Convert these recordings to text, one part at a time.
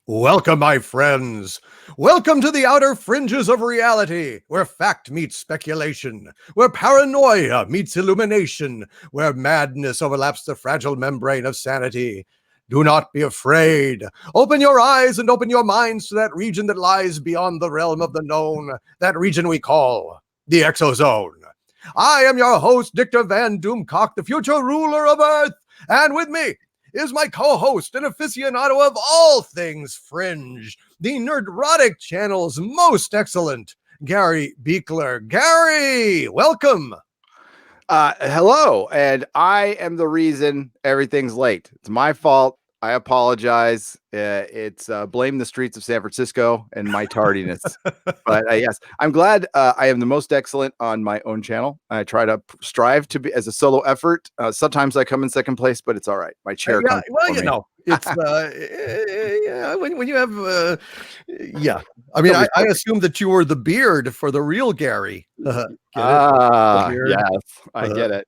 Welcome, my friends. Welcome to the outer fringes of reality, where fact meets speculation, where paranoia meets illumination, where madness overlaps the fragile membrane of sanity. Do not be afraid. Open your eyes and open your minds to that region that lies beyond the realm of the known, that region we call the ExoZone. I am your host, Dictor Van Doomcock, the future ruler of Earth, and with me is my co-host and aficionado of all things fringe, the Nerdrotic channel's most excellent, Gary Beekler. Gary, welcome. Hello, and I am the reason everything's late. It's my fault. I apologize. It's blame the streets of San Francisco and my tardiness. But yes, I'm glad I am the most excellent on my own channel. I try to strive to be as a solo effort. Sometimes I come in second place, but it's all right. My chair comes well, you me. know, it's yeah, when you have yeah. I mean, I assume that you were the beard for the real Gary. Get it? Yes, I get it.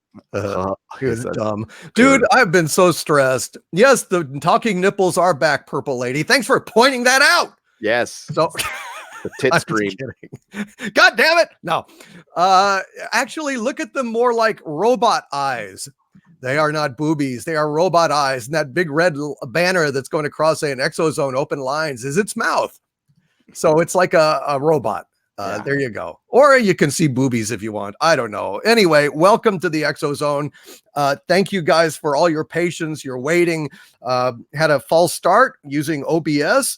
Good dumb dude. I've been so stressed. Yes, the talking nipples are back, Purple Lady. Thanks for pointing that out. Yes. So the tit stream. God damn it. No. Actually, look at them more like robot eyes. They are not boobies. They are robot eyes. And that big red banner that's going across, say, an ExoZone open lines is its mouth. So it's like a robot. There you go. Or you can see boobies if you want. I don't know. Anyway, welcome to the ExoZone. Thank you guys for all your patience, your waiting. Had a false start using OBS.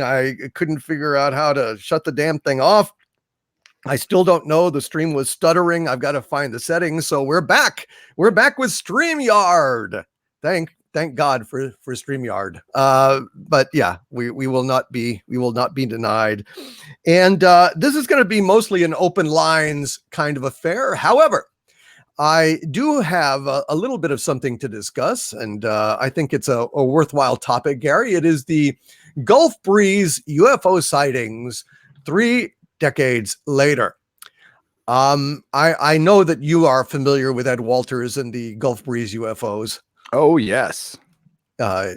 I couldn't figure out how to shut the damn thing off. I still don't know. The stream was stuttering. I've got to find the settings. So we're back. We're back with StreamYard. Thank God for StreamYard. But yeah, we will not be denied. And this is going to be mostly an open lines kind of affair. However, I do have a little bit of something to discuss, and I think it's a worthwhile topic, Gary. It is the Gulf Breeze UFO sightings 3 decades later. I know that you are familiar with Ed Walters and the Gulf Breeze UFOs. Oh yes. Yeah,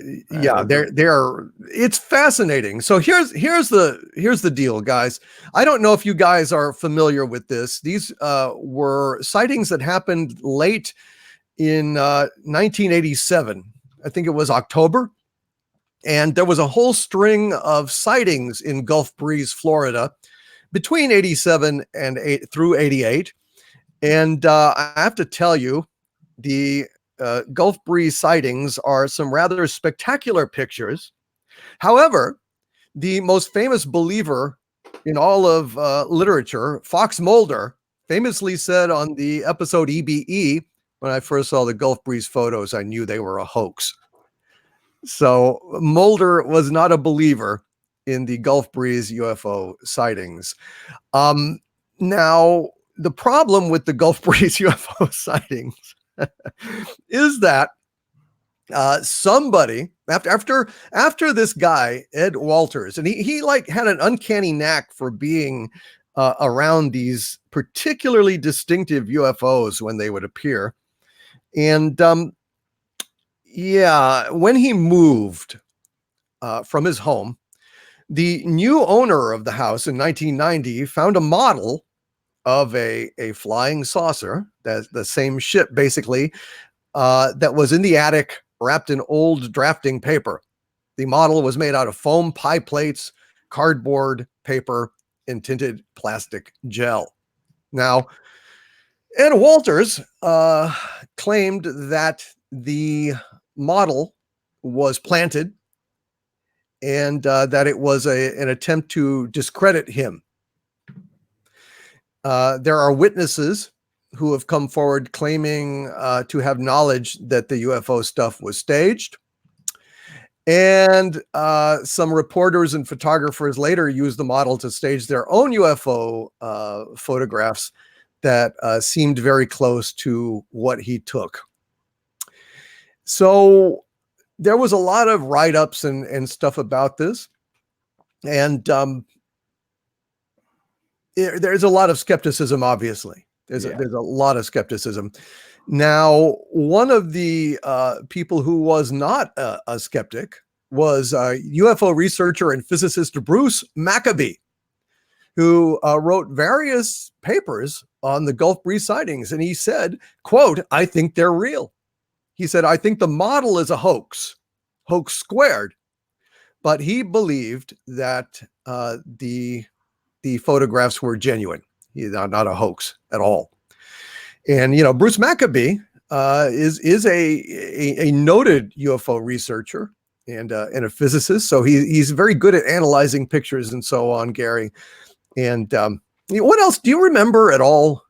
it's fascinating. So here's the deal, guys. I don't know if you guys are familiar with this. These were sightings that happened late in 1987. I think it was October. And there was a whole string of sightings in Gulf Breeze, Florida, between 87 and through 88. And I have to tell you, the Gulf Breeze sightings are some rather spectacular pictures. However, the most famous believer in all of literature, Fox Mulder, famously said on the episode EBE, when I first saw the Gulf Breeze photos, I knew they were a hoax. So Mulder was not a believer in the Gulf Breeze UFO sightings. Now, the problem with the Gulf Breeze UFO sightings is that somebody after this guy, Ed Walters, and he like had an uncanny knack for being around these particularly distinctive UFOs when they would appear. And when he moved from his home, the new owner of the house in 1990 found a model of a flying saucer, that's the same ship basically, that was in the attic wrapped in old drafting paper. The model was made out of foam pie plates, cardboard, paper, and tinted plastic gel. Now, Ed Walters claimed that the model was planted and that it was an attempt to discredit him. There are witnesses who have come forward claiming to have knowledge that the UFO stuff was staged. And some reporters and photographers later used the model to stage their own UFO photographs that seemed very close to what he took. So there was a lot of write-ups and stuff about this. And there's a lot of skepticism, obviously. There's a lot of skepticism. Now, one of the people who was not a skeptic was UFO researcher and physicist Bruce Maccabee, who wrote various papers on the Gulf Breeze sightings. And he said, quote, "I think they're real." He said, "I think the model is a hoax squared." But he believed that the photographs were genuine, not a hoax at all. And, you know, Bruce Maccabee is a noted UFO researcher and a physicist. So he's very good at analyzing pictures and so on, Gary. And what else do you remember at all,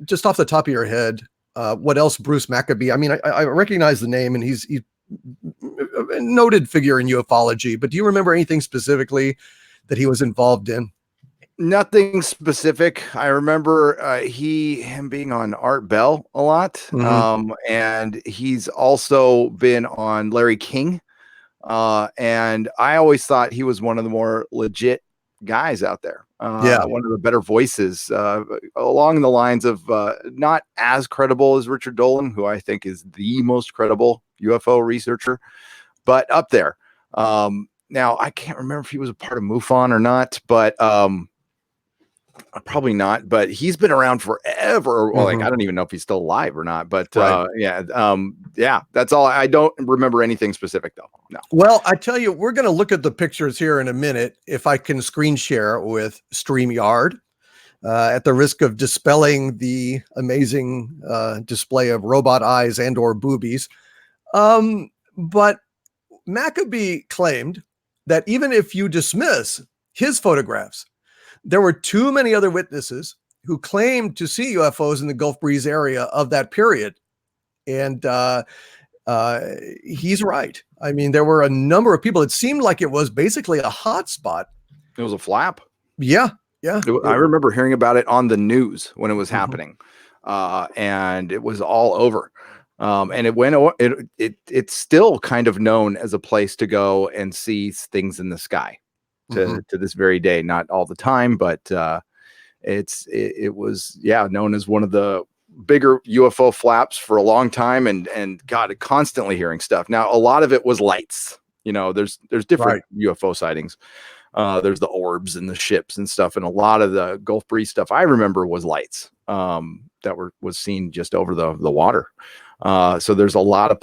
just off the top of your head? What else Bruce Maccabee? I mean, I recognize the name, and he's a noted figure in ufology, but do you remember anything specifically that he was involved in? Nothing specific. I remember him being on Art Bell a lot. And he's also been on Larry King. And I always thought he was one of the more legit guys out there. One of the better voices, along the lines of not as credible as Richard Dolan, who I think is the most credible UFO researcher, but up there. Now I can't remember if he was a part of MUFON or not, but probably not, but he's been around forever. Well, like, I don't even know if he's still alive or not, but that's all. I don't remember anything specific though. No. Well, I tell you, we're going to look at the pictures here in a minute. If I can screen share with StreamYard, at the risk of dispelling the amazing display of robot eyes and or boobies. But Maccabee claimed that even if you dismiss his photographs, there were too many other witnesses who claimed to see UFOs in the Gulf Breeze area of that period. And he's right. I mean, there were a number of people. It seemed like it was basically a hot spot. It was a flap. Yeah. Yeah. I remember hearing about it on the news when it was happening. And it was all over. And it's still kind of known as a place to go and see things in the sky. To this very day, not all the time, but it was known as one of the bigger UFO flaps for a long time, and God, constantly hearing stuff. Now a lot of it was lights. You know, there's different UFO sightings. There's the orbs and the ships and stuff, and a lot of the Gulf Breeze stuff I remember was lights that was seen just over the water. So there's a lot of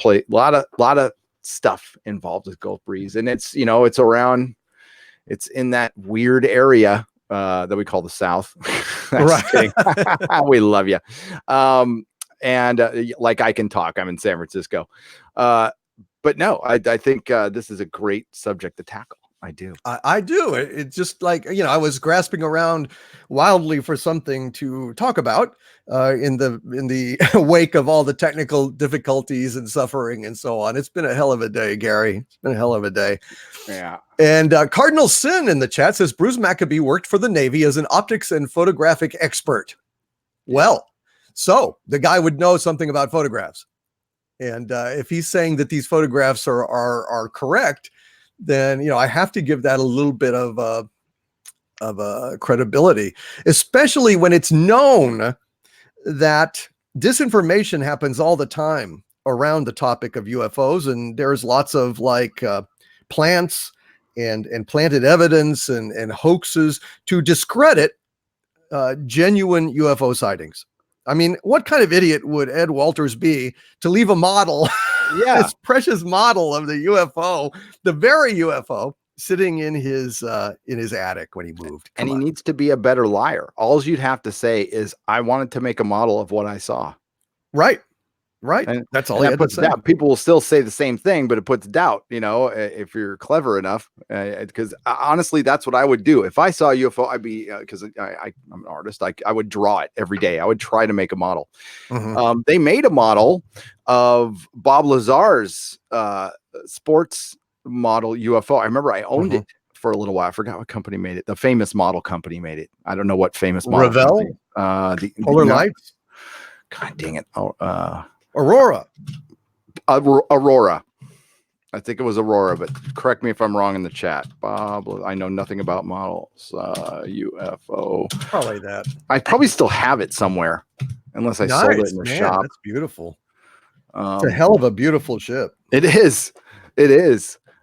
stuff involved with Gulf Breeze, and it's it's in that weird area that we call the South. Right. We love you. And like I can talk, I'm in San Francisco. But no, I think this is a great subject to tackle. I do. I do. It's just like, I was grasping around wildly for something to talk about in the wake of all the technical difficulties and suffering and so on. It's been a hell of a day, Gary. It's been a hell of a day. Yeah. And Cardinal Sin in the chat says Bruce Maccabee worked for the Navy as an optics and photographic expert. Well, so the guy would know something about photographs. And if he's saying that these photographs are correct, then I have to give that a little bit of credibility, especially when it's known that disinformation happens all the time around the topic of UFOs, and there's lots of plants and planted evidence and hoaxes to discredit genuine UFO sightings. I mean, what kind of idiot would Ed Walters be to leave a model? This precious model of the UFO, the very UFO, sitting in his attic when he moved. He needs to be a better liar. All you'd have to say is, I wanted to make a model of what I saw. Right. And that's all he had to say. People will still say the same thing, but it puts doubt, if you're clever enough. Because honestly, that's what I would do. If I saw a UFO, I'd be, because I'm an artist, I would draw it every day. I would try to make a model. They made a model of Bob Lazar's sports model UFO. I remember I owned it for a little while. I forgot what company made it. The famous model company made it. I don't know what famous model. Revell? The Polar Lights? God dang it. Aurora. I think it was Aurora, but correct me if I'm wrong in the chat. Bob, I know nothing about models. UFO. Probably that. I probably still have it somewhere, unless I sold it in the shop. That's beautiful. It's a hell of a beautiful ship. It is.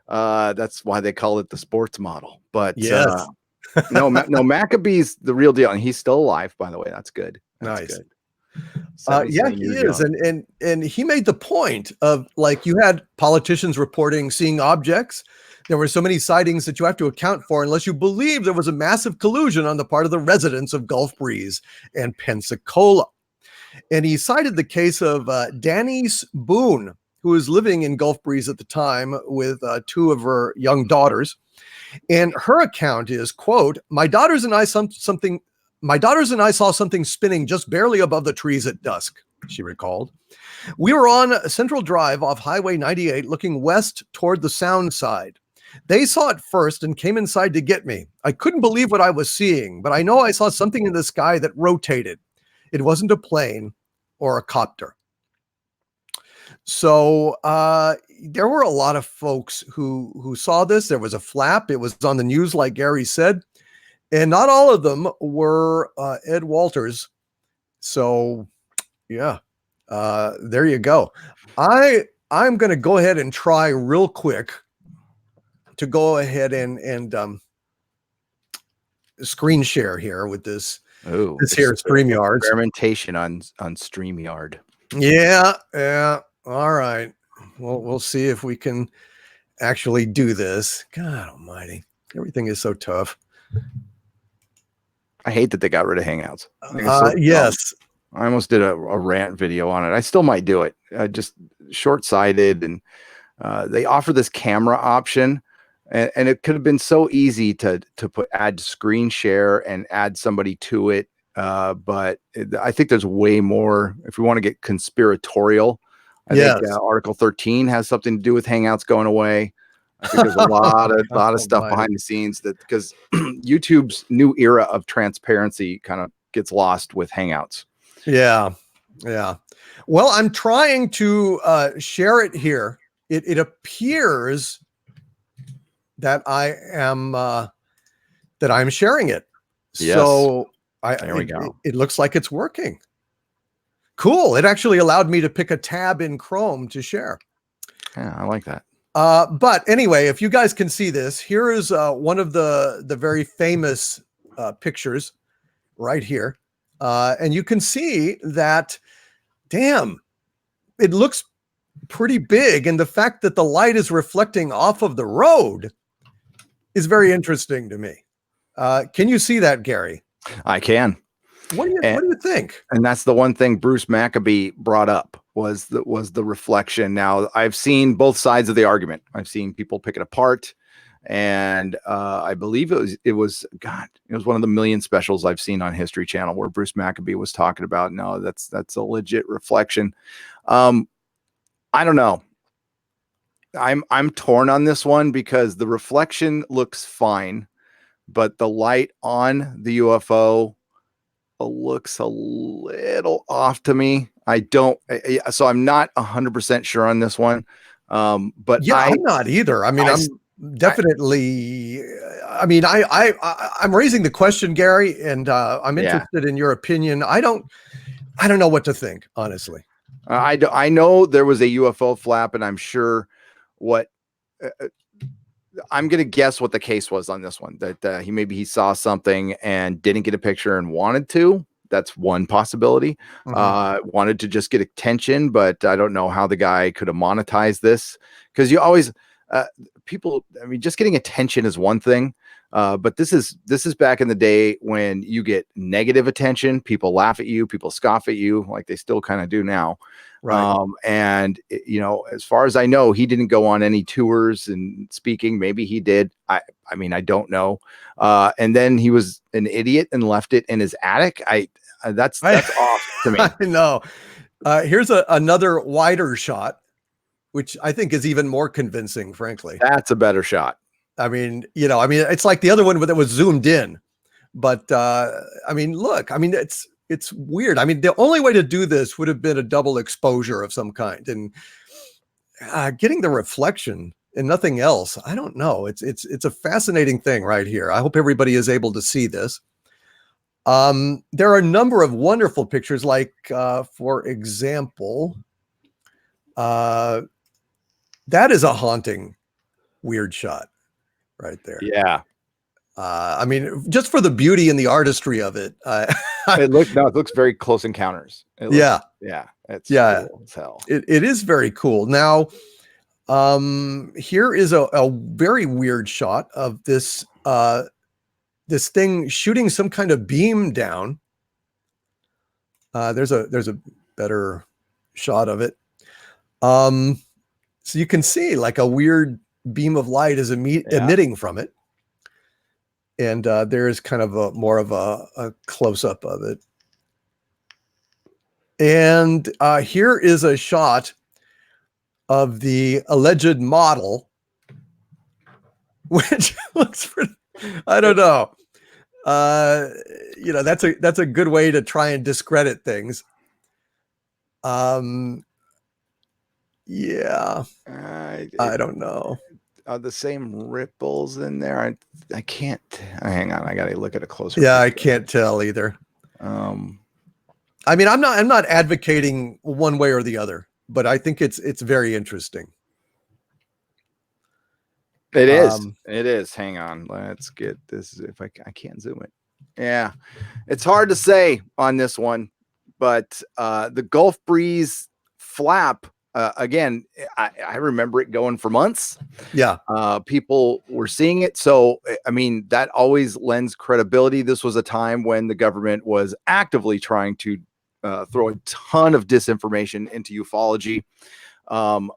That's why they call it the sports model. But Yes. no, Maccabee's the real deal, and he's still alive, by the way. That's good. That's Nice. good. Yeah, 77 he years is. young. And he made the point of, like, you had politicians reporting seeing objects. There were so many sightings that you have to account for unless you believe there was a massive collusion on the part of the residents of Gulf Breeze and Pensacola. And he cited the case of Danny's Boone, who was living in Gulf Breeze at the time with two of her young daughters. And her account is, quote, my daughters and I saw something spinning just barely above the trees at dusk, she recalled. We were on Central Drive off Highway 98 looking west toward the Sound side. They saw it first and came inside to get me. I couldn't believe what I was seeing, but I know I saw something in the sky that rotated. It wasn't a plane or a copter. So there were a lot of folks who saw this. There was a flap. It was on the news, like Gary said. And not all of them were Ed Walters. So, yeah, there you go. I'm going to go ahead and try real quick to go ahead and screen share here with this. Oh, this here StreamYard. Experimentation on StreamYard. Yeah. All right. Well, we'll see if we can actually do this. God almighty. Everything is so tough. I hate that they got rid of Hangouts. Yes. I almost did a rant video on it. I still might do it. Just short-sighted, and they offer this camera option, and it could have been so easy to add screen share and add somebody to it. But I think there's way more. If we want to get conspiratorial, I think Article 13 has something to do with Hangouts going away. I think there's a lot of stuff behind the scenes that, because YouTube's new era of transparency kind of gets lost with Hangouts. Yeah. Well, I'm trying to share it here. It appears that I'm sharing it. Yes. So there we go. It looks like it's working. Cool. It actually allowed me to pick a tab in Chrome to share. Yeah, I like that. But anyway, if you guys can see this, here is one of the very famous pictures right here. And you can see that, damn, it looks pretty big. And the fact that the light is reflecting off of the road is very interesting to me. Can you see that, Gary? I can. What do you think? And that's the one thing Bruce Maccabee brought up was the reflection. Now, I've seen both sides of the argument. I've seen people pick it apart, and I believe it was one of the million specials I've seen on History Channel where Bruce Maccabee was talking about, no, that's a legit reflection. I don't know. I'm torn on this one because the reflection looks fine, but the light on the UFO looks a little off to me. So I'm not 100% sure on this one. But yeah, I'm not either. I mean, I'm definitely, I'm raising the question, Gary, and I'm interested in your opinion. I don't know what to think, honestly. I know there was a UFO flap, and I'm sure I'm going to guess what the case was on this one, that he saw something and didn't get a picture and wanted to. That's one possibility. Wanted to just get attention, but I don't know how the guy could have monetized this, because you always just getting attention is one thing. But this is back in the day when you get negative attention, people laugh at you, people scoff at you, like they still kind of do now. Right. And as far as I know, he didn't go on any tours and speaking. Maybe he did. I don't know. And then he was an idiot and left it in his attic. That's off to me. I know. Here's another wider shot, which I think is even more convincing, frankly. That's a better shot. It's like the other one that was zoomed in, but look, it's weird. The only way to do this would have been a double exposure of some kind, and getting the reflection and nothing else. I don't know. It's a fascinating thing right here. I hope everybody is able to see this. There are a number of wonderful pictures, like, for example, that is a haunting weird shot right there. Yeah. I mean, just for the beauty and the artistry of it. It looks very Close Encounters. Yeah. It's cool as hell. It is very cool. Now, here is a very weird shot of this this thing shooting some kind of beam down. There's a better shot of it. So you can see like a weird beam of light is emitting from it. And there's kind of more of a close-up of it. And here is a shot of the alleged model, which looks pretty, I don't know. You know, that's a good way to try and discredit things. Yeah, I don't know. Are the same ripples in there? I can't. Hang on, I gotta look at a closer. Yeah, picture. I can't tell either. I mean, I'm not advocating one way or the other, but I think it's very interesting. It is. It is. Hang on. Let's get this. If I can't zoom it. Yeah, it's hard to say on this one, but the Gulf Breeze flap. Again, I remember it going for months. Yeah. People were seeing it. So, I mean, that always lends credibility. This was a time when the government was actively trying to throw a ton of disinformation into ufology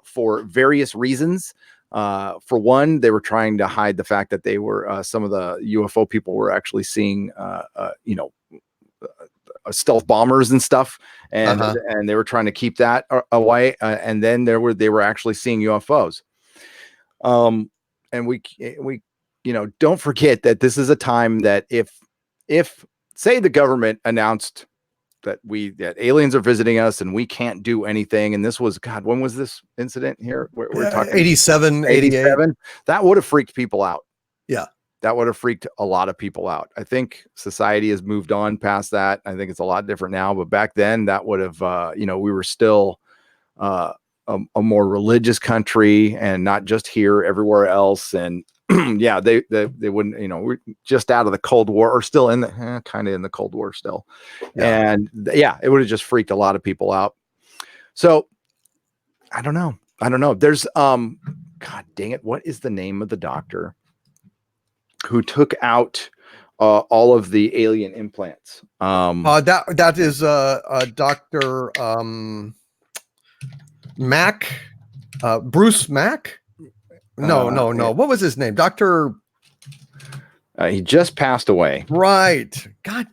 for various reasons. For one, they were trying to hide the fact that they were some of the UFO people were actually seeing, you know, stealth bombers and stuff, and they were trying to keep that away. And then they were actually seeing UFOs. And we you know, don't forget that this is a time that if say the government announced that aliens are visiting us and we can't do anything, and this was, God, when was this incident here? We're talking 87, 88. That would have freaked people out. Yeah. That would have freaked a lot of people out. I think society has moved on past that. I think it's a lot different now, but back then that would have, you know, we were still a more religious country, and not just here, everywhere else. And yeah, they wouldn't, you know, we're just out of the Cold War, or still in the kind of in the Cold War still. Yeah. And yeah, it would have just freaked a lot of people out. So I don't know. There's, God dang it. What is the name of the doctor who took out all of the alien implants? That is Dr. Mack, Bruce Mack. No. What was his name? Dr. He just passed away. Right. God.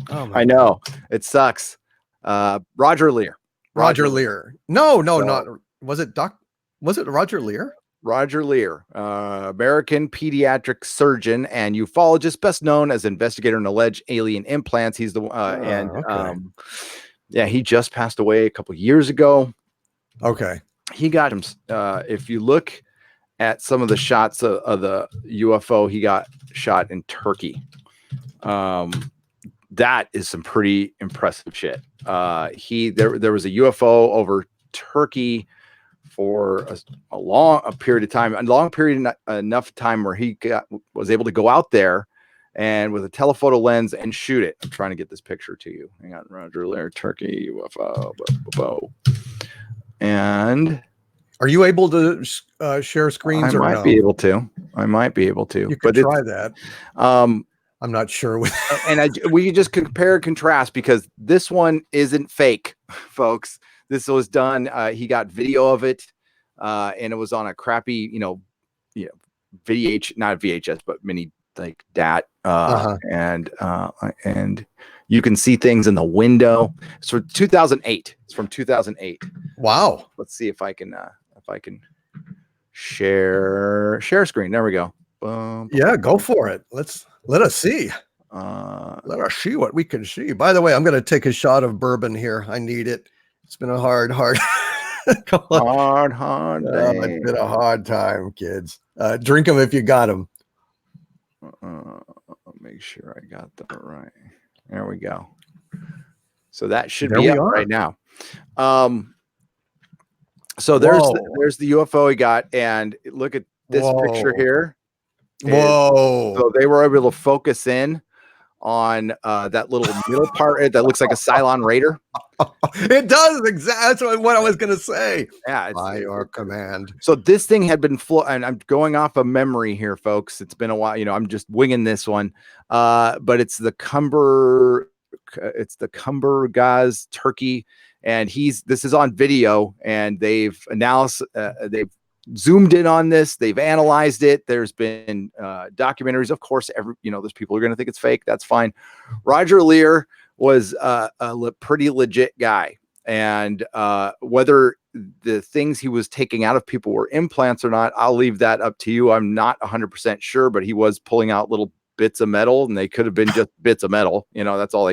Oh I know. It sucks. Roger Leir. Roger Leir. No, not. Was it Roger Leir? Roger Leir, American pediatric surgeon and ufologist, best known as investigator in alleged alien implants. He's the yeah, he just passed away a couple of years ago. Okay, he got him. If you look at some of the shots of the UFO, he got shot in Turkey. That is some pretty impressive shit. There was a UFO over Turkey for a long period of time, enough time where he was able to go out there and with a telephoto lens and shoot it. I'm trying to get this picture to you. Hang on, Roger Leir, Turkey UFO. And are you able to share screens? I might be able to. You could try that. I'm not sure. We can just compare and contrast, because this one isn't fake, folks. This was done. He got video of it, and it was on a crappy, not VHS, but mini like DAT, and you can see things in the window. It's from 2008. It's from 2008. Wow. Let's see if I can share screen. There we go. Yeah, go for it. Let us see. Let us see what we can see. By the way, I'm going to take a shot of bourbon here. I need it. It's been a hard hard day. It's been a hard time, kids. Drink them if you got them. Make sure I got that right. There we go. So that should be up right now. So there's the UFO he got, and look at this picture Whoa. here. Whoa. So they were able to focus in on that little middle part that looks like a Cylon Raider. It does exactly. That's what I was going to say. Yeah, By your command. So this thing had been and I'm going off of memory here, folks. It's been a while. I'm just winging this one. But it's the Gaz turkey, and this is on video, and they've zoomed in on this. They've analyzed it. There's been documentaries. Of course, there's people who are going to think it's fake. That's fine. Roger Lear was a pretty legit guy. And whether the things he was taking out of people were implants or not, I'll leave that up to you. I'm not 100% sure, but he was pulling out little bits of metal, and they could have been just bits of metal. That's all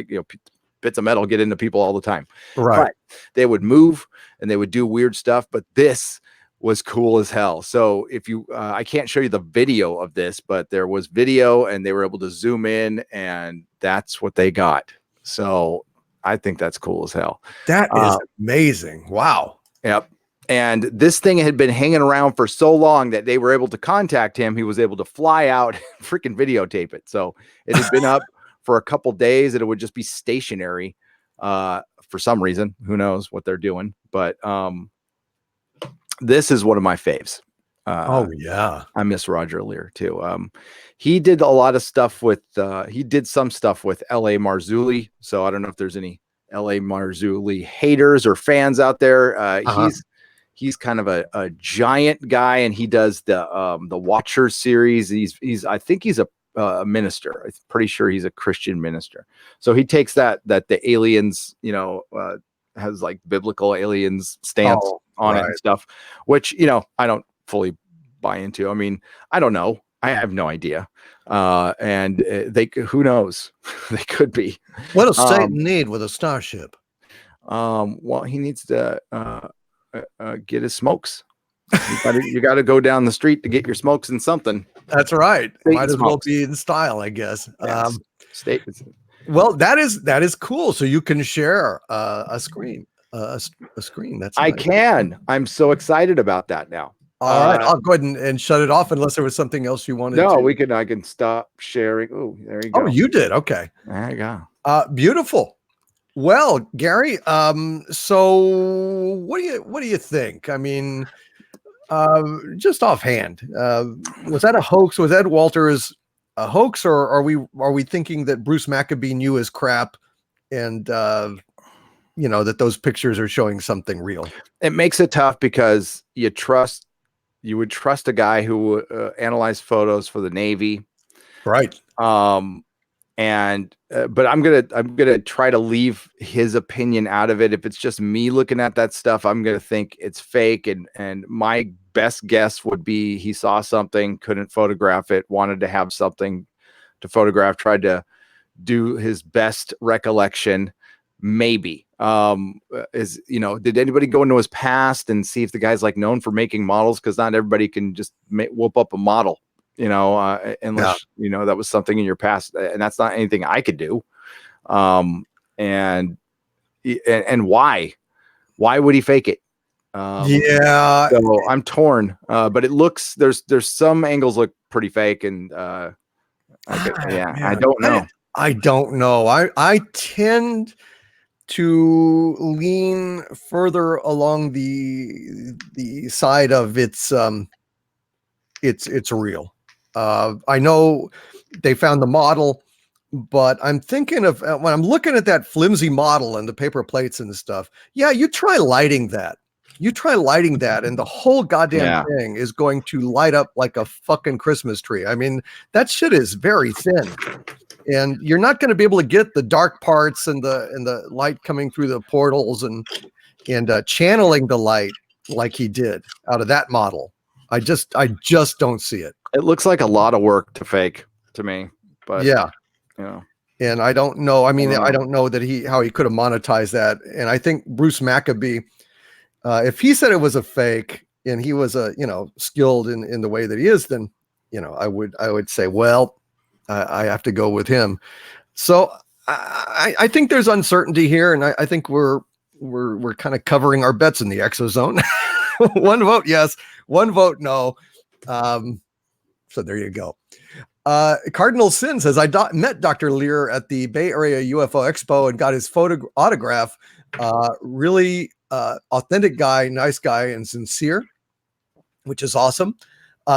bits of metal get into people all the time. Right. But they would move and they would do weird stuff. But this was cool as hell. So if I can't show you the video of this, but there was video, and they were able to zoom in, and that's what they got. So I think that's cool as hell. That is amazing. Wow. Yep. And this thing had been hanging around for so long that they were able to contact him. He was able to fly out and freaking videotape it. So it had been up for a couple days, and it would just be stationary for some reason. Who knows what they're doing? But this is one of my faves. Oh yeah. I miss Roger Lear too. He did a lot of stuff with he did some stuff with L.A. Marzulli. So I don't know if there's any L.A. Marzulli haters or fans out there. He's kind of a giant guy, and he does the Watcher series. I think he's a minister. I'm pretty sure he's a Christian minister. So he takes that the aliens, has like biblical aliens stance on it and stuff, which I don't fully buy into. I mean, I don't know. I have no idea. And who knows? They could be. What does Satan need with a starship? Well, he needs to get his smokes. You got to go down the street to get your smokes and something. That's right. Satan Might as smokes. well be in style, I guess. Yes. Well, that is cool. So you can share a screen. A screen. That's I nice. can. I'm so excited about that now. All right, I'll go ahead and shut it off unless there was something else you wanted. No, to. I can stop sharing. Oh, there you go. Oh, you did. Okay. There you go. Beautiful. Well, Gary, so what do you think? I mean, just offhand, was that a hoax? Was Ed Walters a hoax, or are we thinking that Bruce Maccabee knew his crap, and that those pictures are showing something real? It makes it tough because you would trust a guy who analyzed photos for the Navy, right? But I'm gonna try to leave his opinion out of it. If it's just me looking at that stuff, I'm gonna think it's fake. And my best guess would be he saw something, couldn't photograph it, wanted to have something to photograph, tried to do his best recollection. Maybe did anybody go into his past and see if the guy's like known for making models? Because not everybody can just whoop up a model, unless that was something in your past, and that's not anything I could do. And why would he fake it? So I'm torn, but it looks there's some angles look pretty fake, and I don't know. I don't know. I tend to lean further along the side of it's real. I know they found the model, but I'm thinking of when I'm looking at that flimsy model and the paper plates and stuff. Yeah, you try lighting that. And the whole goddamn thing is going to light up like a fucking Christmas tree. I mean, that shit is very thin. And you're not going to be able to get the dark parts and the light coming through the portals and channeling the light like he did out of that model. I just don't see it. It looks like a lot of work to fake to me, but and I don't know. I mean, I don't know that how he could have monetized that. And I think Bruce Maccabee, if he said it was a fake and he was skilled in the way that he is, then I would say, well, I have to go with him. So I think there's uncertainty here, and I think we're kind of covering our bets in the ExoZone. One vote yes, one vote no. So there you go. Cardinal Sin says, I met Dr. Lear at the Bay Area UFO Expo and got his autograph. Really authentic guy, nice guy, and sincere, which is awesome.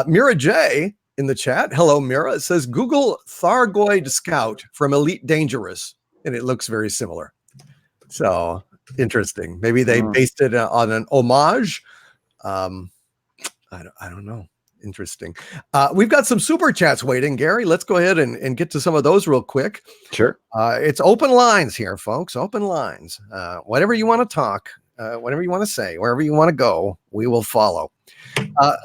Mira J in the chat. Hello, Mira. It says, Google Thargoid Scout from Elite Dangerous. And it looks very similar. So interesting. Maybe they based it on an homage. I don't know. Interesting. We've got some super chats waiting, Gary. Let's go ahead and get to some of those real quick. Sure. It's open lines here, folks. Open lines. Whatever you want to talk, whatever you want to say, wherever you want to go, we will follow.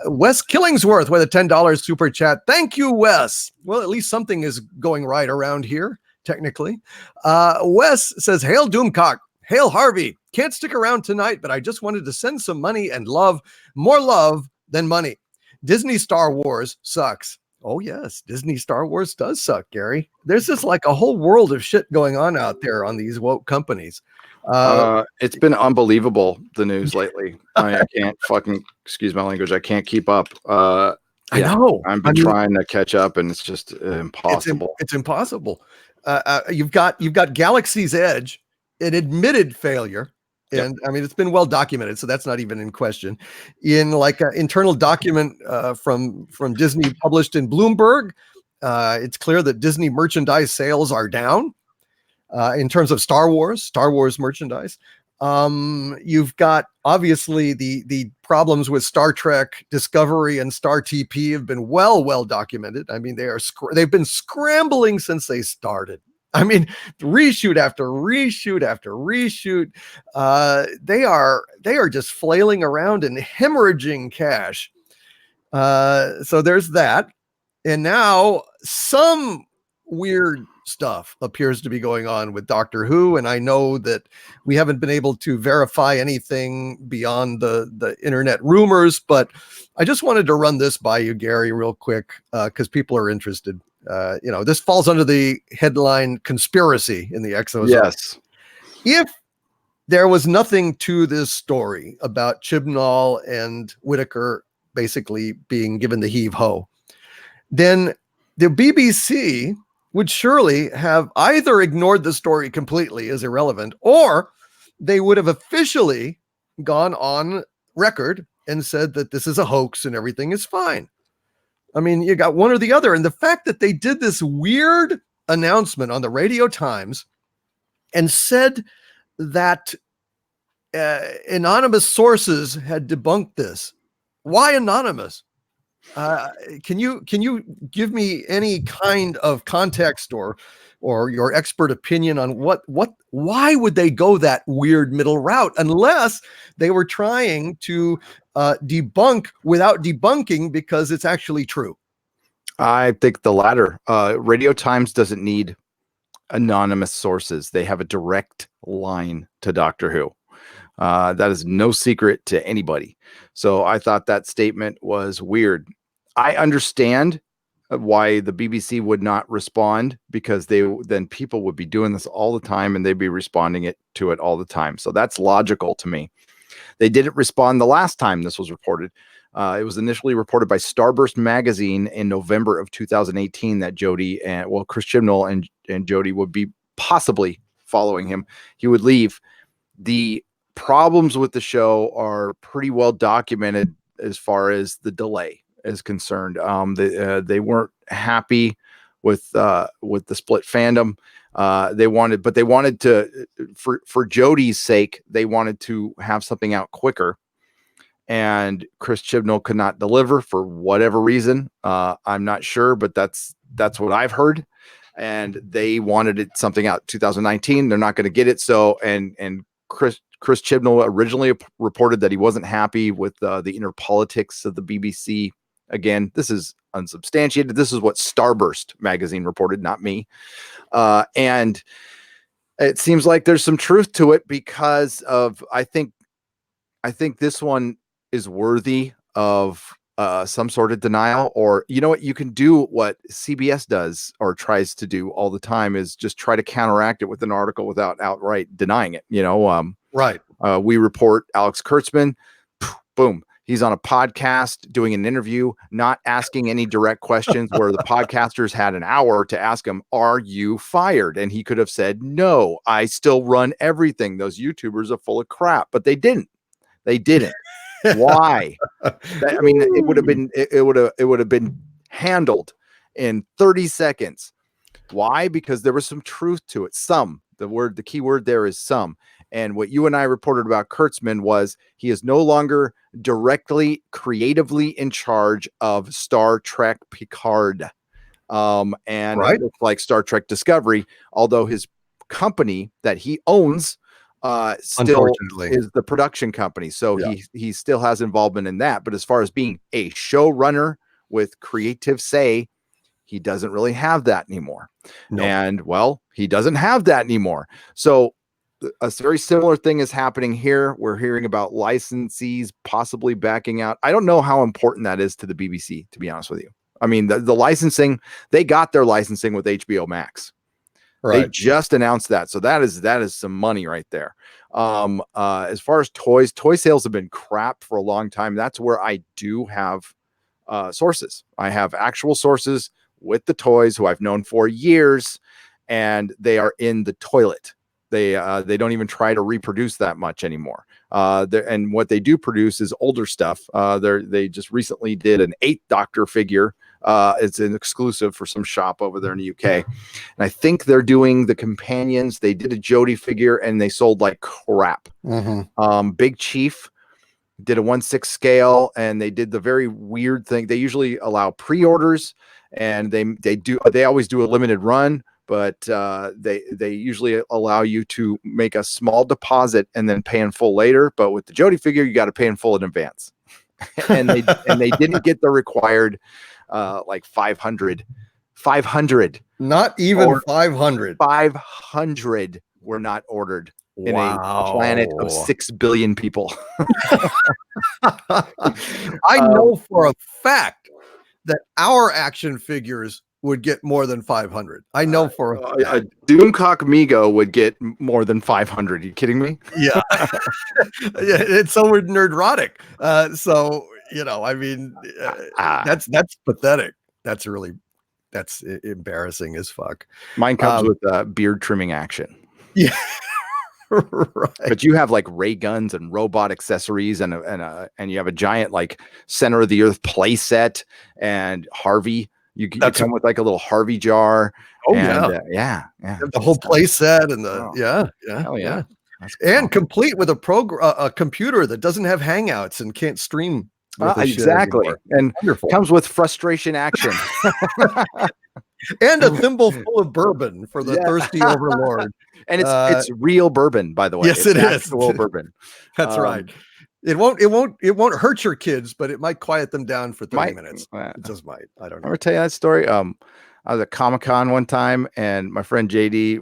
Wes Killingsworth with a $10 super chat. Thank you, Wes. Well, at least something is going right around here, technically. Wes says, Hail Doomcock. Hail Harvey. Can't stick around tonight, but I just wanted to send some money and love. More love than money. Disney Star Wars sucks. Oh, yes. Disney Star Wars does suck, Gary. There's just like a whole world of shit going on out there on these woke companies. It's been unbelievable, the news lately. I can't fucking, excuse my language, I can't keep up. I know. I've been trying to catch up, and it's just impossible. It's impossible. You've got Galaxy's Edge, an admitted failure. And I mean, it's been well documented, so that's not even in question. In like an internal document from Disney published in Bloomberg, it's clear that Disney merchandise sales are down in terms of Star Wars merchandise. You've got obviously the problems with Star Trek Discovery and Star TP have been well documented. I mean, they've been scrambling since they started. I mean, reshoot after reshoot after reshoot. They are just flailing around and hemorrhaging cash. So there's that. And now some weird stuff appears to be going on with Doctor Who. And I know that we haven't been able to verify anything beyond the internet rumors, but I just wanted to run this by you, Gary, real quick, because people are interested. This falls under the headline conspiracy in the ExoZone. Yes. If there was nothing to this story about Chibnall and Whitaker basically being given the heave-ho, then the BBC would surely have either ignored the story completely as irrelevant, or they would have officially gone on record and said that this is a hoax and everything is fine. I mean, you got one or the other. And the fact that they did this weird announcement on the Radio Times and said that anonymous sources had debunked this. Why anonymous? Can you give me any kind of context or your expert opinion on why would they go that weird middle route unless they were trying to debunk without debunking because it's actually true? I think the latter. Radio Times doesn't need anonymous sources. They have a direct line to Doctor Who. That is no secret to anybody. So I thought that statement was weird. I understand why the BBC would not respond, because then people would be doing this all the time and they'd be responding to it all the time. So that's logical to me. They didn't respond the last time this was reported. It was initially reported by Starburst magazine in November of 2018 that Chris Chibnall and Jodie would be possibly following him. He would leave. The problems with the show are pretty well documented as far as the delay is concerned. They weren't happy with the split fandom. They wanted to, for Jodie's sake, they wanted to have something out quicker. And Chris Chibnall could not deliver for whatever reason. I'm not sure, but that's what I've heard. And they wanted something out 2019. They're not going to get it. So, and Chris Chibnall originally reported that he wasn't happy with the inner politics of the BBC. Again, this is unsubstantiated. This is what Starburst magazine reported, not me. And it seems like there's some truth to it because of, I think this one is worthy of some sort of denial. Or, you know what, you can do what CBS does or tries to do all the time, is just try to counteract it with an article without outright denying it. Right. We report Alex Kurtzman, boom, He's on a podcast doing an interview, not asking any direct questions, where the podcasters had an hour to ask him, "Are you fired?" And he could have said, "No, I still run everything. Those YouTubers are full of crap." But they didn't. They didn't. Why? I mean, it would have been it would have been handled in 30 seconds. Why? Because there was some truth to it. The key word there is some. And what you and I reported about Kurtzman was he is no longer directly creatively in charge of Star Trek Picard. And it looks like Star Trek Discovery, although his company that he owns still is the production company. So he still has involvement in that. But as far as being a showrunner with creative say, he doesn't really have that anymore. And well, he doesn't have that anymore. So a very similar thing is happening here. We're hearing about licensees possibly backing out. I don't know how important that is to the BBC, to be honest with you. I mean, the licensing, they got their licensing with HBO Max. They just announced that. So that is some money right there. As far as toy sales have been crap for a long time. That's where I do have sources. I have actual sources with the toys who I've known for years, and they are in the toilet. They don't even try to reproduce that much anymore. And what they do produce is older stuff. They just recently did an 8th Doctor figure. It's an exclusive for some shop over there in the UK. And I think they're doing the companions. They did a Jodie figure and they sold like crap. Big Chief did a 1/6 scale, and they did the very weird thing. They usually allow pre-orders, and they always do a limited run, but they usually allow you to make a small deposit and then pay in full later. But with the Jodie figure, you got to pay in full in advance. and they didn't get the required like 500. Not even 500. 500 were not ordered in a planet of 6 billion people. I know for a fact that our action figures would get more than 500. I know for a Doomcock Mego would get more than 500. Are you kidding me? Yeah. It's so we're nerdrotic. So, I mean, that's pathetic. That's embarrassing as fuck. Mine comes with beard trimming action. Yeah. Right. But you have like ray guns and robot accessories, and you have a giant like center of the earth play set, and Harvey. You come with like a little Harvey jar. Yeah. The whole play set and yeah. And complete with a computer that doesn't have Hangouts and can't stream. Exactly, and wonderful. Comes with frustration action. And a thimble full of bourbon for the thirsty overlord. And it's real bourbn, by the way. Yes, it is. Actual bourbon. That's right. It won't hurt your kids, but it might quiet them down for 30 minutes. It just might. I don't know. I'll tell you that story. I was at Comic-Con one time, and my friend JD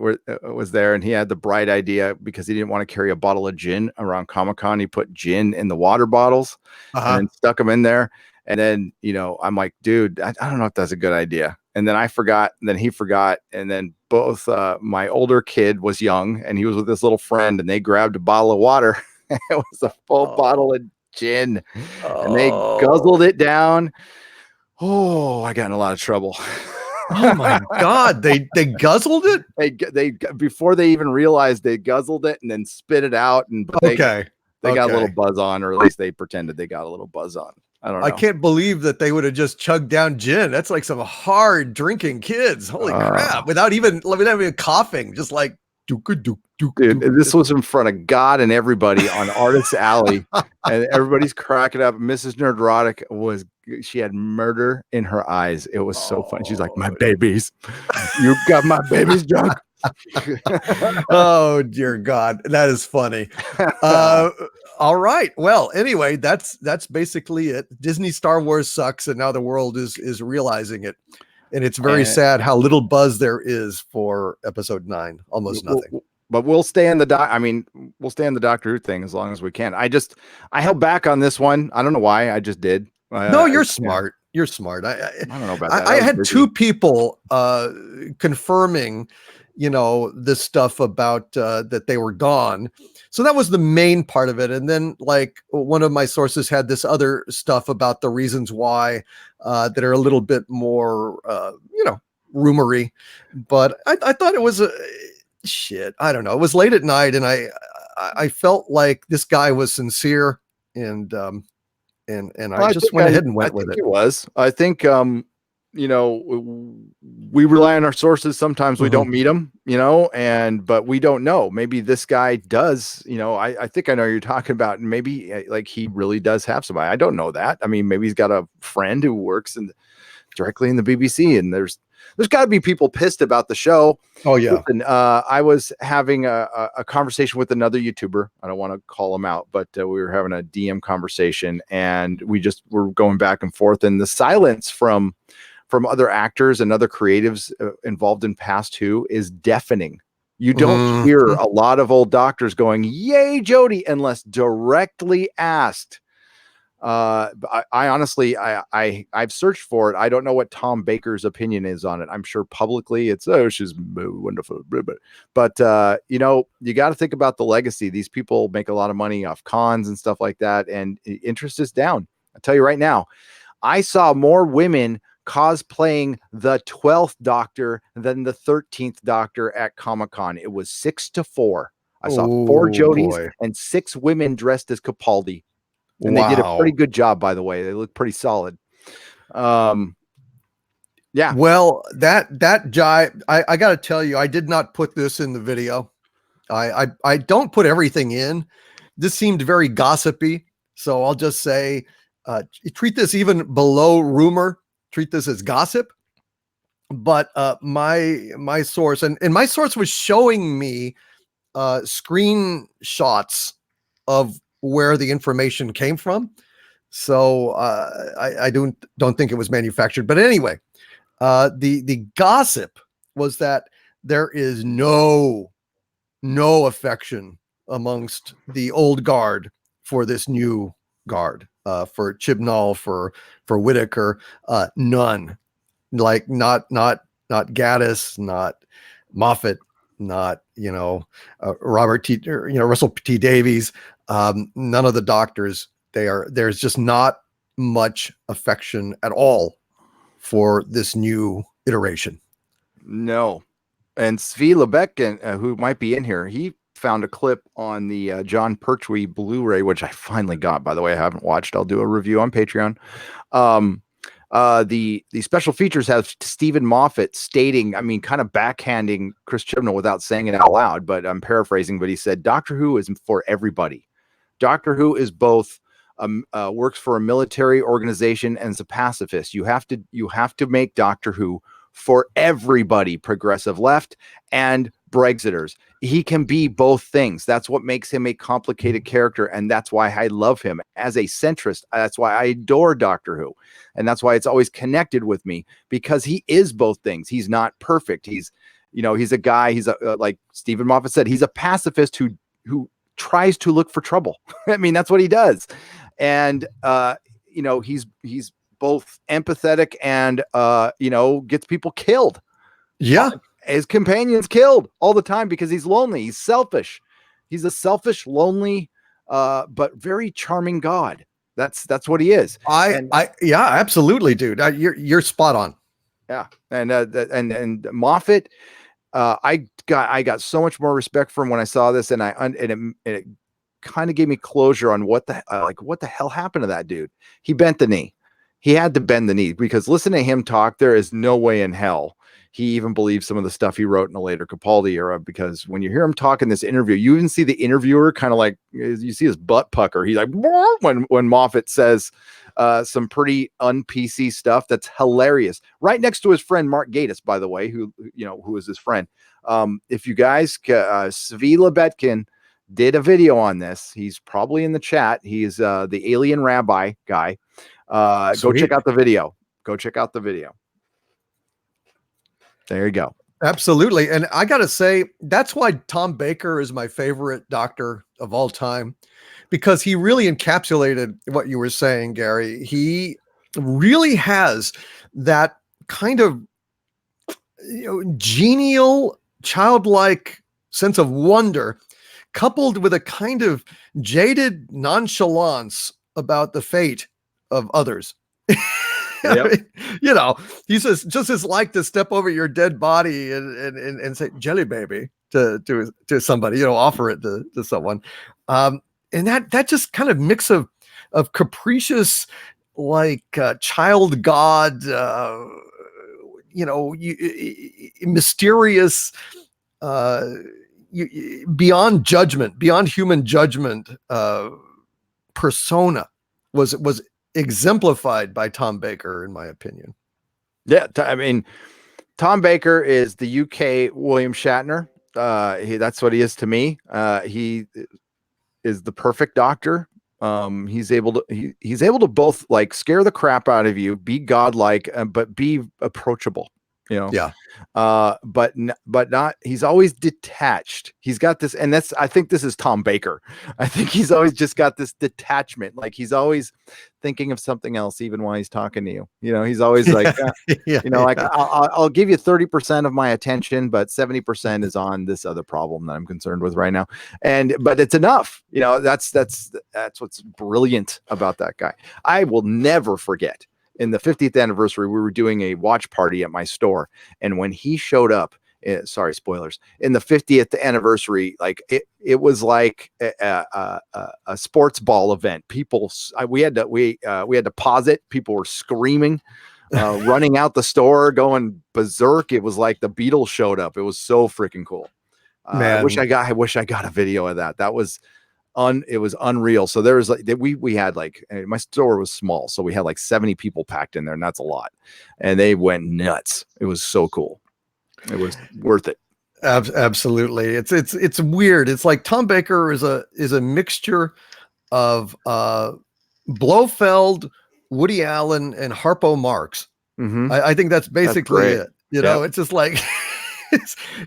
was there, and he had the bright idea, because he didn't want to carry a bottle of gin around Comic-Con. He put gin in the water bottles and stuck them in there. And then, I'm like, dude, I don't know if that's a good idea. And then I forgot, and then he forgot. And then both my older kid was young, and he was with this little friend, and they grabbed a bottle of water. It was a full bottle of gin, and they guzzled it down. Oh, I got in a lot of trouble. Oh my God. They guzzled it? They before they even realized they guzzled it and then spit it out. They got a little buzz on, or at least they pretended they got a little buzz on. I don't know. I can't believe that they would have just chugged down gin. That's like some hard drinking kids. Holy crap. Without even coughing, just like dude, this was in front of God and everybody on Artist Alley, and everybody's cracking up. Mrs. Nerdrotic she had murder in her eyes. It was so funny. She's like, "My babies, you got my babies drunk." Oh dear God, that is funny. All right. Well, anyway, that's basically it. Disney Star Wars sucks, and now the world is realizing it. And it's very sad how little buzz there is for episode 9. Almost nothing. But we'll stay in the we'll stay in the Doctor Who thing as long as we can. I held back on this one. I don't know why. I just did. No, you're smart. You're smart. I don't know about that. I had 2 people confirming this stuff about that they were gone. So that was the main part of it. And then like one of my sources had this other stuff about the reasons why that are a little bit more, rumory. But I thought it was shit. I don't know. It was late at night, and I felt like this guy was sincere, and I just went ahead and went with it. He was. I think we rely on our sources. Sometimes we don't meet them, but we don't know. Maybe this guy does, I think I know you're talking about, and maybe like he really does have somebody. I don't know that. I mean, maybe he's got a friend who works directly in the BBC, and there's got to be people pissed about the show. Oh yeah. Listen, I was having a conversation with another YouTuber. I don't want to call him out, but we were having a DM conversation, and we just were going back and forth, and the silence from other actors and other creatives involved in Past Who is deafening. You don't hear a lot of old doctors going, "Yay, Jodie," unless directly asked. I honestly, I've searched for it. I don't know what Tom Baker's opinion is on it. I'm sure publicly it's, she's wonderful, but you got to think about the legacy. These people make a lot of money off cons and stuff like that, and interest is down. I'll tell you right now, I saw more women cosplaying the 12th Doctor than the 13th Doctor at Comic-Con. It was 6-4. I saw 4 Jodies and 6 women dressed as Capaldi. And they did a pretty good job, by the way. They look pretty solid. Yeah. Well, that jive, I got to tell you, I did not put this in the video. I don't put everything in. This seemed very gossipy. So I'll just say, treat this even below rumor. Treat this as gossip. But my source, and my source was showing me screenshots of where the information came from. So I don't think it was manufactured. But anyway, the gossip was that there is no affection amongst the old guard for this new guard, for Chibnall, for Whitaker, none. Like not Gaddis, not Moffat, not Robert T, Russell T Davies, none of the doctors. There's just not much affection at all for this new iteration. No. And Svi Lebetkin, who might be in here, he found a clip on the John Pertwee Blu-ray, which I finally got, by the way. I haven't watched. I'll do a review on Patreon. The special features have Stephen Moffat stating, I mean, kind of backhanding Chris Chibnall without saying it out loud, but I'm paraphrasing, but he said, Doctor Who is for everybody. Doctor Who is both works for a military organization and is a pacifist. You have to make Doctor Who for everybody, progressive left and Brexiters. He can be both things. That's what makes him a complicated character, and that's why I love him as a centrist. That's why I adore Doctor Who, and that's why it's always connected with me, because he is both things. He's not perfect. He's a guy. He's like Stephen Moffat said, he's a pacifist who tries to look for trouble. I mean, that's what he does, and he's both empathetic and gets people killed. Yeah. His companions killed all the time because he's lonely. He's selfish. He's a selfish, lonely, but very charming God. That's what he is. Yeah, absolutely, dude. You're spot on. Yeah. And Moffat, I got so much more respect for him when I saw this, and it kind of gave me closure on what the hell happened to that dude. He bent the knee. He had to bend the knee, because listen to him talk. There is no way in hell he even believes some of the stuff he wrote in the later Capaldi era, because when you hear him talk in this interview, you even see the interviewer kind of like, you see his butt pucker. He's like, when Moffat says some pretty un-PC stuff that's hilarious, right next to his friend Mark Gatiss, by the way, who is his friend. If you guys, Svi Lebetkin did a video on this. He's probably in the chat. He's the alien rabbi guy. Go check out the video. There you go. Absolutely. And I got to say, that's why Tom Baker is my favorite doctor of all time, because he really encapsulated what you were saying, Gary. He really has that kind of genial childlike sense of wonder, coupled with a kind of jaded nonchalance about the fate of others. I mean, you know, he says just as like to step over your dead body and say jelly baby to somebody, you know, offer it to someone. And that just kind of mix of capricious, like child god, you know, mysterious, beyond judgment, beyond human judgment, persona was exemplified by Tom Baker, in my opinion. Yeah, I mean, Tom Baker is the UK William Shatner. That's what he is to me. He is the perfect doctor. He's able to both like scare the crap out of you, be godlike, but be approachable. You know, Yeah. But not. He's always detached. He's got this, and I think this is Tom Baker. I think he's always just got this detachment. Like he's always thinking of something else, even while he's talking to you. You know, he's always like, you know, like I'll give you 30% of my attention, but 70% is on this other problem that I'm concerned with right now. But it's enough. You know, that's what's brilliant about that guy. I will never forget. In the 50th anniversary, we were doing a watch party at my store. And when he showed up, sorry, spoilers, in the 50th anniversary, like it was like a sports ball event. People, we had to pause it. People were screaming, running out the store, going berserk. It was like the Beatles showed up. It was so freaking cool. I wish I got a video of that. That was it was unreal. So there was like we had like, my store was small, so we had like 70 people packed in there, and that's a lot, and they went nuts. It was so cool. It was worth it. Absolutely. It's weird. It's like Tom Baker is a mixture of Blofeld, Woody Allen, and Harpo Marx. Mm-hmm. I think that's basically it. You know, it's just like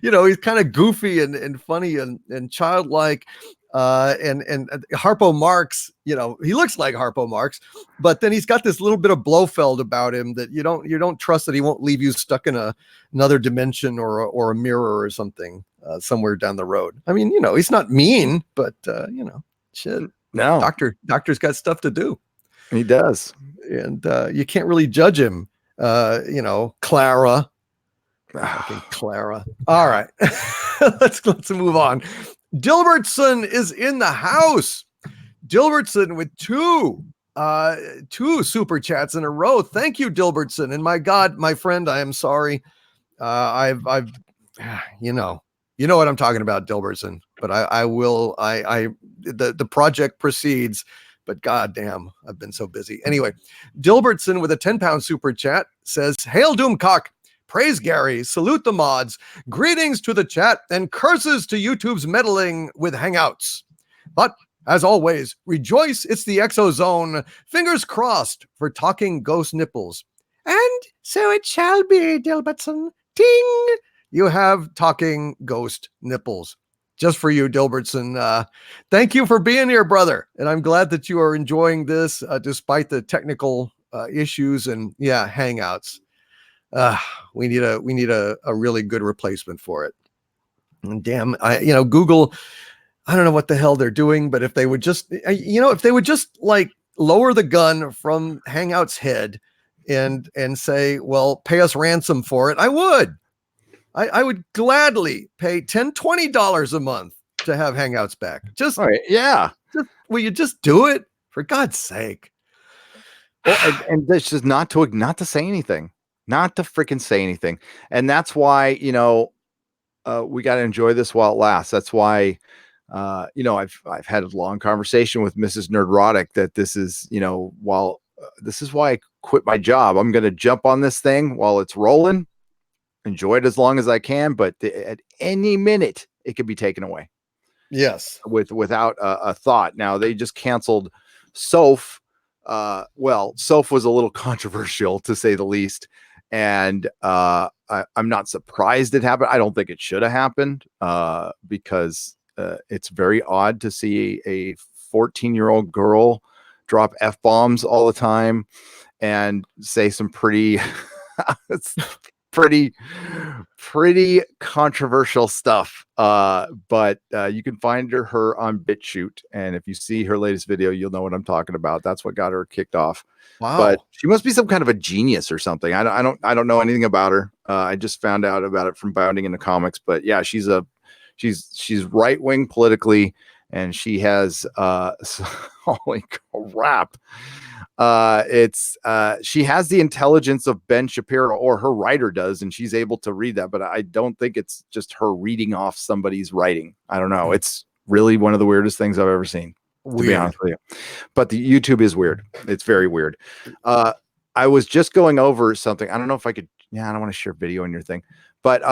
you know, he's kind of goofy and funny and childlike. And Harpo Marx, you know, he looks like Harpo Marx, but then he's got this little bit of Blofeld about him that you don't trust that he won't leave you stuck in another dimension or a mirror or something somewhere down the road. I mean, you know, he's not mean, but you know, shit. No, doctor's got stuff to do. He does, and you can't really judge him. You know, Clara. Clara. All right, let's move on. Dilbertson is in the house. Dilbertson with two super chats in a row. Thank you, Dilbertson. And my God, my friend, I am sorry. I've you know what I'm talking about, Dilbertson. But the project proceeds. But goddamn, I've been so busy. Anyway, Dilbertson with a 10-pound super chat says, "Hail Doomcock. Praise Gary, salute the mods, greetings to the chat, and curses to YouTube's meddling with Hangouts. But, as always, rejoice it's the ExoZone, fingers crossed for talking ghost nipples. And so it shall be, Dilbertson. Ting! You have talking ghost nipples. Just for you, Dilbertson. Thank you for being here, brother. And I'm glad that you are enjoying this, despite the technical issues and, Hangouts. We need a really good replacement for it. And damn, Google, I don't know what the hell they're doing, but if they would just, like lower the gun from Hangout's head and say, well, pay us ransom for it, I would gladly pay $10-$20 a month to have Hangouts back. Just, all right, yeah. Will you just do it, for God's sake? Well, and that's just not to say anything. Not to freaking say anything. And that's why, we got to enjoy this while it lasts. That's why, I've had a long conversation with Mrs. Nerdrotic that this is, this is why I quit my job. I'm going to jump on this thing while it's rolling, enjoy it as long as I can, but at any minute it could be taken away. Yes. Without a thought. Now they just canceled Soph. Soph was a little controversial, to say the least. And I'm not surprised it happened. I don't think it should have happened because it's very odd to see a 14-year-old girl drop F-bombs all the time and say some pretty pretty controversial stuff. But you can find her on BitChute, and if you see her latest video, you'll know what I'm talking about. That's what got her kicked off. Wow. But she must be some kind of a genius or something. I don't know anything about her. I just found out about it from bounding into comics. But yeah, she's right wing politically, and she has holy crap. She has the intelligence of Ben Shapiro, or her writer does, and she's able to read that, but I don't think it's just her reading off somebody's writing. I don't know. It's really one of the weirdest things I've ever seen, to be honest with you. But the YouTube is weird. It's very weird. I was just going over something. I don't know if I could, I don't want to share video on your thing, but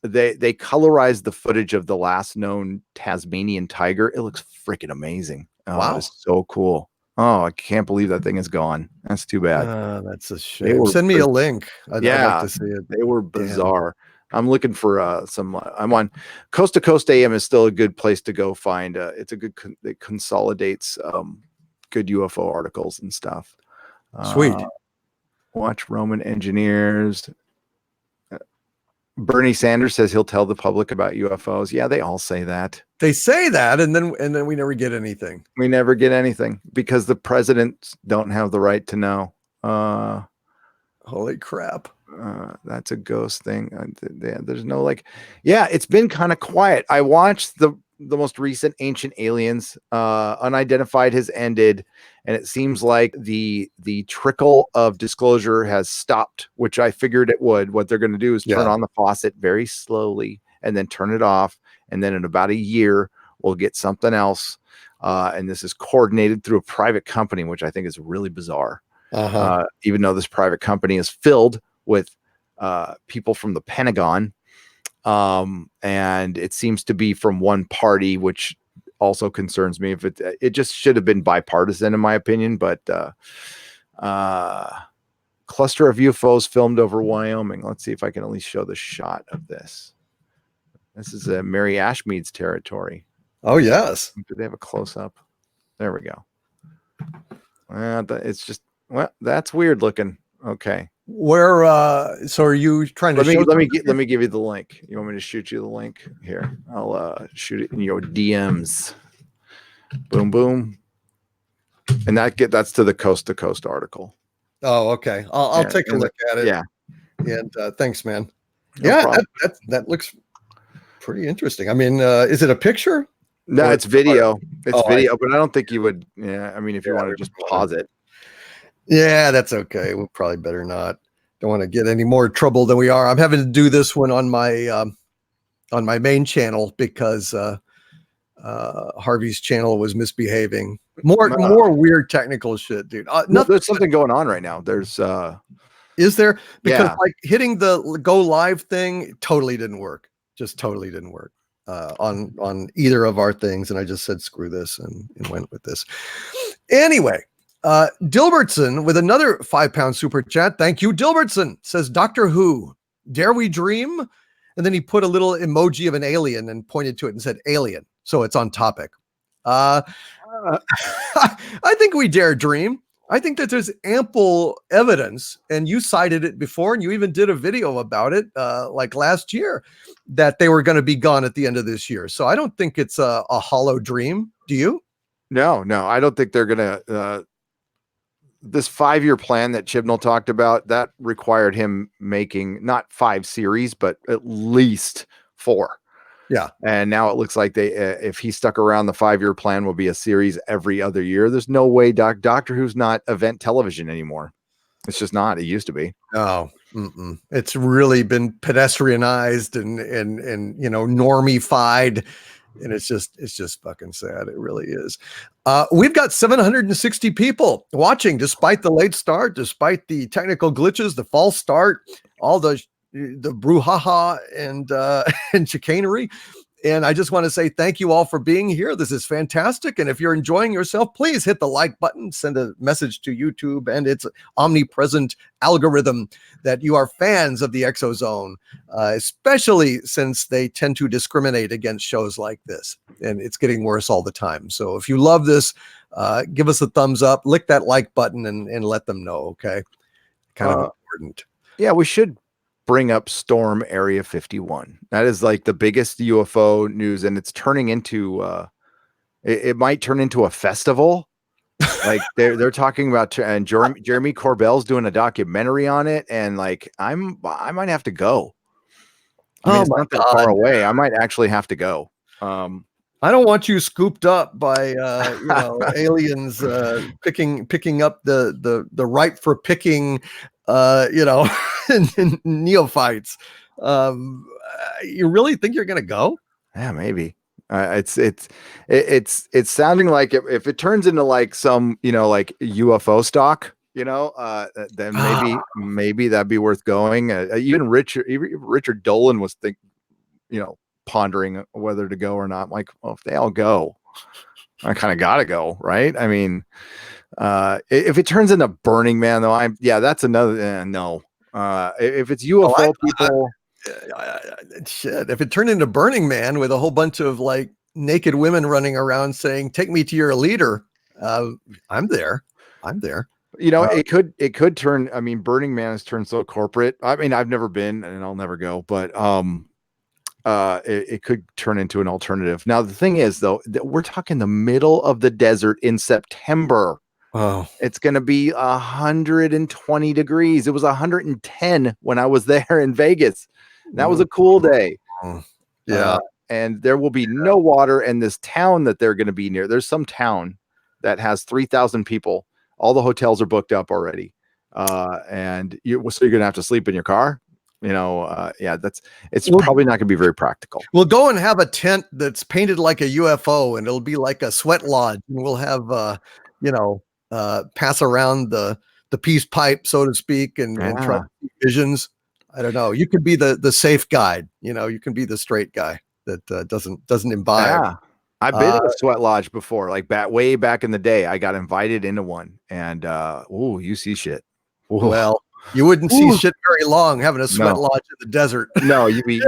they colorized the footage of the last known Tasmanian tiger. It looks freaking amazing. Oh, wow. It's so cool. Oh, I can't believe that thing is gone. That's too bad. That's a shame. Send me a link. I'd like to see it. They were bizarre. Damn. I'm looking for some. I'm on Coast to Coast AM is still a good place to go find. It's a good. It consolidates good UFO articles and stuff. Sweet. Watch Roman engineers. Bernie Sanders says he'll tell the public about UFOs. Yeah, they all say that. They say that, and then we never get anything. We never get anything because the presidents don't have the right to know. Holy crap. That's a ghost thing. There's no it's been kind of quiet. I watched the most recent Ancient Aliens. Unidentified has ended, and it seems like the trickle of disclosure has stopped, which I figured it would. What they're going to do is turn on the faucet very slowly and then turn it off, and then in about a year we'll get something else. And this is coordinated through a private company, which I think is really bizarre. Even though this private company is filled with people from the Pentagon. And it seems to be from one party, which also concerns me. If it just should have been bipartisan, in my opinion. But cluster of UFOs filmed over Wyoming. Let's see if I can at least show the shot of this. This is Mary Ashmead's territory. Oh yes. Do they have a close up? There we go. It's just that's weird looking. Okay. Where so are you trying to let me give you the link. You want me to shoot you the link? Here, I'll shoot it in your DMs. Boom boom. And that's to the Coast to Coast article. Oh, okay. I'll take a look at it. Yeah. And thanks, man. No problem. That looks pretty interesting. I mean, is it a picture? No, it's video. It's video, but I don't think you would. Yeah, I mean, if you want to just pause it. Yeah, that's okay. We'll probably better not. Don't want to get any more trouble than we are. I'm having to do this one on my main channel because Harvey's channel was misbehaving. More weird technical shit, dude. No, there's something going on right now. There's is there? Because like hitting the go live thing totally didn't work. Just totally didn't work on either of our things, and I just said screw this and went with this. Anyway. Dilbertson with another £5 super chat. Thank you, Dilbertson. Says Doctor Who, dare we dream? And then he put a little emoji of an alien and pointed to it and said alien. So it's on topic. I think we dare dream. I think that there's ample evidence, and you cited it before, and you even did a video about it like last year, that they were going to be gone at the end of this year. So I don't think it's a hollow dream. Do you? No, I don't think they're going to. This 5-year plan that Chibnall talked about, that required him making not 5 series, but at least 4. Yeah. And now it looks like if he stuck around, the 5-year plan will be a series every other year. There's no way Doctor Who's not event television anymore. It's just not. It used to be. No, it's really been pedestrianized and normified. And it's just fucking sad. It really is. We've got 760 people watching, despite the late start, despite the technical glitches, the false start, all the brouhaha and chicanery. And I just want to say thank you all for being here. This is fantastic. And if you're enjoying yourself, please hit the like button, send a message to YouTube and its omnipresent algorithm that you are fans of the ExoZone, especially since they tend to discriminate against shows like this. And it's getting worse all the time. So if you love this, give us a thumbs up, lick that like button and let them know. Okay. Kind of important. Yeah, we should bring up Storm Area 51. That is like the biggest UFO news, and it's turning into it might turn into a festival. Like they're talking about, and Jeremy Corbell's doing a documentary on it, and like I might have to go. I mean, Oh it's my not that God. far away. I might actually have to go. I don't want you scooped up by aliens picking up the right for picking neophytes. You really think you're gonna go? Yeah, maybe. It's sounding like if it turns into like some like UFO stock, then maybe that'd be worth going. Even Richard Dolan was pondering whether to go or not. I'm like, well, if they all go, I kind of gotta go, right? I mean, if it turns into Burning Man, though, that's another no. If it's UFO people. Shit, if it turned into Burning Man with a whole bunch of like naked women running around saying, "Take me to your leader," I'm there. It could turn. I mean, Burning Man has turned so corporate. I mean, I've never been and I'll never go, but it could turn into an alternative. Now, the thing is, though, that we're talking the middle of the desert in September. Oh, it's going to be 120 degrees. It was 110 when I was there in Vegas. That was a cool day. Yeah. And there will be no water. And this town that they're going to be near, there's some town that has 3,000 people. All the hotels are booked up already. So you're going to have to sleep in your car. It's probably not going to be very practical. We'll go and have a tent that's painted like a UFO, and it'll be like a sweat lodge. And we'll have, pass around the peace pipe, so to speak, and try to see visions. I don't know. You could be the safe guide. You can be the straight guy that doesn't imbibe. Yeah. I've been in a sweat lodge before, like way back in the day. I got invited into one, and you see shit. Ooh. Well, you wouldn't see shit very long having a sweat lodge in the desert. No, you'd be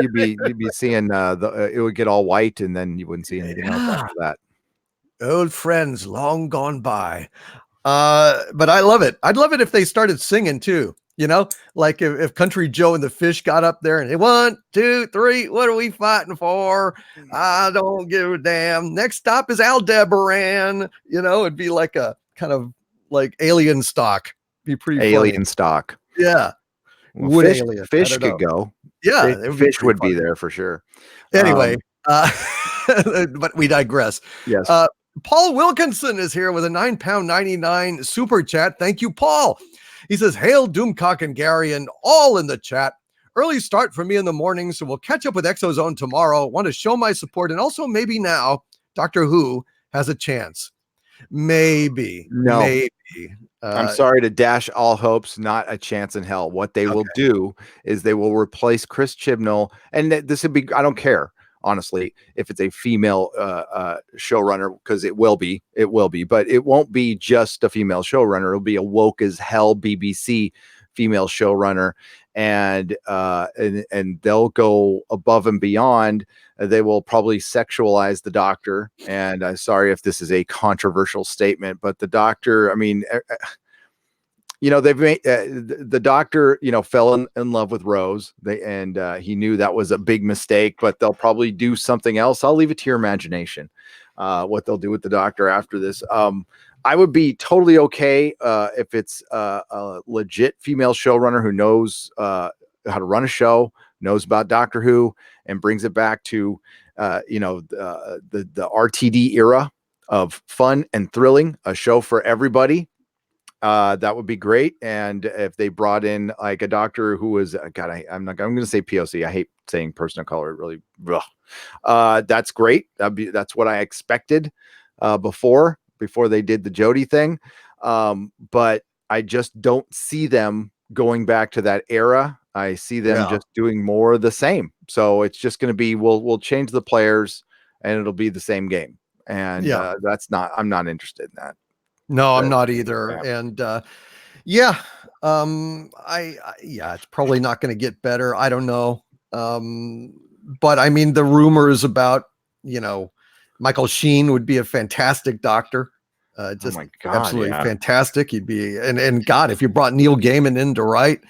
seeing it would get all white, and then you wouldn't see anything else after that. Old friends long gone by. But I love it. I'd love it if they started singing too. Like if Country Joe and the Fish got up there and 1, 2, 3, what are we fighting for? I don't give a damn. Next stop is Aldebaran. It'd be like a kind of like alien stock. Be pretty alien funny. stock. Yeah. Well, fish could go. Yeah. Fish would be there for sure. Anyway, but we digress. Yes. Paul Wilkinson is here with a £9.99 super chat. Thank you, Paul. He says, "Hail Doomcock and Gary and all in the chat. Early start for me in the morning, so we'll catch up with ExoZone tomorrow. Want to show my support, and also maybe now Doctor Who has a chance. Maybe. No. Maybe. I'm sorry to dash all hopes, not a chance in hell. What they will do is they will replace Chris Chibnall, and this would be, I don't care, honestly, if it's a female showrunner, because it will be, but it won't be just a female showrunner. It'll be a woke as hell BBC female showrunner, and they'll go above and beyond. They will probably sexualize the Doctor, and I'm sorry if this is a controversial statement, but the Doctor, I mean, they've made the Doctor, fell in love with Rose. He knew that was a big mistake, but they'll probably do something else. I'll leave it to your imagination, what they'll do with the Doctor after this. I would be totally okay if it's a legit female showrunner who knows how to run a show, knows about Doctor Who, and brings it back to the RTD era of fun and thrilling, a show for everybody. That would be great. And if they brought in like a doctor who was I'm going to say POC. I hate saying person of color. Really, that's great. That's what I expected before they did the Jodie thing. But I just don't see them going back to that era. I see them just doing more of the same. So it's just going to be, we'll change the players and it'll be the same game. And I'm not interested in that. No, I'm not either. Yeah. And it's probably not going to get better. I don't know. But I mean, the rumors about, Michael Sheen would be a fantastic Doctor. Just absolutely fantastic. He'd be, and God, if you brought Neil Gaiman in to write,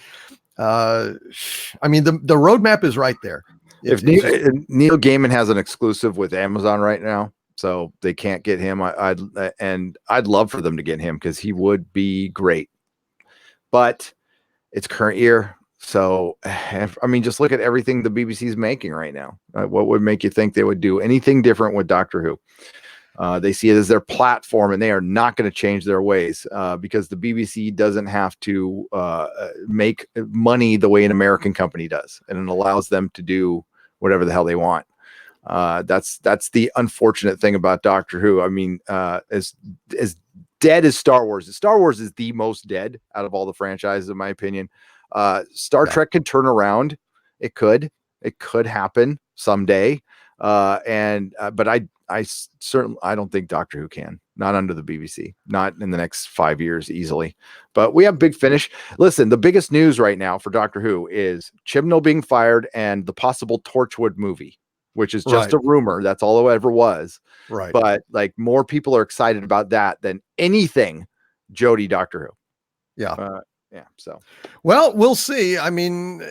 I mean, the roadmap is right there. If Neil Gaiman has an exclusive with Amazon right now, so they can't get him, I'd love for them to get him because he would be great. But it's current year, so I mean, just look at everything the BBC is making right now. What would make you think they would do anything different with Doctor Who? They see it as their platform, and they are not going to change their ways because the BBC doesn't have to make money the way an American company does, and it allows them to do whatever the hell they want. That's the unfortunate thing about Doctor Who. I mean, as dead as Star Wars is the most dead out of all the franchises, in my opinion. Star Trek could turn around. It could happen someday. But I certainly don't think Doctor Who can, not under the BBC, not in the next 5 years easily. But we have Big Finish. Listen, the biggest news right now for Doctor Who is Chibnall being fired and the possible Torchwood movie, which is just a rumor. That's all it ever was. Right. But like more people are excited about that than anything Jodie Doctor Who. Yeah. Yeah. So, well, we'll see. I mean,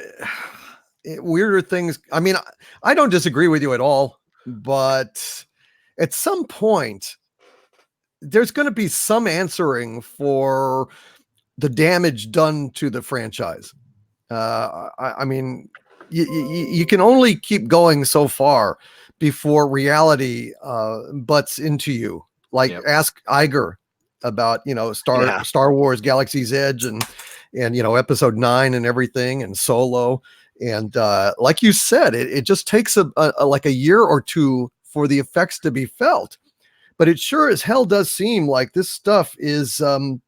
weirder things. I mean, I don't disagree with you at all, but at some point, there's going to be some answering for the damage done to the franchise. I mean, you can only keep going so far before reality butts into you. Like ask Iger about, Star Wars Galaxy's Edge and episode 9 and everything and Solo. And like you said, it just takes like a year or two for the effects to be felt, but it sure as hell does seem like this stuff is all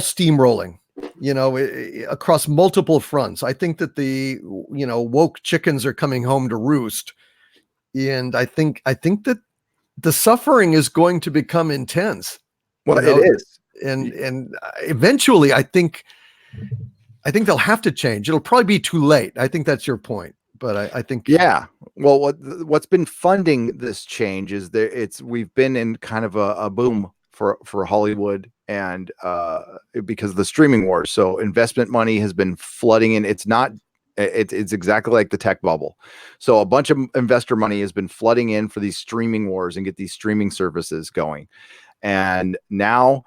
steamrolling, across multiple fronts. I think that the woke chickens are coming home to roost, and I think that the suffering is going to become intense. Well, it is, and eventually, I think they'll have to change. It'll probably be too late. I think that's your point. But I think, yeah. Well, what's been funding this change is we've been in kind of a boom for Hollywood, and because of the streaming wars. So investment money has been flooding in. It's exactly like the tech bubble. So a bunch of investor money has been flooding in for these streaming wars and get these streaming services going. And now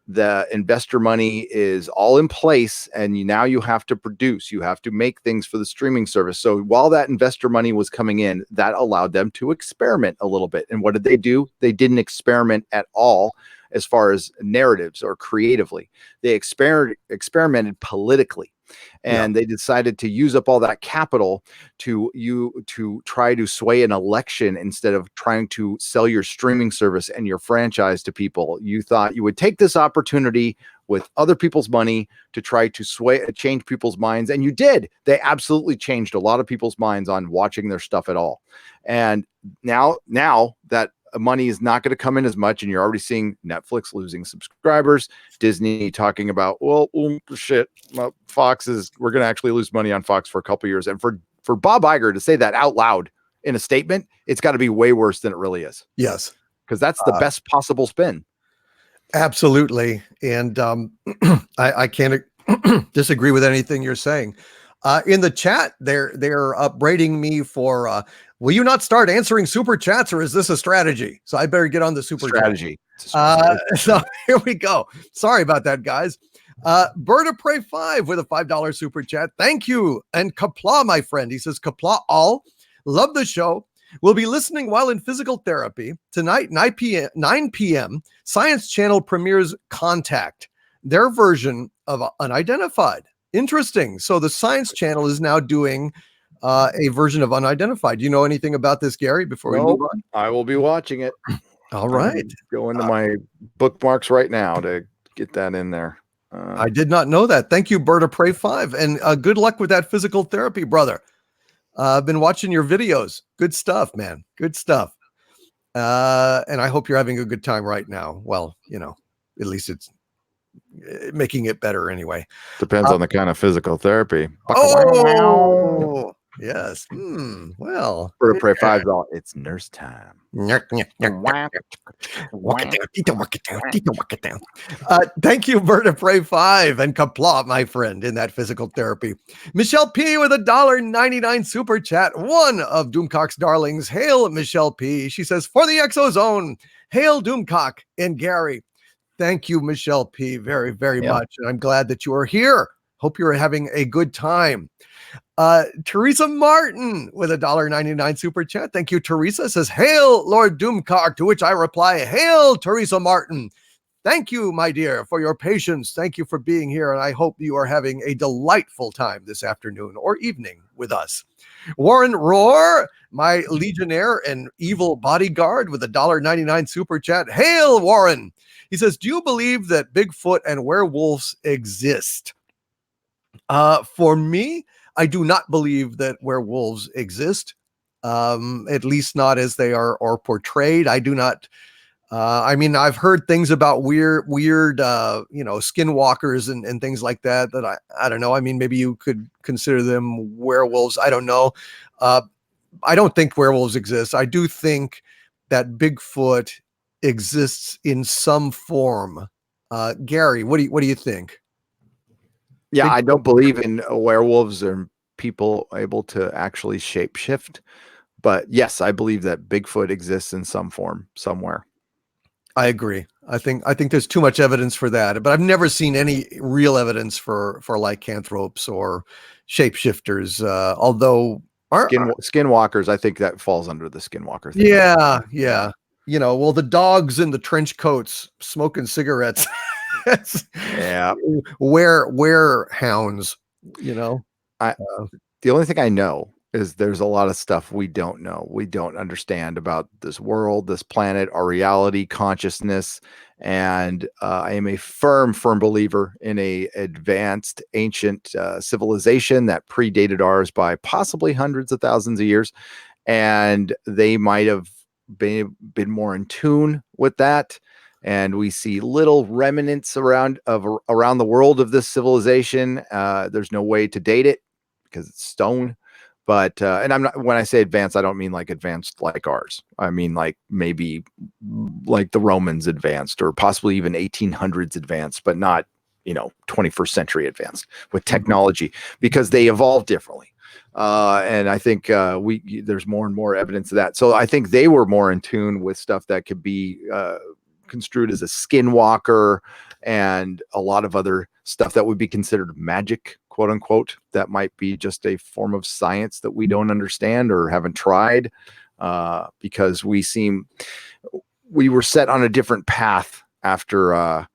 the investor money is all in place, and now you have to produce, you have to make things for the streaming service. So while that investor money was coming in, that allowed them to experiment a little bit. And what did they do? They didn't experiment at all as far as narratives or creatively. They experimented politically. And they decided to use up all that capital to try to sway an election instead of trying to sell your streaming service and your franchise to people. You thought you would take this opportunity with other people's money to try to change people's minds. And you did. They absolutely changed a lot of people's minds on watching their stuff at all. And now that money is not going to come in as much, and you're already seeing Netflix losing subscribers, Disney talking about, Fox we're going to actually lose money on Fox for a couple of years. And for Bob Iger to say that out loud in a statement, it's got to be way worse than it really is. Yes. Because that's the best possible spin. Absolutely. And I can't disagree with anything you're saying. In the chat, they're upbraiding me for, will you not start answering super chats, or is this a strategy? So I better get on the super strategy. So here we go. Sorry about that, guys. Bird of Prey 5 with a $5 super chat. Thank you. And Kapla, my friend. He says, Kapla all. Love the show. We'll be listening while in physical therapy. Tonight, 9 p.m., Science Channel premieres Contact, their version of Unidentified. Interesting. So the Science Channel is now doing a version of Unidentified. Do you know anything about this, Gary, before we move on? I will be watching it. All right. Go into my bookmarks right now to get that in there. I did not know that. Thank you, Bird of Prey 5. And good luck with that physical therapy, brother. I've been watching your videos. Good stuff, man. Good stuff. And I hope you're having a good time right now. Well, at least it's making it better anyway. Depends on the kind of physical therapy. Oh, Yes. Well, For Prey 5's all, it's nurse time. walk it down, Tito, walk it down, Tito, walk it down. Thank you, Bird Prey 5 and Kapla, my friend, in that physical therapy. Michelle P with $1.99 super chat. One of Doomcock's darlings. Hail, Michelle P. She says, for the ExoZone, hail Doomcock and Gary. Thank you, Michelle P. Very, very much. And I'm glad that you are here. Hope you're having a good time. Teresa Martin with $1.99 super chat. Thank you, Teresa. Says, hail, Lord Doomcock, to which I reply, hail, Teresa Martin. Thank you, my dear, for your patience. Thank you for being here, and I hope you are having a delightful time this afternoon or evening with us. Warren Roar, my legionnaire and evil bodyguard with $1.99 super chat. Hail, Warren. He says, do you believe that Bigfoot and werewolves exist? For me, I do not believe that werewolves exist, at least not as they are portrayed. I do not. I mean, I've heard things about weird, skinwalkers and things like that. That I don't know. I mean, maybe you could consider them werewolves. I don't know. I don't think werewolves exist. I do think that Bigfoot exists in some form. Gary, what do you think? Yeah, I don't believe in werewolves or people able to actually shapeshift. But yes, I believe that Bigfoot exists in some form somewhere. I agree. I think there's too much evidence for that, but I've never seen any real evidence for lycanthropes or shapeshifters. Although skinwalkers, I think that falls under the skinwalker thing. Yeah. Well, the dogs in the trench coats smoking cigarettes. Yeah. Where hounds, the only thing I know is there's a lot of stuff we don't know. We don't understand about this world, this planet, our reality, consciousness. And I am a firm believer in a advanced ancient civilization that predated ours by possibly hundreds of thousands of years. And they might have been more in tune with that. And we see little remnants around the world of this civilization. There's no way to date it because it's stone. But and I'm not, when I say advanced, I don't mean like advanced like ours. I mean like maybe like the Romans advanced, or possibly even 1800s advanced, but not 21st century advanced with technology, because they evolved differently. And I think there's more and more evidence of that. So I think they were more in tune with stuff that could be construed as a skinwalker and a lot of other stuff that would be considered magic, quote unquote, that might be just a form of science that we don't understand or haven't tried, because we were set on a different path after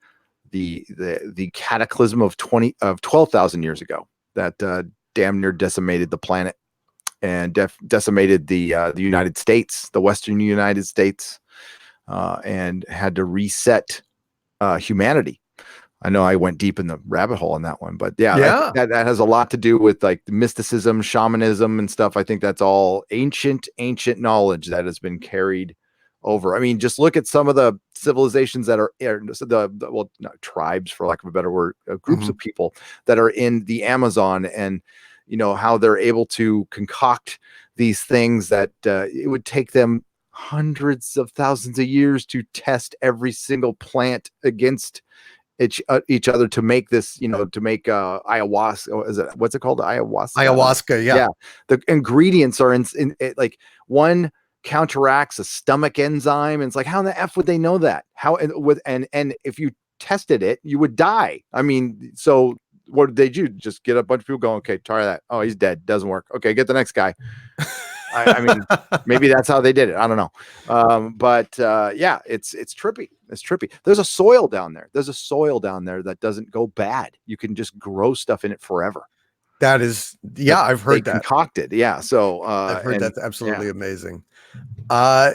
the cataclysm of 12,000 years ago that damn near decimated the planet and decimated the United States, the Western United States, and had to reset humanity. I know I went deep in the rabbit hole on that one, but yeah. That has a lot to do with like mysticism, shamanism and stuff. I think that's all ancient knowledge that has been carried over. I mean, just look at some of the civilizations that are not tribes, for lack of a better word, groups of people that are in the Amazon, and how they're able to concoct these things that it would take them hundreds of thousands of years to test every single plant against each other to make this, to make ayahuasca. What's it called? Ayahuasca. Yeah. The ingredients are in like one counteracts a stomach enzyme, and it's like, how in the F would they know that? How and if you tested it, you would die. I mean, so what did they do? Just get a bunch of people going, okay, try that. Oh, he's dead. Doesn't work. Okay, get the next guy. I mean, maybe that's how they did it. I don't know. But yeah, it's trippy. It's trippy. There's a soil down there. That doesn't go bad. You can just grow stuff in it forever. That is, I've heard that concocted. Yeah. So I've heard that's absolutely amazing.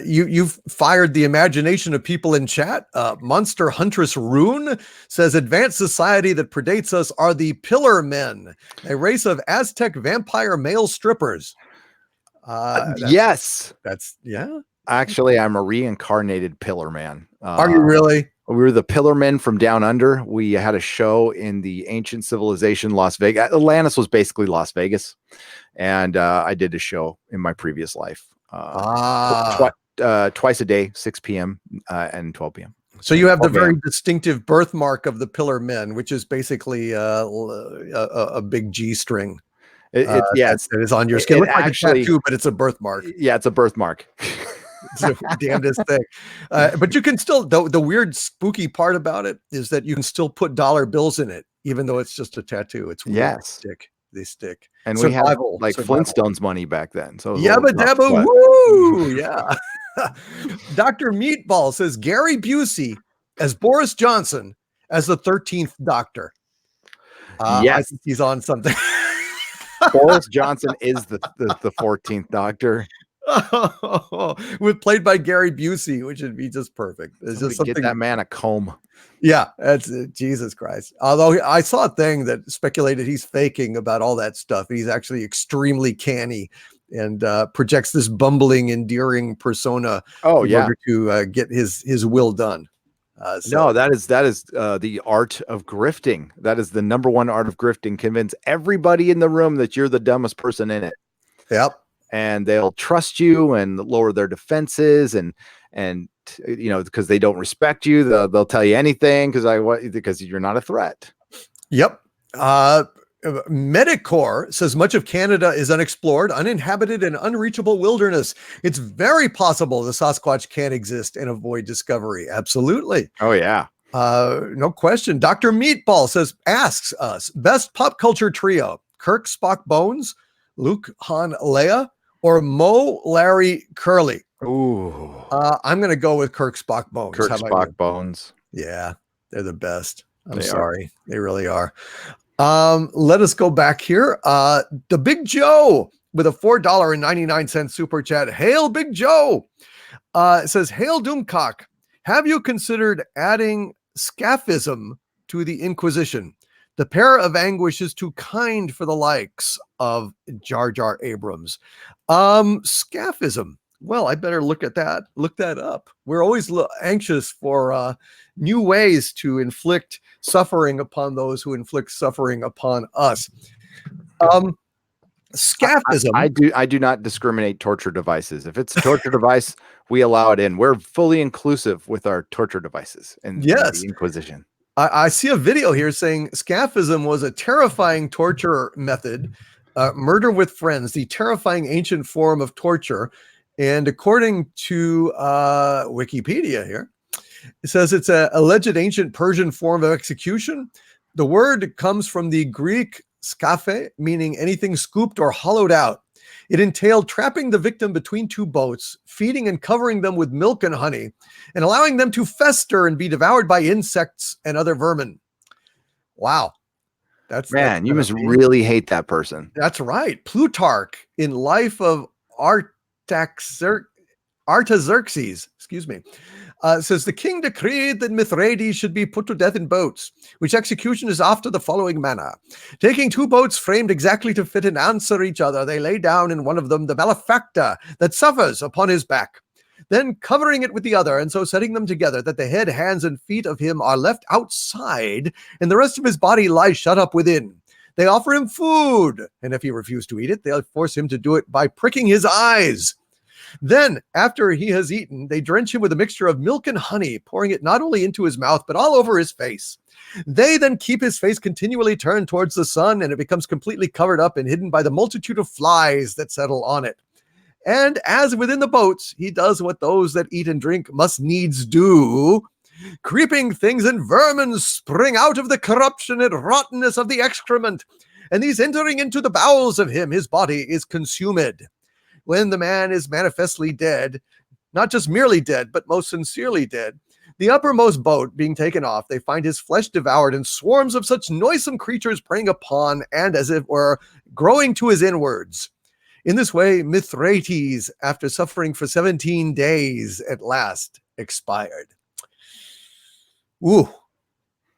You've fired the imagination of people in chat. Monster Huntress Rune says, advanced society that predates us are the Pillar Men, a race of Aztec vampire male strippers. Yes. Yeah. Actually, I'm a reincarnated Pillar Man. Are you really? We were the Pillar Men from down under. We had a show in the ancient civilization, Las Vegas. Atlantis was basically Las Vegas. and I did a show in my previous life. Ah. Twice a day, 6 p.m. And 12 p.m. So you have the 12 very a.m. distinctive birthmark of the Pillar Men, which is basically a big G string Yeah, that is on your skin. it Looks like a actually, tattoo, but it's a birthmark. yeah, it's a birthmark. It's the damnedest thing. But you can still, the weird spooky part about it is that you can still put dollar bills in it, even though it's just a tattoo. It's weird. Yes. They stick. And Survival, we had like survival. Flintstones money back then. So it was a Yabba little rough, dabba but woo! Yeah. Dr. Meatball says Gary Busey as Boris Johnson as the 13th Doctor. I yes, think he's on something. Boris Johnson is the 14th Doctor. With played by Gary Busey, which would be just perfect. It's Somebody just something. get that man a comb. Yeah, that's Jesus Christ. Although I saw a thing that speculated he's faking about all that stuff. He's actually extremely canny and projects this bumbling, endearing persona in order to get his will done. No, that is the art of grifting. That is the number one art of grifting. Convince everybody in the room that you're the dumbest person in it. Yep. And they'll trust you and lower their defenses and because they don't respect you, they'll tell you anything because you're not a threat. Yep. Medicore says much of Canada is unexplored, uninhabited, and unreachable wilderness. It's very possible the Sasquatch can exist and avoid discovery. Absolutely. Oh yeah. No question. Dr. Meatball asks us best pop culture trio: Kirk, Spock, Bones, Luke, Han, Leia, or Mo, Larry, Curly. Ooh. I'm going to go with Kirk, Spock, Bones. Kirk, Spock, Bones. Yeah, they're the best. I'm sorry. They really are. Let us go back here. The Big Joe with a $4.99 super chat. Hail Big Joe. Says, Hail Doomcock. Have you considered adding scaphism to the Inquisition? The pair of anguish is too kind for the likes of Jar Jar Abrams. Scaphism. Well, I better look that up. We're always anxious for new ways to inflict suffering upon those who inflict suffering upon us. Scaphism. I do not discriminate torture devices. If it's a torture device, we allow it in. We're fully inclusive with our torture devices in the Inquisition. I see a video here saying scaphism was a terrifying torture method, murder with friends, the terrifying ancient form of torture. And according to Wikipedia here, it says it's an alleged ancient Persian form of execution. The word comes from the Greek scaphe, meaning anything scooped or hollowed out. It entailed trapping the victim between two boats, feeding and covering them with milk and honey, and allowing them to fester and be devoured by insects and other vermin. Wow. Man, you must really hate that person. That's right. Plutarch in Life of Artaxerxes, says the king decreed that Mithridates should be put to death in boats, which execution is after the following manner. Taking two boats framed exactly to fit and answer each other, they lay down in one of them the malefactor that suffers upon his back, then covering it with the other, and so setting them together that the head, hands, and feet of him are left outside, and the rest of his body lies shut up within. They offer him food, and if he refuse to eat it, they'll force him to do it by pricking his eyes. Then, after he has eaten, they drench him with a mixture of milk and honey, pouring it not only into his mouth, but all over his face. They then keep his face continually turned towards the sun, and it becomes completely covered up and hidden by the multitude of flies that settle on it. And as within the boats, he does what those that eat and drink must needs do. Creeping things and vermin spring out of the corruption and rottenness of the excrement, and these entering into the bowels of him, his body is consumed. When the man is manifestly dead, not just merely dead, but most sincerely dead, the uppermost boat being taken off, they find his flesh devoured and swarms of such noisome creatures preying upon and as it were growing to his inwards. In this way, Mithridates, after suffering for 17 days, at last expired. Ooh,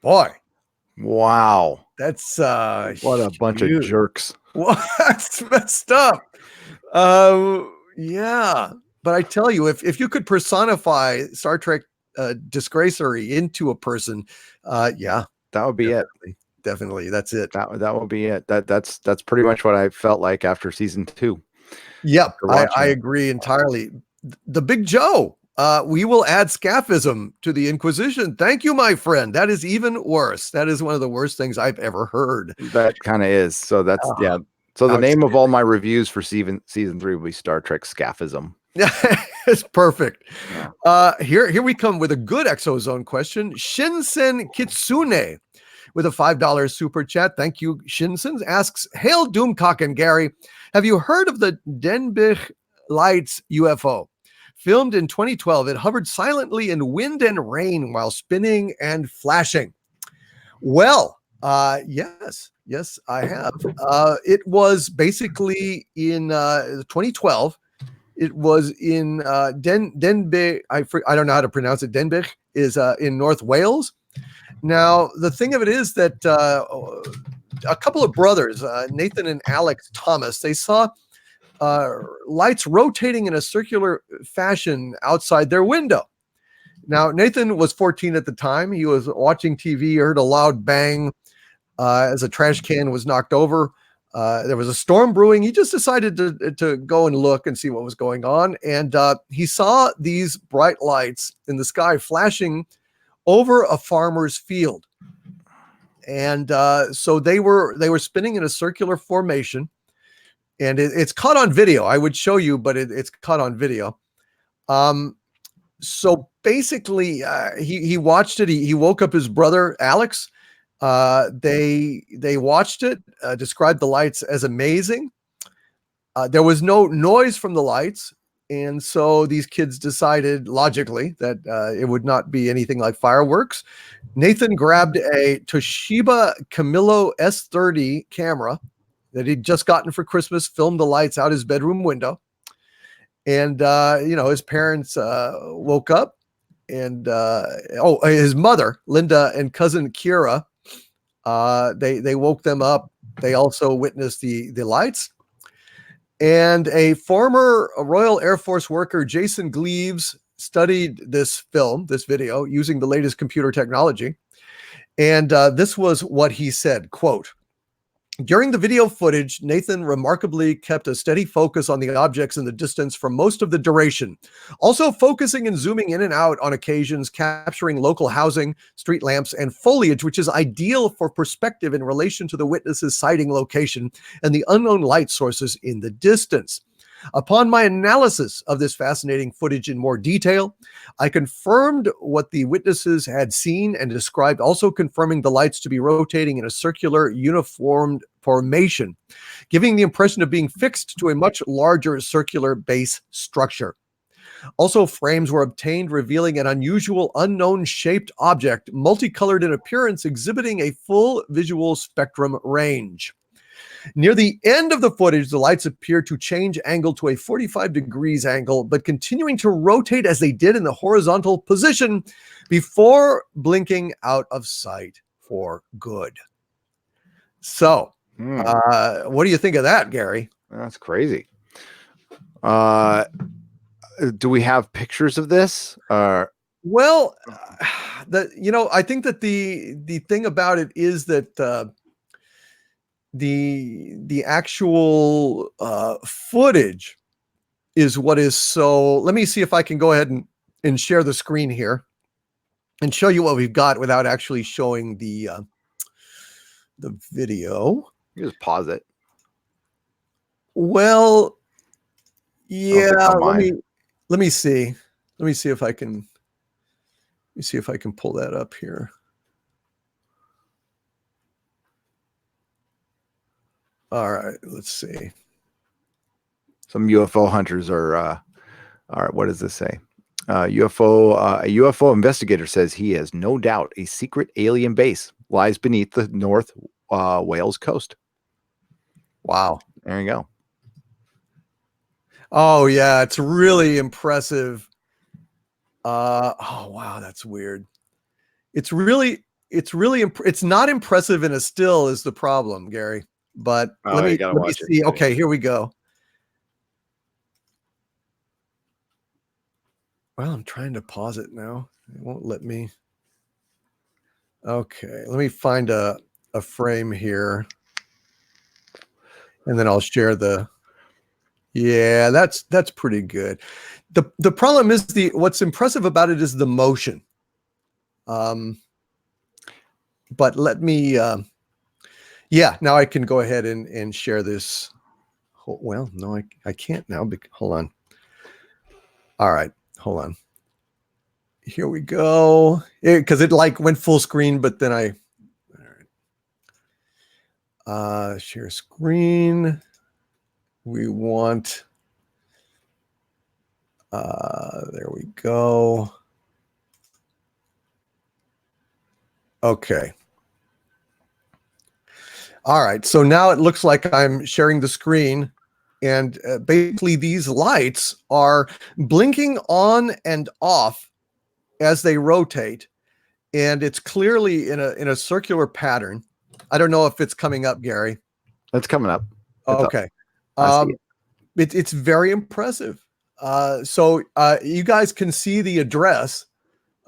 boy. Wow. That's what a bunch of jerks. Well, that's messed up. Yeah, but I tell you, if you could personify Star Trek disgracery into a person, yeah, that would be definitely. definitely. That's it. That will be it. That's pretty much what I felt like after season 2. Yep, After I watching it. agree entirely. The Big Joe, we will add scaphism to the Inquisition. Thank you, my friend. That is even worse. That is one of the worst things I've ever heard. That kind of is. So that's Ah, So the name of outstanding. all my reviews for season 3 will be Star Trek Scaphism. It's perfect. Yeah. Here we come with a good ExoZone question. Shinsen Kitsune with a $5 super chat. Thank you, Shinsen. Asks, Hail Doomcock and Gary. Have you heard of the Denbich Lights UFO? Filmed in 2012, it hovered silently in wind and rain while spinning and flashing. Well, yes, I have. It was basically in 2012. It was in Denbigh. I don't know how to pronounce it. Denbigh is in North Wales. Now, the thing of it is that a couple of brothers, Nathan and Alex Thomas, they saw lights rotating in a circular fashion outside their window. Now, Nathan was 14 at the time. He was watching TV, heard a loud bang as a trash can was knocked over. There was a storm brewing. He just decided to go and look and see what was going on. And he saw these bright lights in the sky flashing over a farmer's field. And so they were spinning in a circular formation. And it's caught on video. I would show you, but it's caught on video. So basically, he watched it. He woke up his brother, Alex. They watched it, described the lights as amazing. There was no noise from the lights. And so these kids decided logically that it would not be anything like fireworks. Nathan grabbed a Toshiba Camillo S30 camera that he'd just gotten for Christmas, filmed the lights out his bedroom window. And, his parents woke up and, his mother, Linda, and cousin Kira, they woke them up. They also witnessed the lights. And a former Royal Air Force worker, Jason Gleaves, studied this video, using the latest computer technology. And this was what he said, quote, during the video footage, Nathan remarkably kept a steady focus on the objects in the distance for most of the duration, also focusing and zooming in and out on occasions, capturing local housing, street lamps, and foliage, which is ideal for perspective in relation to the witness's sighting location and the unknown light sources in the distance. Upon my analysis of this fascinating footage in more detail, I confirmed what the witnesses had seen and described, also confirming the lights to be rotating in a circular, uniformed formation, giving the impression of being fixed to a much larger circular base structure. Also, frames were obtained revealing an unusual, unknown-shaped object, multicolored in appearance, exhibiting a full visual spectrum range. Near the end of the footage, the lights appear to change angle to a 45 degrees angle, but continuing to rotate as they did in the horizontal position before blinking out of sight for good. So, what do you think of that, Gary? That's crazy. Do we have pictures of this? Well, I think that the thing about it is that the actual footage is what is so. Let me see if I can go ahead and share the screen here and show you what we've got without actually showing the video. You just pause it. Well, yeah, let me see. Let me see if I can pull that up here. All right, let's see. Some UFO hunters are what does this say? A UFO investigator says he has no doubt a secret alien base lies beneath the North Wales coast. Wow. There you go. Oh yeah, it's really impressive. Oh wow, that's weird. It's not impressive in a still is the problem, Gary. But let me see. Okay, here we go. Well, I'm trying to pause it now. It won't let me. Okay, let me find a a frame here, and then I'll share the. Yeah, that's pretty good. The problem is what's impressive about it is the motion. But let me. Yeah, now I can go ahead and share this. Well, no, I can't now. Hold on. All right, hold on. Here we go. Because it like went full screen, but then I. All right. Share screen. We want. There we go. Okay. All right. So now it looks like I'm sharing the screen, and basically these lights are blinking on and off as they rotate, and it's clearly in a circular pattern. I don't know if it's coming up, Gary. It's coming up. Okay. It's very impressive. So you guys can see the address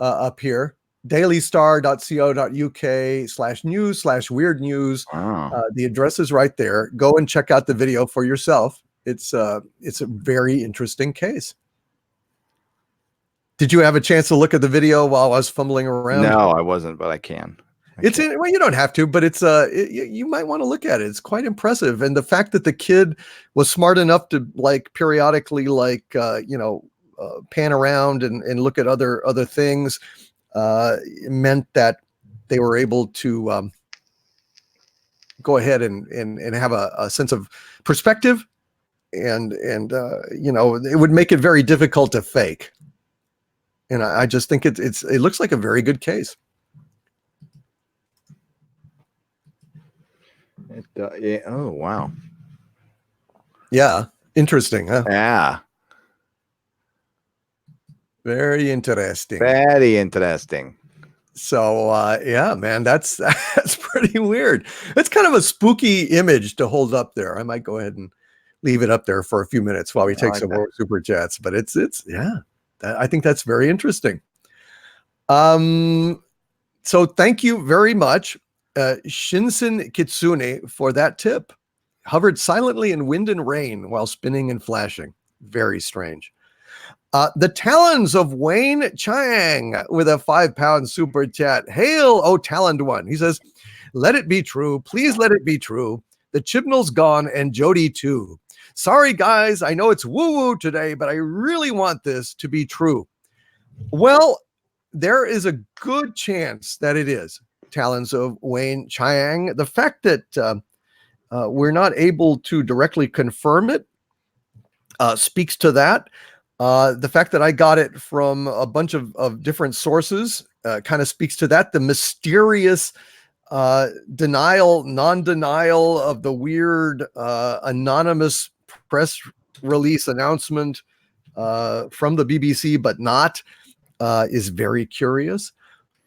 up here, dailystar.co.uk/news/weird news. Wow. The address is right there. Go and check out the video for yourself. It's a very interesting case. Did you have a chance to look at the video while I was fumbling around? No, I wasn't, but I can. Well, you don't have to, but it's you might want to look at it. It's quite impressive, and the fact that the kid was smart enough to like periodically pan around and look at other things meant that they were able to go ahead and have a sense of perspective, and it would make it very difficult to fake. And I just think it looks like a very good case. Yeah. Oh, wow. Yeah. Interesting, huh? Yeah. Very interesting. Very interesting. So, yeah, man, that's pretty weird. It's kind of a spooky image to hold up there. I might go ahead and leave it up there for a few minutes while we take some more super chats. But it's yeah, I think that's very interesting. So thank you very much, Shinsen Kitsune, for that tip. Hovered silently in wind and rain while spinning and flashing. Very strange. The talons of Wayne Chang with a £5 super chat. Hail, oh taloned one. He says, let it be true. Please let it be true. The Chibnall's gone and Jody too. Sorry, guys. I know it's woo-woo today, but I really want this to be true. Well, there is a good chance that it is. Talons of Wayne Chang. The fact that we're not able to directly confirm it speaks to that. The fact that I got it from a bunch of different sources kind of speaks to that. The mysterious non-denial of the weird anonymous press release announcement from the BBC, but not, is very curious.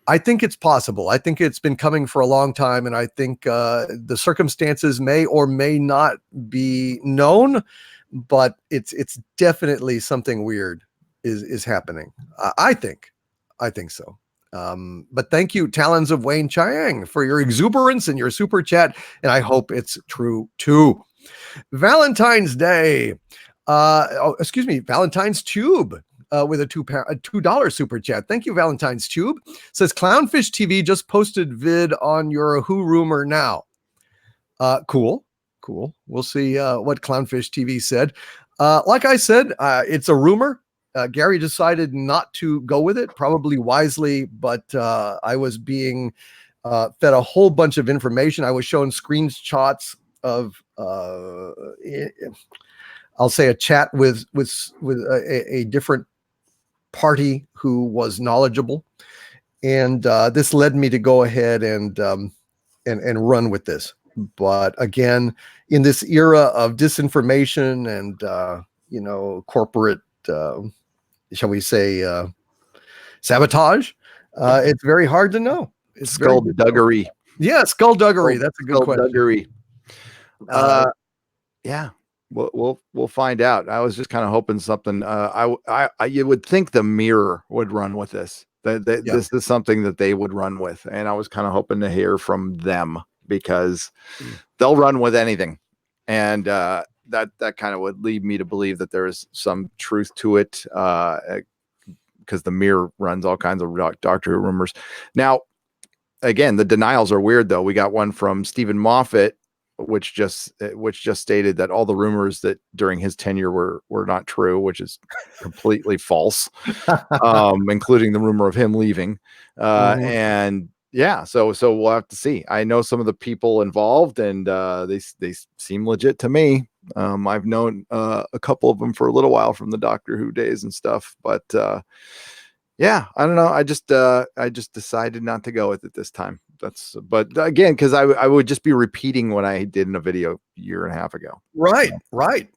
I think it's possible. I think it's been coming for a long time, and I think the circumstances may or may not be known, but it's definitely something weird is happening. I think so. But thank you, Talons of Wayne Chiang, for your exuberance and your super chat, and I hope it's true too. Valentine's Day. Valentine's Tube. With a $2 super chat. Thank you, Valentine's Tube. Says Clownfish TV just posted vid on your Who rumor now. Cool. We'll see what Clownfish TV said. Like I said, it's a rumor. Gary decided not to go with it, probably wisely, but I was being fed a whole bunch of information. I was shown screenshots of I'll say a chat with a different party who was knowledgeable, and this led me to go ahead and run with this. But again, in this era of disinformation and corporate, shall we say, sabotage, it's very hard to know. It's skullduggery. Yeah, skullduggery. That's a good question. Yeah. We'll find out. I was just kind of hoping something. You would think the Mirror would run with this. This is something that they would run with, and I was kind of hoping to hear from them. because they'll run with anything. And that kind of would lead me to believe that there is some truth to it, because the Mirror runs all kinds of Doctor Who rumors. Now, again, the denials are weird, though. We got one from Stephen Moffat, which just stated that all the rumors that during his tenure were not true, which is completely false, including the rumor of him leaving. And yeah, so we'll have to see. I know some of the people involved, and they seem legit to me. I've known a couple of them for a little while from the Doctor Who days and stuff, but yeah, I don't know. I just decided not to go with it this time. But again, because I would just be repeating what I did in a video a year and a half ago. Right.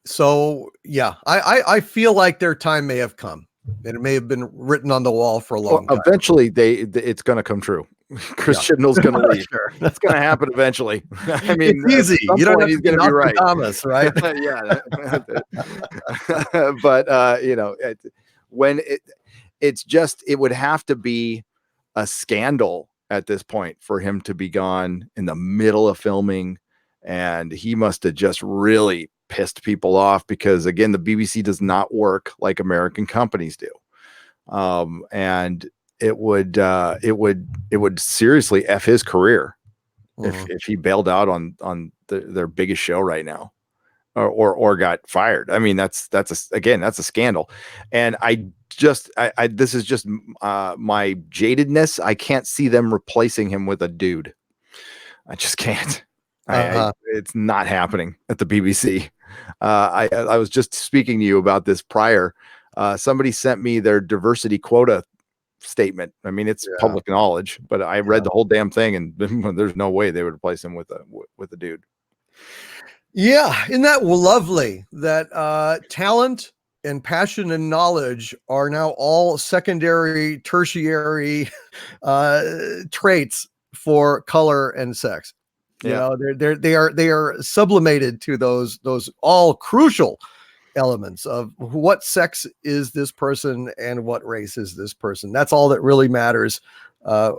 So yeah, I feel like their time may have come, and it may have been written on the wall for a long time. Eventually, it's going to come true. Chris Chibnall's going to leave. Sure. That's going to happen eventually. I mean, it's easy. You don't have he's going to be right. Thomas, right? Yeah. But when it would have to be a scandal at this point for him to be gone in the middle of filming, and he must have just really pissed people off, because again, the BBC does not work like American companies do, and it would seriously F his career if he bailed out on their biggest show right now, or got fired. I mean, that's a scandal. And this is just my jadedness. I can't see them replacing him with a dude. I just can't. It's not happening at the BBC. I was just speaking to you about this prior. Somebody sent me their diversity quota statement. I mean, it's public knowledge, but I read the whole damn thing, and there's no way they would replace him with a dude. Yeah, isn't that lovely that talent and passion and knowledge are now all secondary, tertiary traits for color and sex? You know, they are sublimated to those all crucial elements of what sex is this person and what race is this person. That's all that really matters.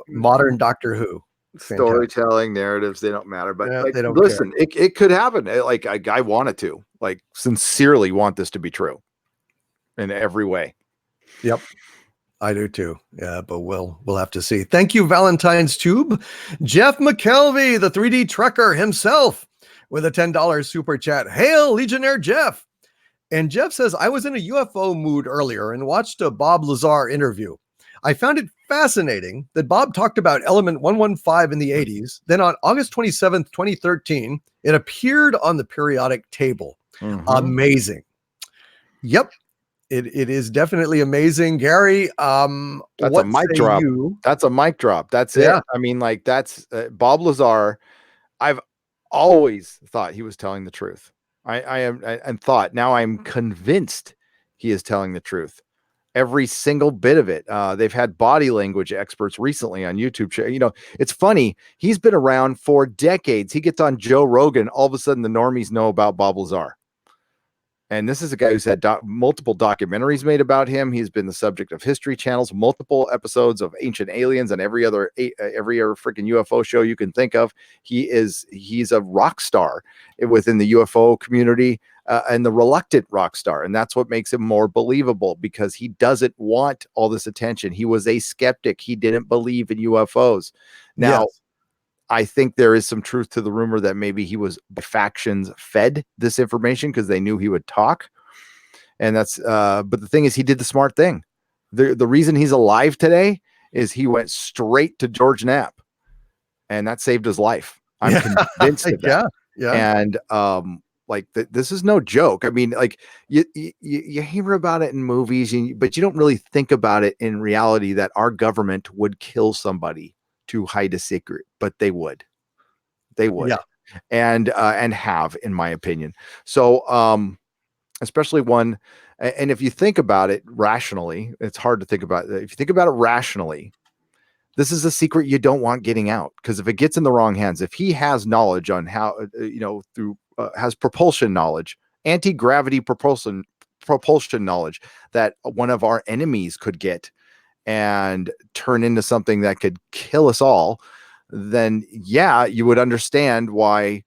Modern Doctor Who. Storytelling, narratives, they don't matter. But they don't listen, it could happen. Like I wanted to, sincerely want this to be true in every way. Yep. I do too. Yeah, but we'll have to see. Thank you, Valentine's Tube. Jeff McKelvey, the 3D trucker himself, with a $10 super chat. Hail, Legionnaire Jeff. And Jeff says, I was in a UFO mood earlier and watched a Bob Lazar interview. I found it fascinating that Bob talked about element 115 in the 80s. Then on August 27th, 2013, it appeared on the periodic table. Amazing. Yep. It is definitely amazing. Gary, that's a mic drop. That's a mic drop. That's it. I mean, that's Bob Lazar. I've always thought he was telling the truth. Now I'm convinced he is telling the truth. Every single bit of it. They've had body language experts recently on YouTube. You know, it's funny. He's been around for decades. He gets on Joe Rogan. All of a sudden, the normies know about Bob Lazar. And this is a guy who's had multiple documentaries made about him. He's been the subject of History Channel's multiple episodes of Ancient Aliens and every other freaking UFO show you can think of. He's a rock star within the UFO community, and the reluctant rock star. And that's what makes him more believable, because he doesn't want all this attention. He was a skeptic. He didn't believe in UFOs. Now, I think there is some truth to the rumor that maybe he was factions fed this information because they knew he would talk. And that's, but the thing is, he did the smart thing. The reason he's alive today is he went straight to George Knapp, and that saved his life. I'm convinced of that. And, this is no joke. I mean, you hear about it in movies, but you don't really think about it in reality, that our government would kill somebody to hide a secret, but they would, and have, in my opinion. So, especially one, and if you think about it rationally, it's hard to think about. If you think about it rationally, this is a secret you don't want getting out, because if it gets in the wrong hands, if he has knowledge on how, has propulsion knowledge, anti-gravity propulsion knowledge that one of our enemies could get and turn into something that could kill us all, then yeah, you would understand why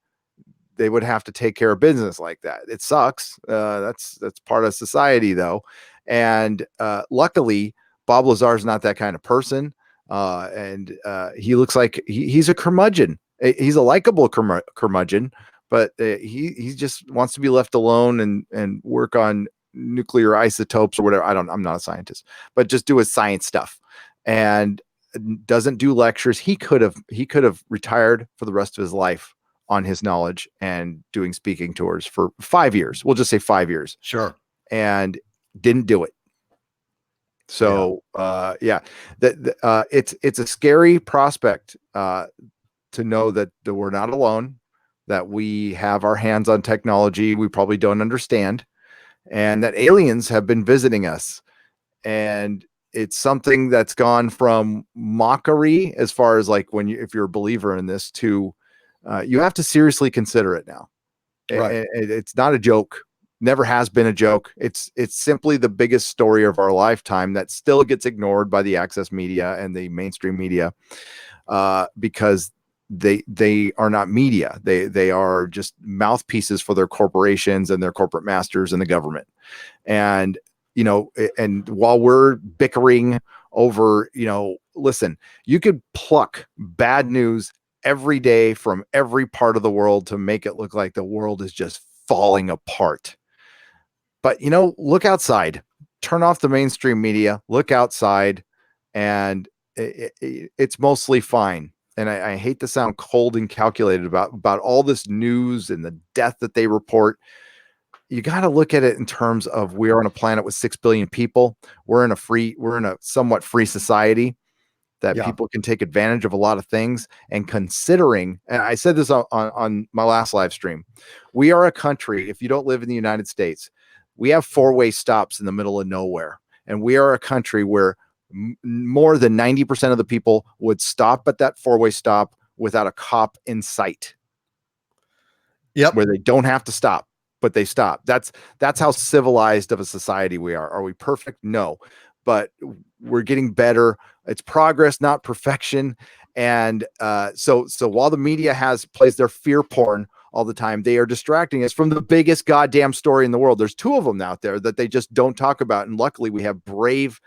they would have to take care of business like that. It sucks. That's part of society, though. And luckily, Bob Lazar's not that kind of person. And he looks like he's a curmudgeon. He's a likable curmudgeon, but he just wants to be left alone and work on nuclear isotopes or whatever. I'm not a scientist, but just do his science stuff and doesn't do lectures. He could have retired for the rest of his life on his knowledge and doing speaking tours for 5 years. We'll just say 5 years. Sure. And didn't do it. So it's a scary prospect to know that we're not alone, that we have our hands on technology we probably don't understand, and that aliens have been visiting us. And it's something that's gone from mockery, as far as like if you're a believer in this, to you have to seriously consider it now. Right. It's not a joke. Never has been a joke. It's simply the biggest story of our lifetime that still gets ignored by the access media and the mainstream media because they are not media. They are just mouthpieces for their corporations and their corporate masters and the government. And and while we're bickering over, listen, you could pluck bad news every day from every part of the world to make it look like the world is just falling apart. But, look outside, turn off the mainstream media, look outside, and it's mostly fine. And I hate to sound cold and calculated about all this news and the death that they report. You got to look at it in terms of we are on a planet with 6 billion people. We're in a somewhat free society that people can take advantage of a lot of things. And considering, and I said this on my last live stream, we are a country, if you don't live in the United States, we have 4-way stops in the middle of nowhere. And we are a country where more than 90% of the people would stop at that 4-way stop without a cop in sight. Yep. Where they don't have to stop, but they stop. That's how civilized of a society we are. Are we perfect? No, but we're getting better. It's progress, not perfection. And so while the media plays their fear porn all the time, they are distracting us from the biggest goddamn story in the world. There's 2 of them out there that they just don't talk about. And luckily we have brave,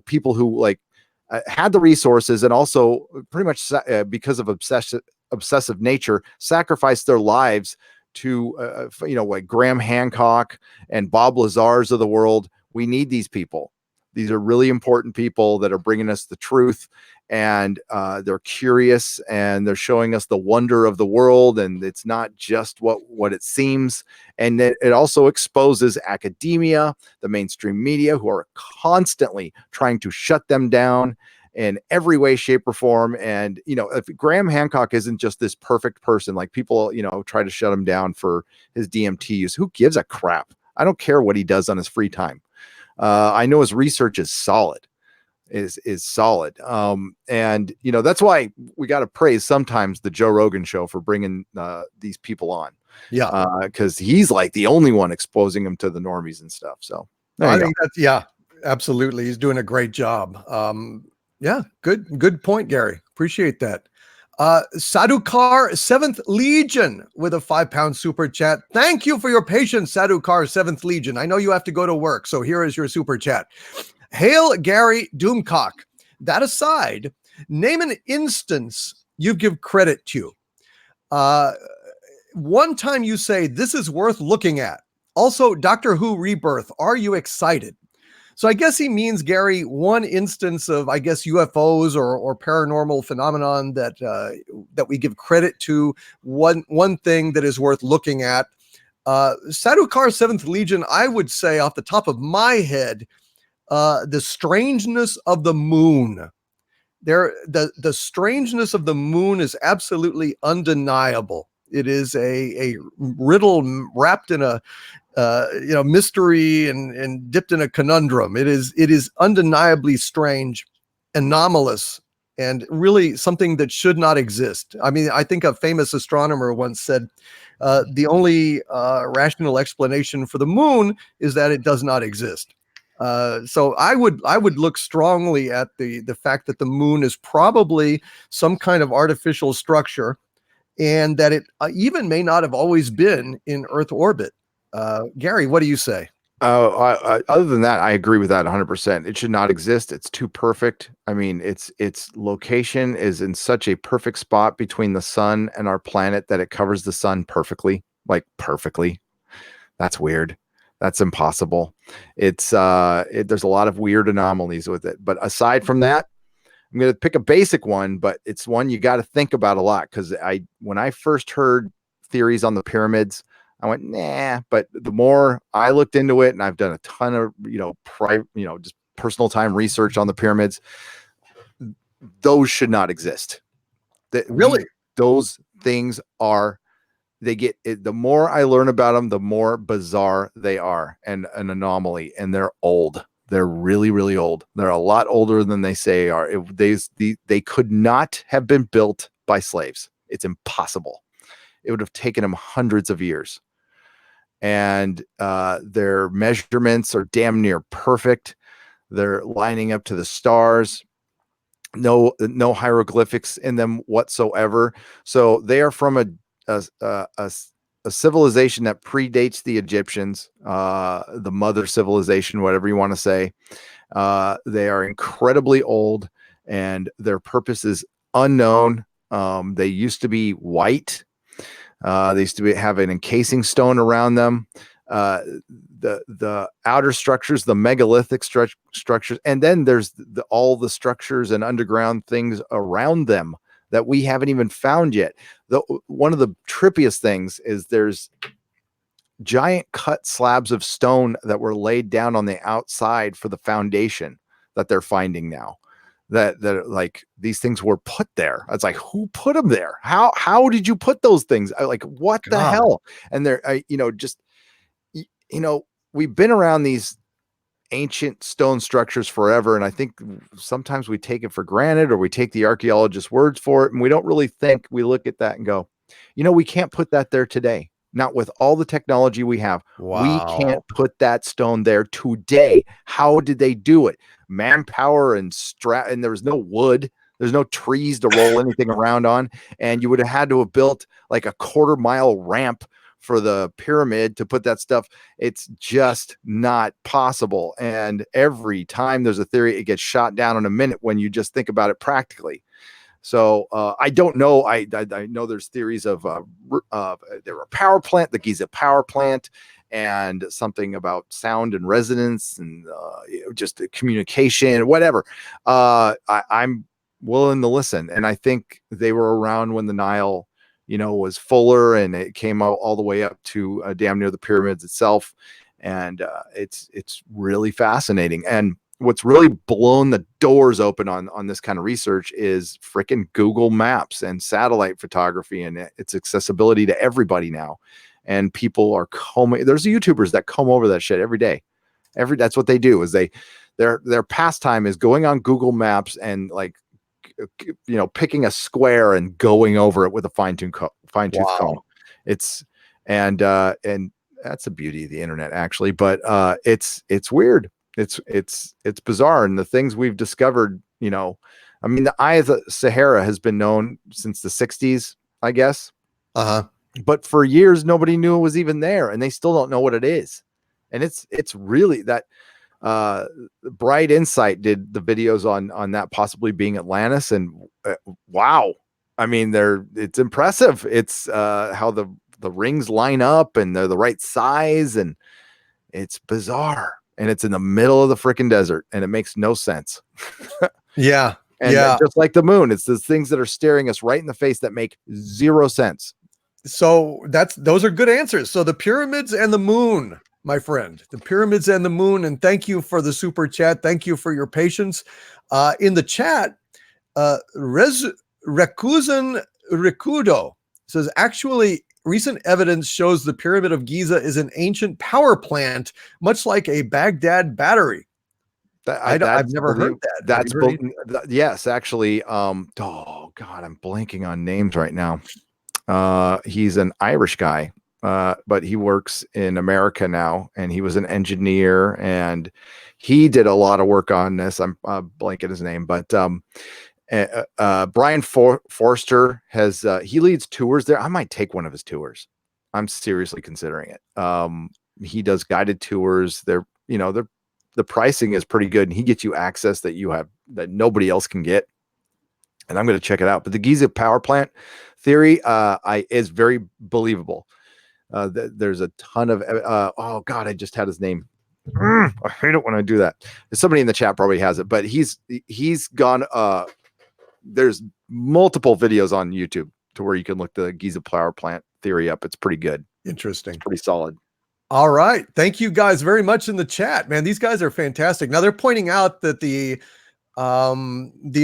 people who had the resources and also pretty much because of obsessive nature, sacrificed their lives to, like Graham Hancock and Bob Lazar's of the world. We need these people. These are really important people that are bringing us the truth, and they're curious, and they're showing us the wonder of the world. And it's not just what it seems. And it also exposes academia, the mainstream media, who are constantly trying to shut them down in every way, shape, or form. And, if Graham Hancock isn't just this perfect person, like people, try to shut him down for his DMT use, who gives a crap? I don't care what he does on his free time. I know his research is solid, is solid. And, that's why we got to praise sometimes the Joe Rogan show for bringing these people on. Yeah. Because he's like the only one exposing them to the normies and stuff. So I think that's, absolutely. He's doing a great job. Good point, Gary. Appreciate that. Sadukar 7th Legion with a £5 super chat. Thank you for your patience, Sadukar 7th Legion. I know you have to go to work, so here is your super chat. Hail Gary Doomcock. That aside, name an instance you give credit to. One time you say, this is worth looking at. Also, Doctor Who Rebirth. Are you excited? So I guess he means, Gary, one instance of, I guess, UFOs or paranormal phenomenon that we give credit to, one thing that is worth looking at. Sadukar 7th Legion, I would say off the top of my head, the strangeness of the moon. The strangeness of the moon is absolutely undeniable. It is a riddle wrapped in a mystery and dipped in a conundrum. It is undeniably strange, anomalous, and really something that should not exist. I mean, I think a famous astronomer once said, the only rational explanation for the moon is that it does not exist. So I would look strongly at the fact that the moon is probably some kind of artificial structure, and that it even may not have always been in Earth orbit. Gary, what do you say? Other than that, I agree with that 100%. It should not exist. It's too perfect. I mean, its location is in such a perfect spot between the sun and our planet that it covers the sun perfectly, like perfectly. That's weird. That's impossible. It's there's a lot of weird anomalies with it. But aside from that, I'm going to pick a basic one, but it's one you got to think about a lot, because when I first heard theories on the pyramids, I went, nah. But the more I looked into it, and I've done a ton of, just personal time research on the pyramids, those should not exist. Really? Those things are, the more I learn about them, the more bizarre they are, and an anomaly, and they're old. They're really, really old. They're a lot older than they say are. They could not have been built by slaves. It's impossible. It would have taken them hundreds of years. And their measurements are damn near perfect. They're lining up to the stars. No hieroglyphics in them whatsoever. So they are from a civilization that predates the Egyptians, the mother civilization, whatever you want to say. They are incredibly old, and their purpose is unknown. They used to be white. They used to have an encasing stone around them. The outer structures, the megalithic structures, and then there's all the structures and underground things around them that we haven't even found yet. One of the trippiest things is there's giant cut slabs of stone that were laid down on the outside for the foundation that they're finding now. That like these things were put there. It's like, who put them there? How did you put those things? Like, what the hell? And they're we've been around these ancient stone structures forever, and I think sometimes we take it for granted, or we take the archaeologists' words for it, and we don't really think. We look at that and go, we can't put that there today. Not with all the technology we have. Wow. We can't put that stone there today. How did they do it? Manpower and and there was no wood. There's no trees to roll anything around on. And you would have had to have built like a 1/4-mile ramp for the pyramid to put that stuff. It's just not possible. And every time there's a theory, it gets shot down in a minute when you just think about it practically. So I don't know. I know there's theories of there were power plant, the Giza power plant, and something about sound and resonance, and just communication, whatever. I'm willing to listen, and I think they were around when the Nile, was fuller, and it came out all the way up to damn near the pyramids itself, and it's really fascinating. And what's really blown the doors open on this kind of research is freaking Google Maps and satellite photography, and its accessibility to everybody now. And people are there's YouTubers that comb over that shit every day. That's what they do, is their pastime is going on Google Maps and like, picking a square and going over it with a fine-tooth comb. And that's the beauty of the internet, actually. But it's weird. It's bizarre. And the things we've discovered, I mean, the Eye of the Sahara has been known since the 60s, I guess. But for years, nobody knew it was even there, and they still don't know what it is. And it's really that. Bright Insight did the videos on that possibly being Atlantis, and wow, I mean, it's impressive. It's how the rings line up, and they're the right size, and it's bizarre, and it's in the middle of the freaking desert, and it makes no sense. Yeah. And just like the moon, it's those things that are staring us right in the face that make zero sense. So those are good answers. So the pyramids and the moon, my friend, the pyramids and the moon. And thank you for the super chat. Thank you for your patience. In the chat, Rekuzen Rikudo says, actually, recent evidence shows the Pyramid of Giza is an ancient power plant, much like a Baghdad battery. I've never heard that. Yes, actually. Oh God, I'm blanking on names right now. He's an Irish guy. but he works in America now, and he was an engineer, and he did a lot of work on this. I'm blanking his name, but Brian Forster has he leads tours there. I might take one of his tours. I'm seriously considering it. He does guided tours. They're the pricing is pretty good, and he gets you access that nobody else can get. And I'm going to check it out. But the Giza power plant theory is very believable. There's a ton of oh god, I just had his name. I hate it when I do that. Somebody in the chat probably has it, but he's gone. There's multiple videos on YouTube to where you can look the Giza power plant theory up. It's pretty good. Interesting. It's pretty solid. All right. Thank you guys very much in the chat, man. These guys are fantastic. Now they're pointing out that the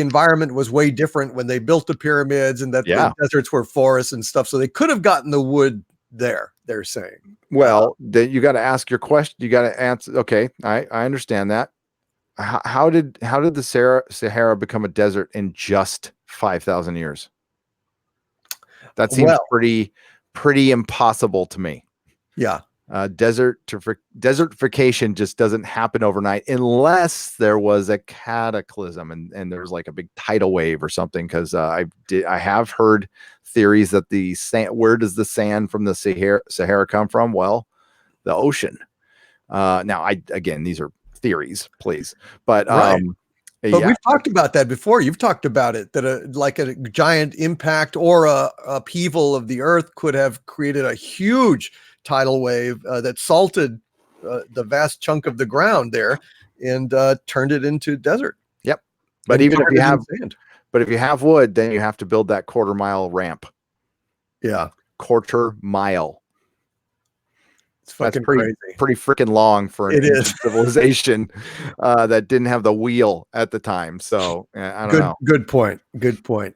environment was way different when they built the pyramids, and that the deserts were forests and stuff. So they could have gotten the wood there, they're saying. Well, you got to ask your question. You got to answer. Okay. I understand that. How did the Sahara become a desert in just 5,000 years? That seems pretty impossible to me. Yeah. Desertification just doesn't happen overnight unless there was a cataclysm and there was like a big tidal wave or something. Because I have heard theories that the sand. Where does the sand from the Sahara come from? Well, the ocean. Now, these are theories, please, but right. But we've talked about that before. You've talked about it, that like a giant impact or a upheaval of the earth could have created a huge tidal wave that salted the vast chunk of the ground there and turned it into desert. Yep. But even if you have wood, then you have to build that quarter-mile ramp. Yeah. Quarter-mile. It's fucking crazy. Crazy. Pretty freaking long for an ancient civilization that didn't have the wheel at the time. So I don't know. Good point. Good point.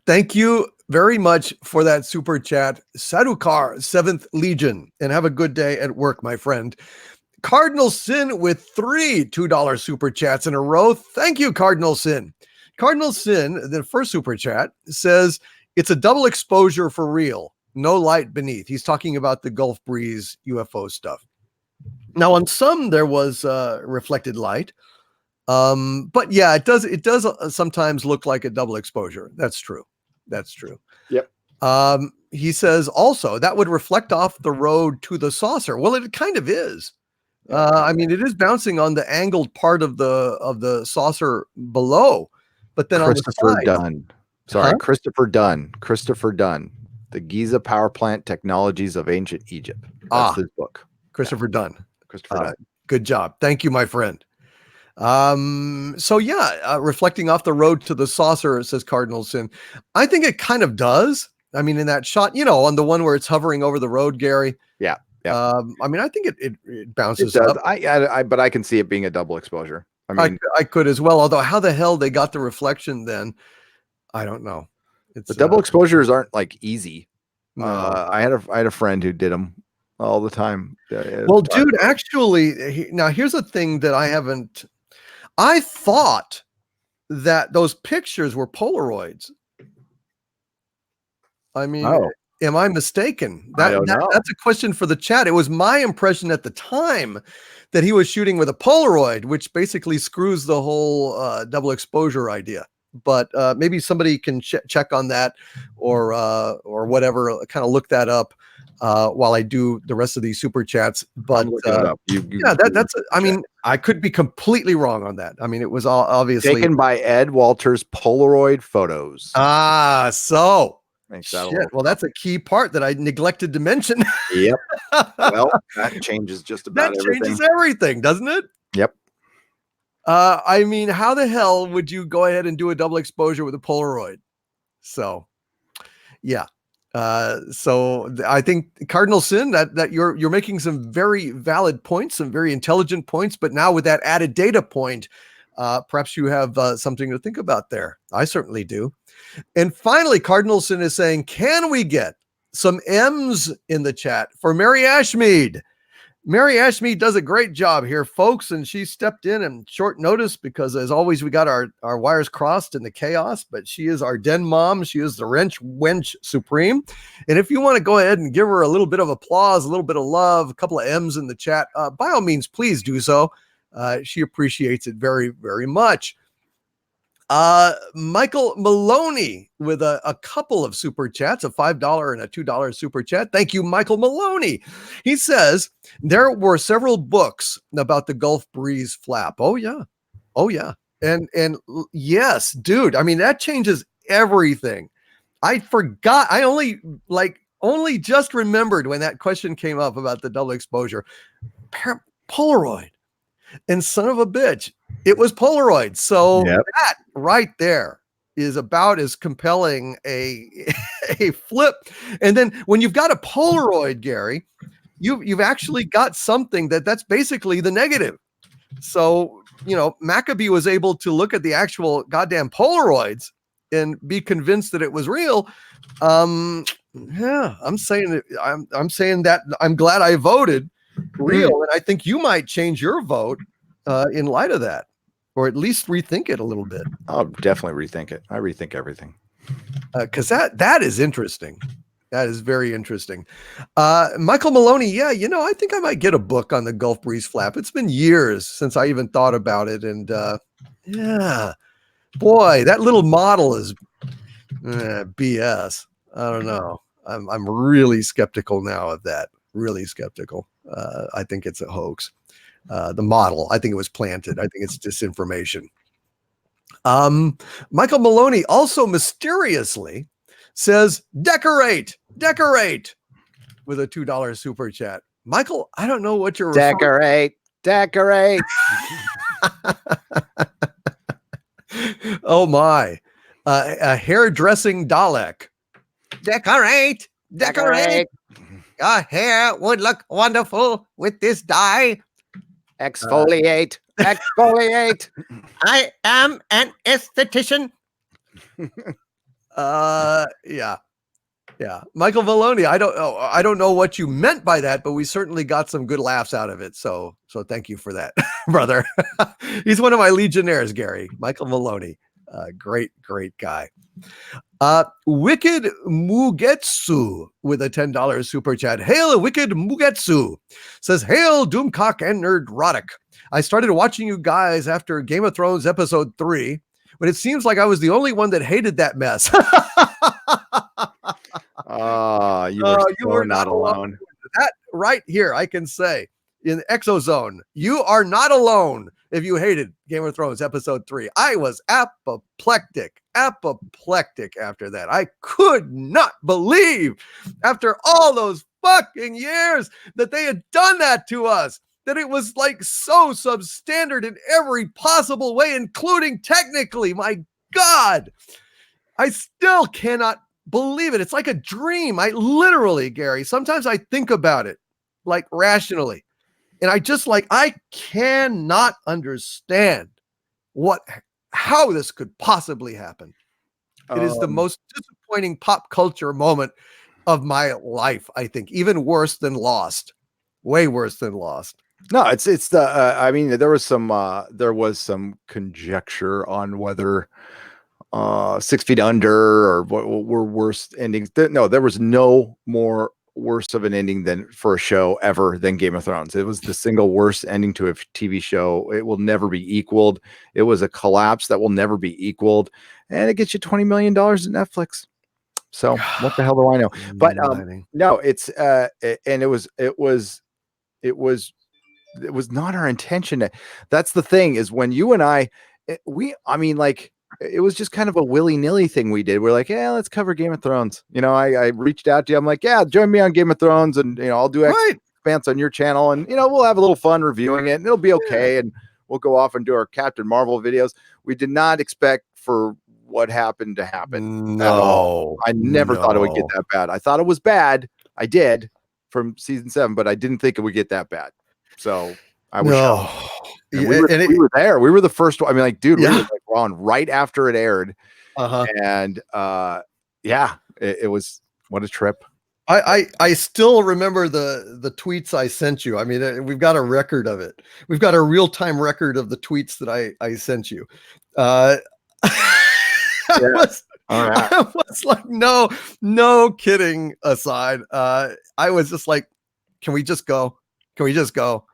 Thank you very much for that super chat, Sadukar, 7th Legion, and have a good day at work, my friend. Cardinal Sin with 3 $2 super chats in a row. Thank you, Cardinal Sin. Cardinal Sin, the first super chat, says it's a double exposure for real. No light beneath. He's talking about the Gulf Breeze UFO stuff. Now, on some there was reflected light, but yeah, it does sometimes look like a double exposure. That's true. Yep. He says also that would reflect off the road to the saucer. Well, it kind of is. I mean, it is bouncing on the angled part of the saucer below, but then Christopher on the side. Dunn. Sorry, huh? Christopher Dunn. The Giza Power Plant Technologies of Ancient Egypt. That's his book. Christopher Dunn. Dunn. Good job. Thank you, my friend. So yeah, reflecting off the road to the saucer, says Cardinal Sin. I think it kind of does. I mean, in that shot, on the one where it's hovering over the road, Gary. Yeah. I mean, I think it bounces it does. up. But I can see it being a double exposure. I mean, I could as well. Although, how the hell they got the reflection then, I don't know. The double exposures aren't like easy. No. I had a friend who did them all the time. Well, dude, actually, now here's a thing that I thought that those pictures were Polaroids. I mean, am I mistaken? I don't know. That's a question for the chat. It was my impression at the time that he was shooting with a Polaroid, which basically screws the whole double exposure idea. But maybe somebody can check on that or whatever, kind of look that up while I do the rest of these super chats. But I mean, I could be completely wrong on that. I mean, it was obviously taken by Ed Walters Polaroid photos. So shit. Well, that's a key part that I neglected to mention. Yep. Well, that changes just about everything. That changes everything, doesn't it? Yep. I mean, how the hell would you go ahead and do a double exposure with a Polaroid? So, yeah. So I think Cardinal Sin, that you're making some very valid points, some very intelligent points, but now with that added data point, perhaps you have something to think about there. I certainly do. And finally, Cardinal Sin is saying, can we get some M's in the chat for Mary Ashmead? Mary Ashmead does a great job here, folks, and she stepped in short notice because, as always, we got our wires crossed in the chaos, but she is our den mom. She is the wrench wench supreme. And if you want to go ahead and give her a little bit of applause, a little bit of love, a couple of M's in the chat, by all means, please do so. She appreciates it very, very much. Michael Maloney with a couple of super chats, a $5 and a $2 super chat. Thank you, Michael Maloney. He says there were several books about the Gulf breeze flap. Oh yeah. And yes, dude. I mean, that changes everything. I forgot. I only just remembered when that question came up about the double exposure. Polaroid. And son of a bitch, it was Polaroid. So that right there is about as compelling a flip. And then when you've got a Polaroid, Gary, you've actually got something that's basically the negative. So, Maccabee was able to look at the actual goddamn Polaroids and be convinced that it was real. Yeah, I'm saying that I'm glad I voted real, and I think you might change your vote in light of that, or at least rethink it a little bit. I'll definitely rethink it. I rethink everything because that is interesting. That is very interesting. Michael Maloney, yeah, I think I might get a book on the Gulf breeze flap. It's been years since I even thought about it, and yeah, boy, that little model is BS. I don't know. I'm really skeptical now of that. Really skeptical. I think it's a hoax. The model, I think it was planted. I think it's disinformation. Michael Maloney also mysteriously says, decorate with a $2 super chat. Michael, I don't know what you're decorate. Oh my. A hairdressing Dalek. Decorate. Your hair would look wonderful with this dye. Exfoliate. I am an esthetician. Yeah. Michael Maloney, I don't know what you meant by that, but we certainly got some good laughs out of it. So thank you for that, brother. He's one of my legionnaires, Gary. Michael Maloney. Great guy. Wicked Mugetsu with a $10 super chat. Hail Wicked Mugetsu says, hail Doomcock and Nerdrotic. I started watching you guys after Game of Thrones episode 3, but it seems like I was the only one that hated that mess. You were not alone. That right here, I can say in ExoZone, you are not alone if you hated Game of Thrones episode 3. I was apoplectic after that. I could not believe after all those fucking years that they had done that to us, that it was like so substandard in every possible way, including technically. My God, I still cannot believe it. It's like a dream. I literally, Gary, sometimes I think about it like rationally. And I cannot understand how this could possibly happen. It is the most disappointing pop culture moment of my life, I think, even worse than Lost, way worse than Lost. No, it's the, I mean, there was some conjecture on whether 6 Feet Under or what were worse endings. No, there was no more worse of an ending than for a show ever than Game of Thrones. It was the single worst ending to a TV show. It will never be equaled. It was a collapse that will never be equaled, and it gets you $20 million at Netflix. So what the hell do I know? But no, it's and it was not our intention. That's the thing, is when you and I it was just kind of a willy-nilly thing we did. We're like, yeah, let's cover Game of Thrones. I reached out to you. I'm like, yeah, join me on Game of Thrones, and I'll do Expanse on your channel, and we'll have a little fun reviewing it, and it'll be okay. And we'll go off and do our Captain Marvel videos. We did not expect for what happened to happen. No, I never thought it would get that bad. I thought it was bad. I did from season 7, but I didn't think it would get that bad. So I was shocked. We were there. We were the first one. I mean, like, dude, we were like on right after it aired. And it was, what a trip. I still remember the tweets I sent you. I mean, we've got a record of it. We've got a real-time record of the tweets that I sent you. I Yeah. was All right. I was like, no kidding aside. I was just like, can we just go? Can we just go?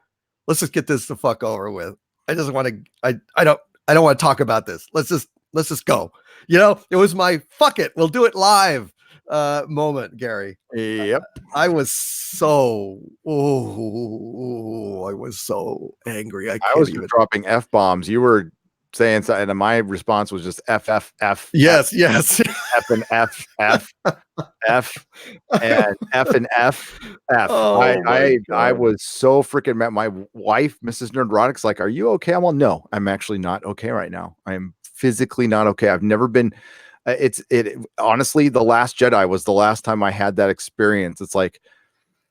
Let's just get this the fuck over with. I just want to. I don't want to talk about this. Let's just go. You know, it was my fuck it. We'll do it live moment, Gary. Yep. I was so I was so angry. I was can't even. dropping F-bombs. You were saying something, and my response was just F, F, F. Yes, F, yes. F and F, F, F, and F and F, F. Oh, my I God. was so freaking mad. My wife, Mrs. Nerdrotic's like, "Are you okay?" I'm like, "No, I'm actually not okay right now. I am physically not okay. I've never been." Honestly, The Last Jedi was the last time I had that experience. It's like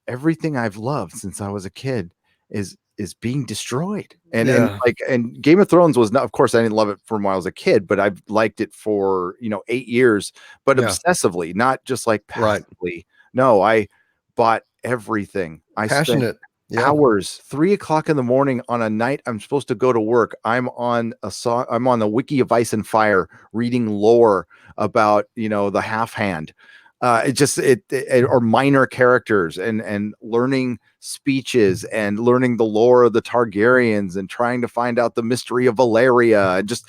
everything I've loved since I was a kid is being destroyed. Yeah. And Game of Thrones was not, of course, I didn't love it from when I was a kid, but I've liked it for 8 years, but Yeah. obsessively, not just like Right. passively. No, I bought everything. I spent Passionate. Yeah. hours, 3 o'clock in the morning on a night I'm supposed to go to work. I'm on the Wiki of Ice and Fire reading lore about the half hand. Or minor characters and learning speeches and learning the lore of the Targaryens and trying to find out the mystery of Valeria. And just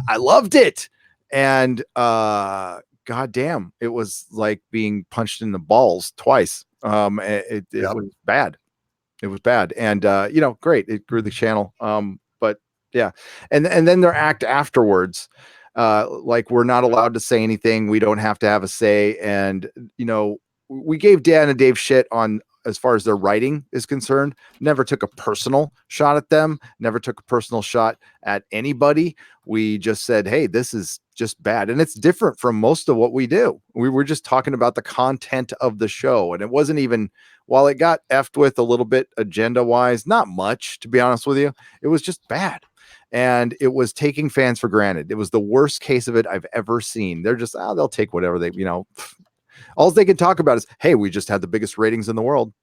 I loved it. And goddamn, it was like being punched in the balls twice. It Yep. was bad. It was bad. And great. It grew the channel. But yeah. And then their act afterwards, like we're not allowed to say anything. We don't have to have a say. And we gave Dan and Dave shit on as far as their writing is concerned. Never took a personal shot at them. Never took a personal shot at anybody. We just said, hey, this is just bad. And it's different from most of what we do. We were just talking about the content of the show. And it wasn't even, while it got effed with a little bit agenda wise, not much, to be honest with you, it was just bad. And it was taking fans for granted. It was the worst case of it I've ever seen. They're just, they'll take whatever they, all they can talk about is, hey, we just had the biggest ratings in the world.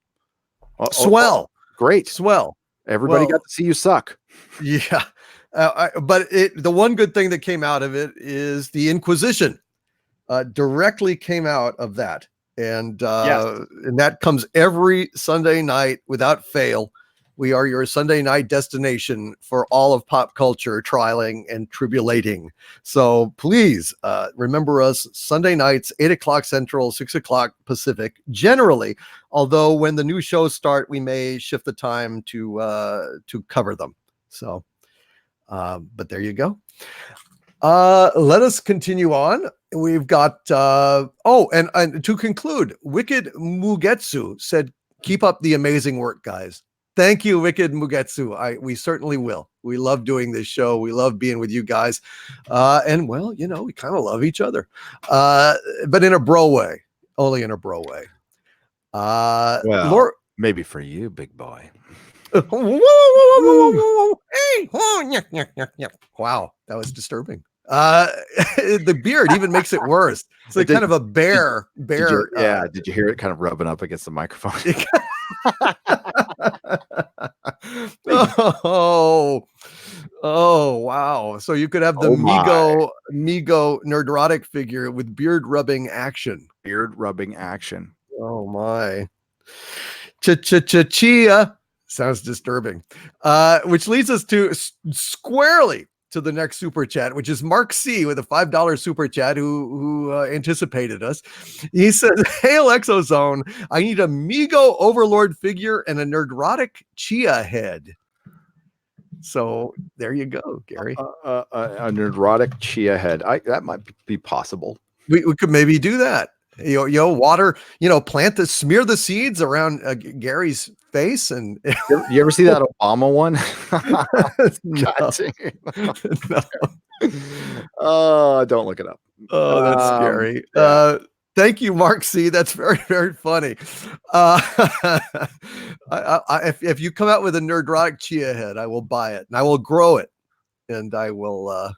Swell. Great. Swell. Everybody got to see you suck. Yeah. But the one good thing that came out of it is the Inquisition directly came out of that. And and that comes every Sunday night without fail. We are your Sunday night destination for all of pop culture trialing and tribulating. So please remember us Sunday nights, 8 o'clock Central, 6 o'clock Pacific, generally. Although when the new shows start, we may shift the time to cover them. So, but there you go. Let us continue on. We've got and to conclude, Wicked Mugetsu said, "Keep up the amazing work, guys." Thank you, Wicked Mugetsu. We certainly will. We love doing this show. We love being with you guys. And well, we kind of love each other. But in a bro way. Only in a bro way. Well, maybe for you, big boy. Wow, that was disturbing. The beard even makes it worse. It's like kind of a bear. Did you hear it kind of rubbing up against the microphone? Oh, wow. So you could have the Migo Nerdrotic figure with beard rubbing action. Oh my. Chia. Sounds disturbing. Which leads us to squarely to the next super chat, which is Mark C with a $5 super chat who anticipated us. He says, "Hail ExoZone, I need a Migo Overlord figure and a Nerdrotic Chia head." So there you go, Gary. A Nerdrotic Chia head. That might be possible. We could maybe do that. Water, smear the seeds around Gary's face. And you ever see that Obama one? No. Oh, don't look it up. Oh, that's scary. Yeah. Thank you, Mark C. That's very, very funny. If you come out with a Nerdrotic Chia head, I will buy it and I will grow it, and I will,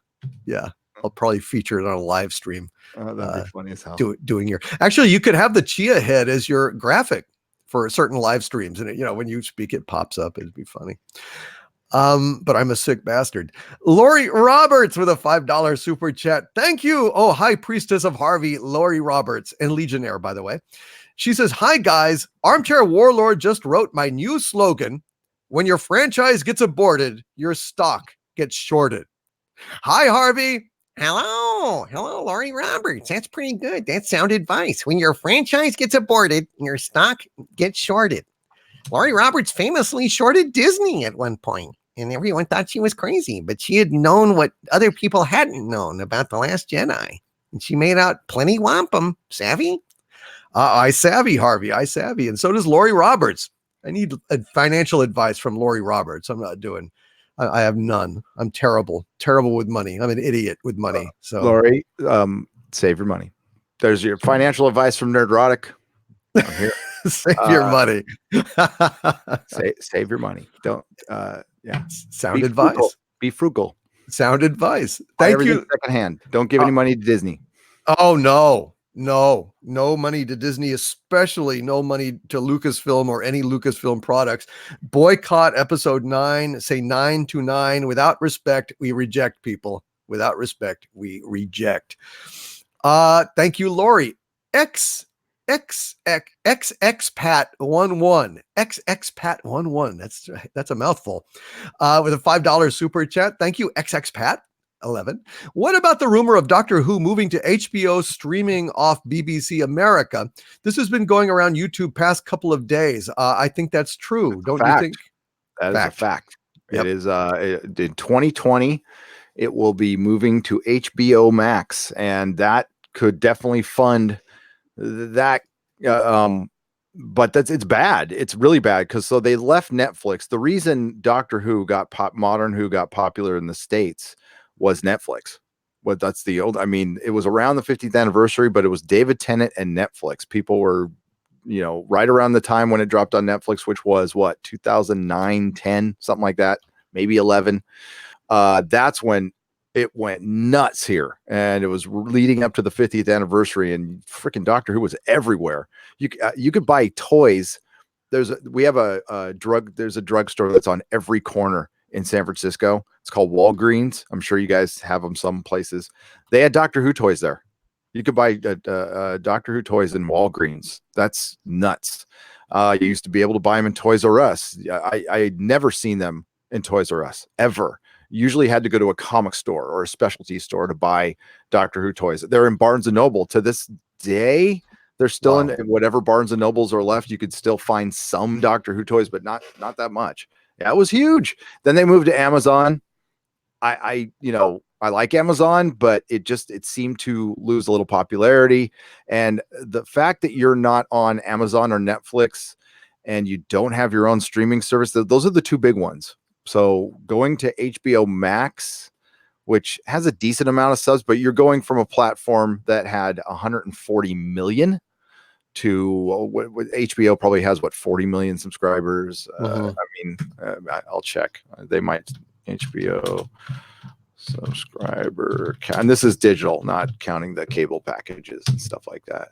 I'll probably feature it on a live stream. That'd be funny as hell. Doing your, actually, you could have the chia head as your graphic for certain live streams, and when you speak, it pops up. It'd be funny. But I'm a sick bastard. Lori Roberts with a $5 super chat. Thank you. Oh, High Priestess of Harvey, Lori Roberts, and Legionnaire, by the way. She says, hi guys, Armchair Warlord just wrote my new slogan. When your franchise gets aborted, your stock gets shorted. Hi, Harvey. Hello, Lori Roberts. That's pretty good. That's sound advice. When your franchise gets aborted, your stock gets shorted. Lori Roberts famously shorted Disney at one point, and everyone thought she was crazy, but she had known what other people hadn't known about The Last Jedi, and she made out plenty wampum. Savvy? I savvy, Harvey. I savvy. And so does Lori Roberts. I need financial advice from Lori Roberts. I'm not doing, I have none. I'm terrible with money. I'm an idiot with money. So Lori, save your money. There's your financial advice from Nerdrotic. I'm here. Save your money. Save your money. Don't, yeah. Sound advice. Frugal. Be frugal. Sound advice. Buy Thank you. Secondhand. Don't give any money to Disney. Oh, no money to Disney, especially no money to Lucasfilm or any Lucasfilm products. Boycott episode 9, say 929. Without respect, we reject people. Without respect, we reject. Thank you, Lori. XXPat11. XXPat11. That's a mouthful. With a $5 super chat. Thank you, XXPat11. What about the rumor of Doctor Who moving to HBO streaming off BBC America? This has been going around YouTube past couple of days. I think that's true. Don't you think? That is a fact. Yep. It is in 2020, it will be moving to HBO Max, and that could definitely fund that. But it's bad. It's really bad because so they left Netflix. The reason Doctor Who Modern Who got popular in the States was Netflix. Well, that's the old, I mean, it was around the 50th anniversary, but it was David Tennant and Netflix. People were, right around the time when it dropped on Netflix, which was what, 2009, 10, something like that, maybe 11. That's when it went nuts here, and it was leading up to the 50th anniversary, and freaking Doctor Who was everywhere. You could buy toys. There's a drugstore that's on every corner in San Francisco. It's called Walgreens. I'm sure you guys have them some places. They had Doctor Who toys there. You could buy Doctor Who toys in Walgreens. That's nuts. You used to be able to buy them in Toys R Us. I never seen them in Toys R Us ever. Usually had to go to a comic store or a specialty store to buy Doctor Who toys. They're in Barnes & Noble to this day. They're still in whatever Barnes & Nobles are left. You could still find some Doctor Who toys, but not that much. Yeah, it was huge. Then they moved to Amazon. I like Amazon, but it seemed to lose a little popularity. And the fact that you're not on Amazon or Netflix and you don't have your own streaming service, those are the two big ones. So going to HBO Max, which has a decent amount of subs, but you're going from a platform that had 140 million to what HBO probably has, 40 million subscribers. I'll check. They might. HBO subscriber count, and this is digital, not counting the cable packages and stuff like that.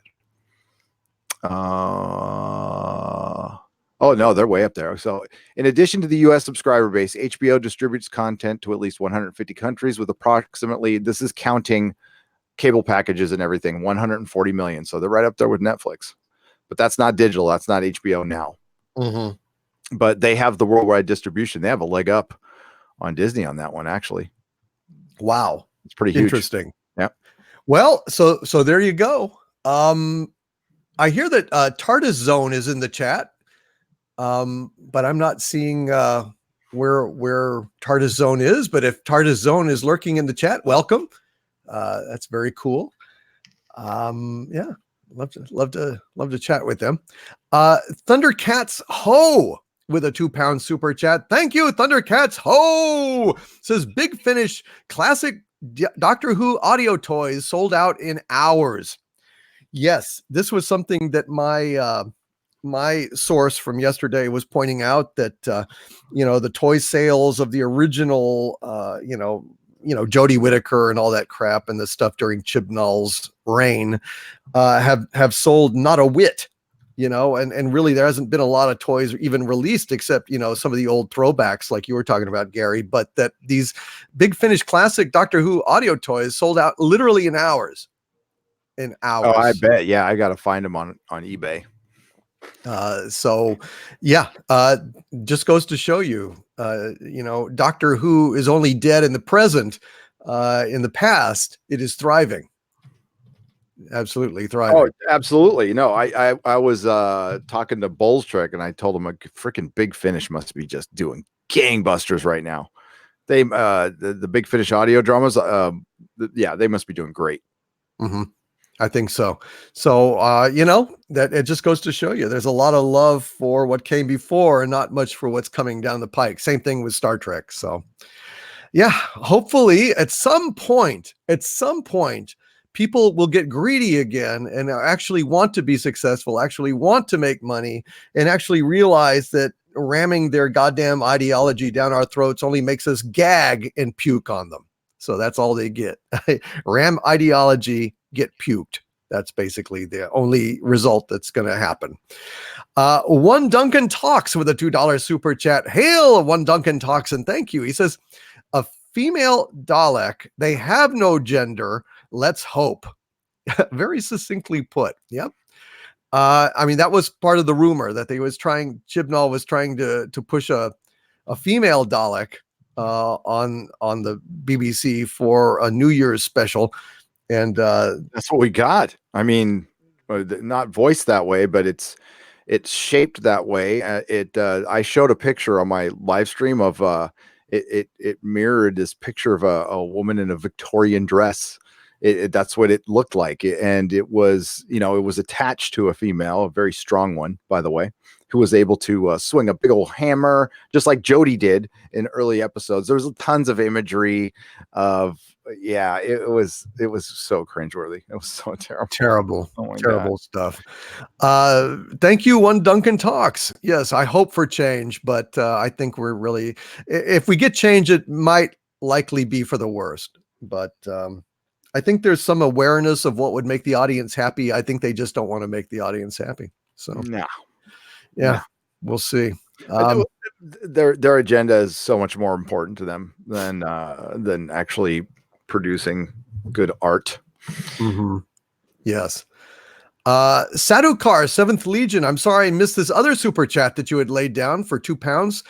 Oh no, they're way up there. So in addition to the US subscriber base, HBO distributes content to at least 150 countries with approximately, this is counting cable packages and everything, 140 million. So they're right up there with Netflix, but that's not digital. That's not HBO now. Mm-hmm. But they have the worldwide distribution. They have a leg up on Disney on that one, actually. Wow. It's pretty huge. Interesting. Yeah. Well, so there you go. I hear that TARDIS Zone is in the chat. But I'm not seeing where TARDIS Zone is, but if TARDIS Zone is lurking in the chat, welcome. That's very cool. Yeah, love to chat with them. Thundercats Ho with a £2 super chat. Thank you, Thundercats Ho. Says Big Finish classic Doctor Who audio toys sold out in hours. Yes, this was something that my source from yesterday was pointing out, that the toy sales of the original Jodie Whittaker and all that crap and the stuff during Chibnall's reign have sold not a whit, and really there hasn't been a lot of toys even released except, some of the old throwbacks like you were talking about, Gary, but that these Big Finish classic Doctor Who audio toys sold out literally in hours. Oh, I bet. Yeah, I got to find them on eBay. Just goes to show you, Doctor Who is only dead in the present. In the past, it is thriving. Absolutely thriving. Oh, absolutely. No, I was talking to Bull's Trick, and I told him a freaking Big Finish must be just doing gangbusters right now. They the Big Finish audio dramas, they must be doing great. Mm-hmm. I think so. So, that it just goes to show you there's a lot of love for what came before and not much for what's coming down the pike. Same thing with Star Trek. So, yeah, hopefully at some point, people will get greedy again and actually want to be successful, actually want to make money, and actually realize that ramming their goddamn ideology down our throats only makes us gag and puke on them. So that's all they get. Ram ideology, get puked. That's basically the only result that's going to happen. One Duncan Talks with a $2 super chat. Hail, One Duncan Talks, and thank you. He says, a female Dalek, they have no gender. Let's hope. Very succinctly put. Yep. That was part of the rumor that Chibnall was trying to push a female Dalek on the BBC for a New Year's special. And that's what we got. Not voiced that way, but it's shaped that way. I showed a picture on my live stream of it mirrored this picture of a woman in a Victorian dress. That's what it looked like, and it was attached to a female, a very strong one, by the way, who was able to swing a big old hammer, just like Jodie did in early episodes. There was tons of imagery of, it was so cringeworthy. It was so terrible. Terrible stuff. Thank you, One Duncan Talks. Yes, I hope for change, but I think if we get change, it might likely be for the worst. But I think there's some awareness of what would make the audience happy. I think they just don't want to make the audience happy. So no. We'll see. Their agenda is so much more important to them than actually producing good art. Mm-hmm. Yes. Sadukar, 7th Legion. I'm sorry I missed this other super chat that you had laid down for £2.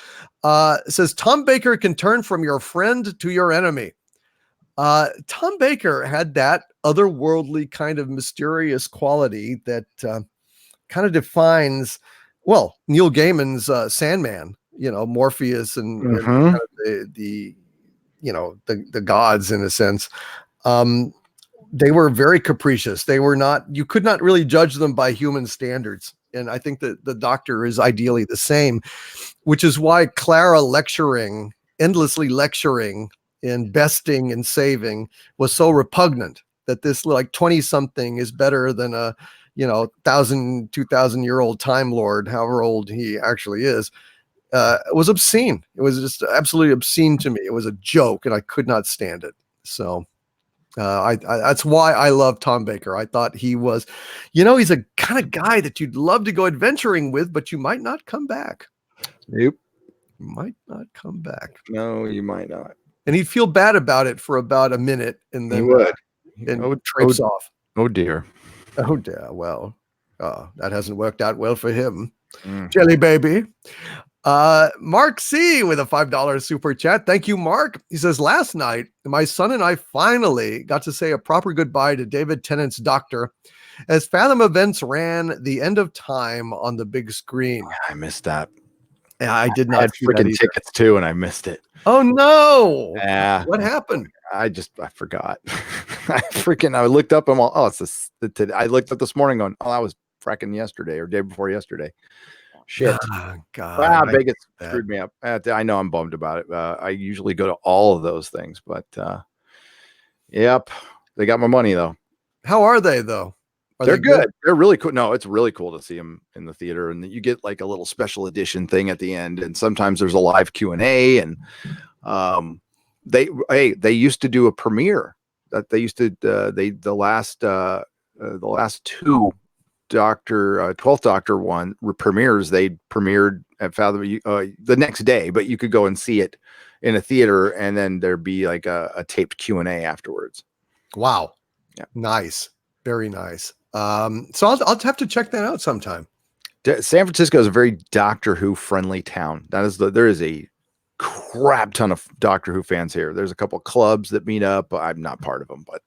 Says Tom Baker can turn from your friend to your enemy. Tom Baker had that otherworldly kind of mysterious quality that kind of defines, Neil Gaiman's Sandman, Morpheus and, mm-hmm. and kind of the gods in a sense. They were very capricious. You could not really judge them by human standards. And I think that the Doctor is ideally the same, which is why Clara endlessly lecturing and besting and saving was so repugnant, that this like 20 something is better than a 1,000, 2,000 year old Time Lord, however old he actually is. It was obscene. It was just absolutely obscene to me. It was a joke and I could not stand it. So that's why I love Tom Baker. I thought he was, he's a kind of guy that you'd love to go adventuring with, but you might not come back. Nope. You might not come back. No, you might not. And he'd feel bad about it for about a minute, and then he would. And trips off. Oh dear. Oh dear. Well, that hasn't worked out well for him. Jelly baby. Mark C with a $5 super chat. Thank you, Mark. He says, last night, my son and I finally got to say a proper goodbye to David Tennant's Doctor as Fathom Events ran The End of Time on the big screen. I missed that. Yeah, I did not. I had freaking tickets too, and I missed it. Oh no! Yeah. What happened? I forgot. I looked up them all. Oh, I looked up this morning going, oh, that was fracking yesterday or day before yesterday. Shit. Oh, God. Vegas screwed me up. I know I'm bummed about it. I usually go to all of those things, but yep. They got my money though. How are they though? They're good. They're really cool. No, it's really cool to see them in the theater, and you get like a little special edition thing at the end. And sometimes there's a live Q&A, and They used to do a premiere that they used to the last two Doctor 12th Doctor one premieres, they premiered at Fathom the next day, but you could go and see it in a theater, and then there'd be like a taped Q&A afterwards. Wow. Yeah. Nice. Very nice. So I'll have to check that out sometime. San Francisco is a very Doctor Who friendly town. There is a crap ton of Doctor Who fans here. There's a couple of clubs that meet up. I'm not part of them, but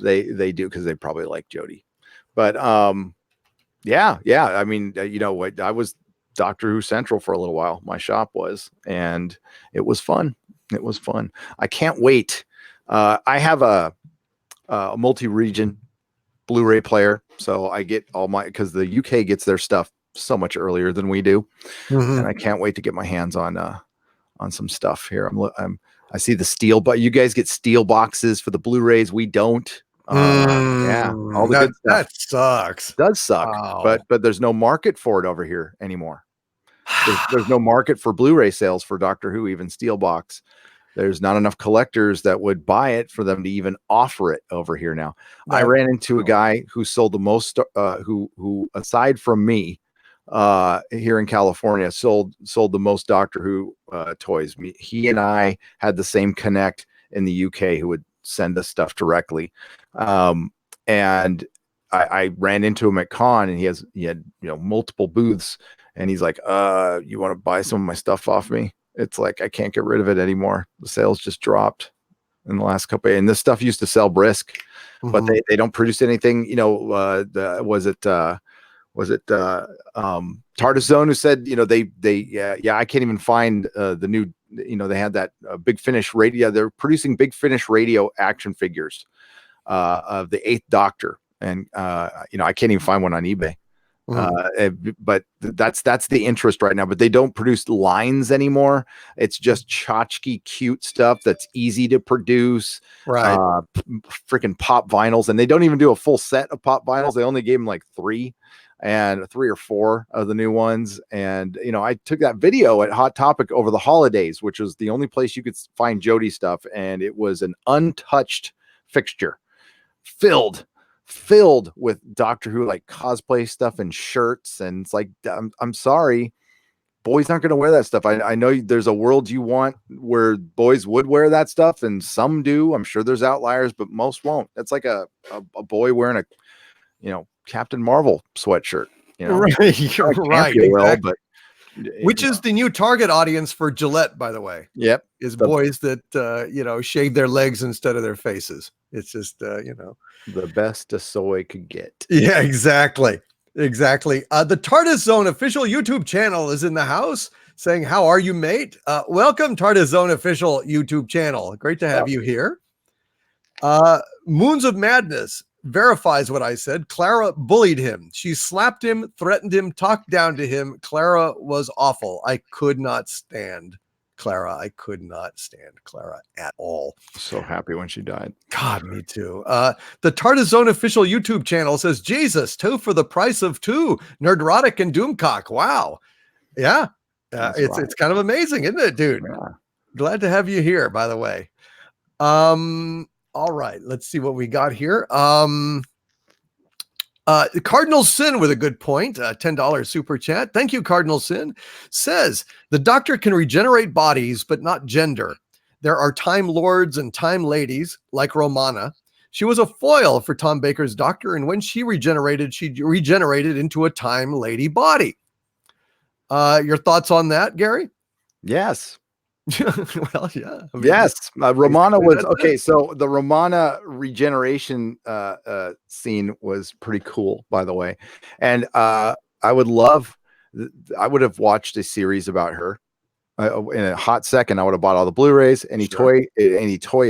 they do, because they probably like Jodie. But yeah. I mean, I was Doctor Who Central for a little while. My shop was, and it was fun. I can't wait. I have a multi-region Blu-ray player, so I get all because the UK gets their stuff so much earlier than we do, and I can't wait to get my hands on some stuff here. I see the steel, but you guys get steel boxes for the Blu-rays. We don't. Yeah, all the good stuff. That sucks. It does suck. Wow. But there's no market for it over here anymore. There's no market for Blu-ray sales for Doctor Who, even steel box. There's not enough collectors that would buy it for them to even offer it over here now. I ran into a guy who sold the most, who aside from me, here in California, sold the most Doctor Who toys. He and I had the same connect in the UK, who would send us stuff directly. And I ran into him at con, and he had multiple booths, and he's like, you want to buy some of my stuff off me? It's like, I can't get rid of it anymore. The sales just dropped in the last couple and this stuff used to sell brisk, but they don't produce anything. Was it TARDIS Zone who said, I can't even find the new, they had that Big Finish radio. They're producing Big Finish radio action figures of the 8th Doctor. And, I can't even find one on eBay. But that's the interest right now, but they don't produce lines anymore. It's just tchotchke cute stuff that's easy to produce. Right. Freaking pop vinyls. And they don't even do a full set of pop vinyls. They only gave them like 3 or 4 of the new ones. And, I took that video at Hot Topic over the holidays, which was the only place you could find Jodie stuff. And it was an untouched fixture filled with Doctor Who like cosplay stuff and shirts. And it's like, I'm sorry, boys aren't going to wear that stuff. I know there's a world you want where boys would wear that stuff, and some do. I'm sure there's outliers, but most won't. That's like a boy wearing a Captain Marvel sweatshirt. Right. Right. Well, but which is the new target audience for Gillette, by the way. Yep. Is boys that shave their legs instead of their faces. It's just the best a soy could get. Yeah, exactly. The TARDIS Zone official YouTube channel is in the house saying, how are you, mate? Welcome, TARDIS Zone official YouTube channel. Great to have you here. Moons of Madness verifies what I said. Clara bullied him. She slapped him, threatened him, talked down to him. Clara was awful. I could not stand Clara. I could not stand Clara at all. So happy when she died. God, me too. The TARDIS Zone official YouTube channel says, Jesus, 2 for the price of 2. Nerdrotic and Doomcock. Wow. Yeah. It's kind of amazing, isn't it, dude? Yeah. Glad to have you here, by the way. All right, let's see what we got here. Cardinal Sin with a good point, $10 super chat. Thank you, Cardinal Sin. Says, the Doctor can regenerate bodies, but not gender. There are Time Lords and Time Ladies, like Romana. She was a foil for Tom Baker's Doctor, and when she regenerated into a Time Lady body. Your thoughts on that, Gary? Yes. Well, yeah. Yes. Romana was okay. So the Romana regeneration scene was pretty cool, by the way. And I would have watched a series about her in a hot second. I would have bought all the Blu-rays, any toy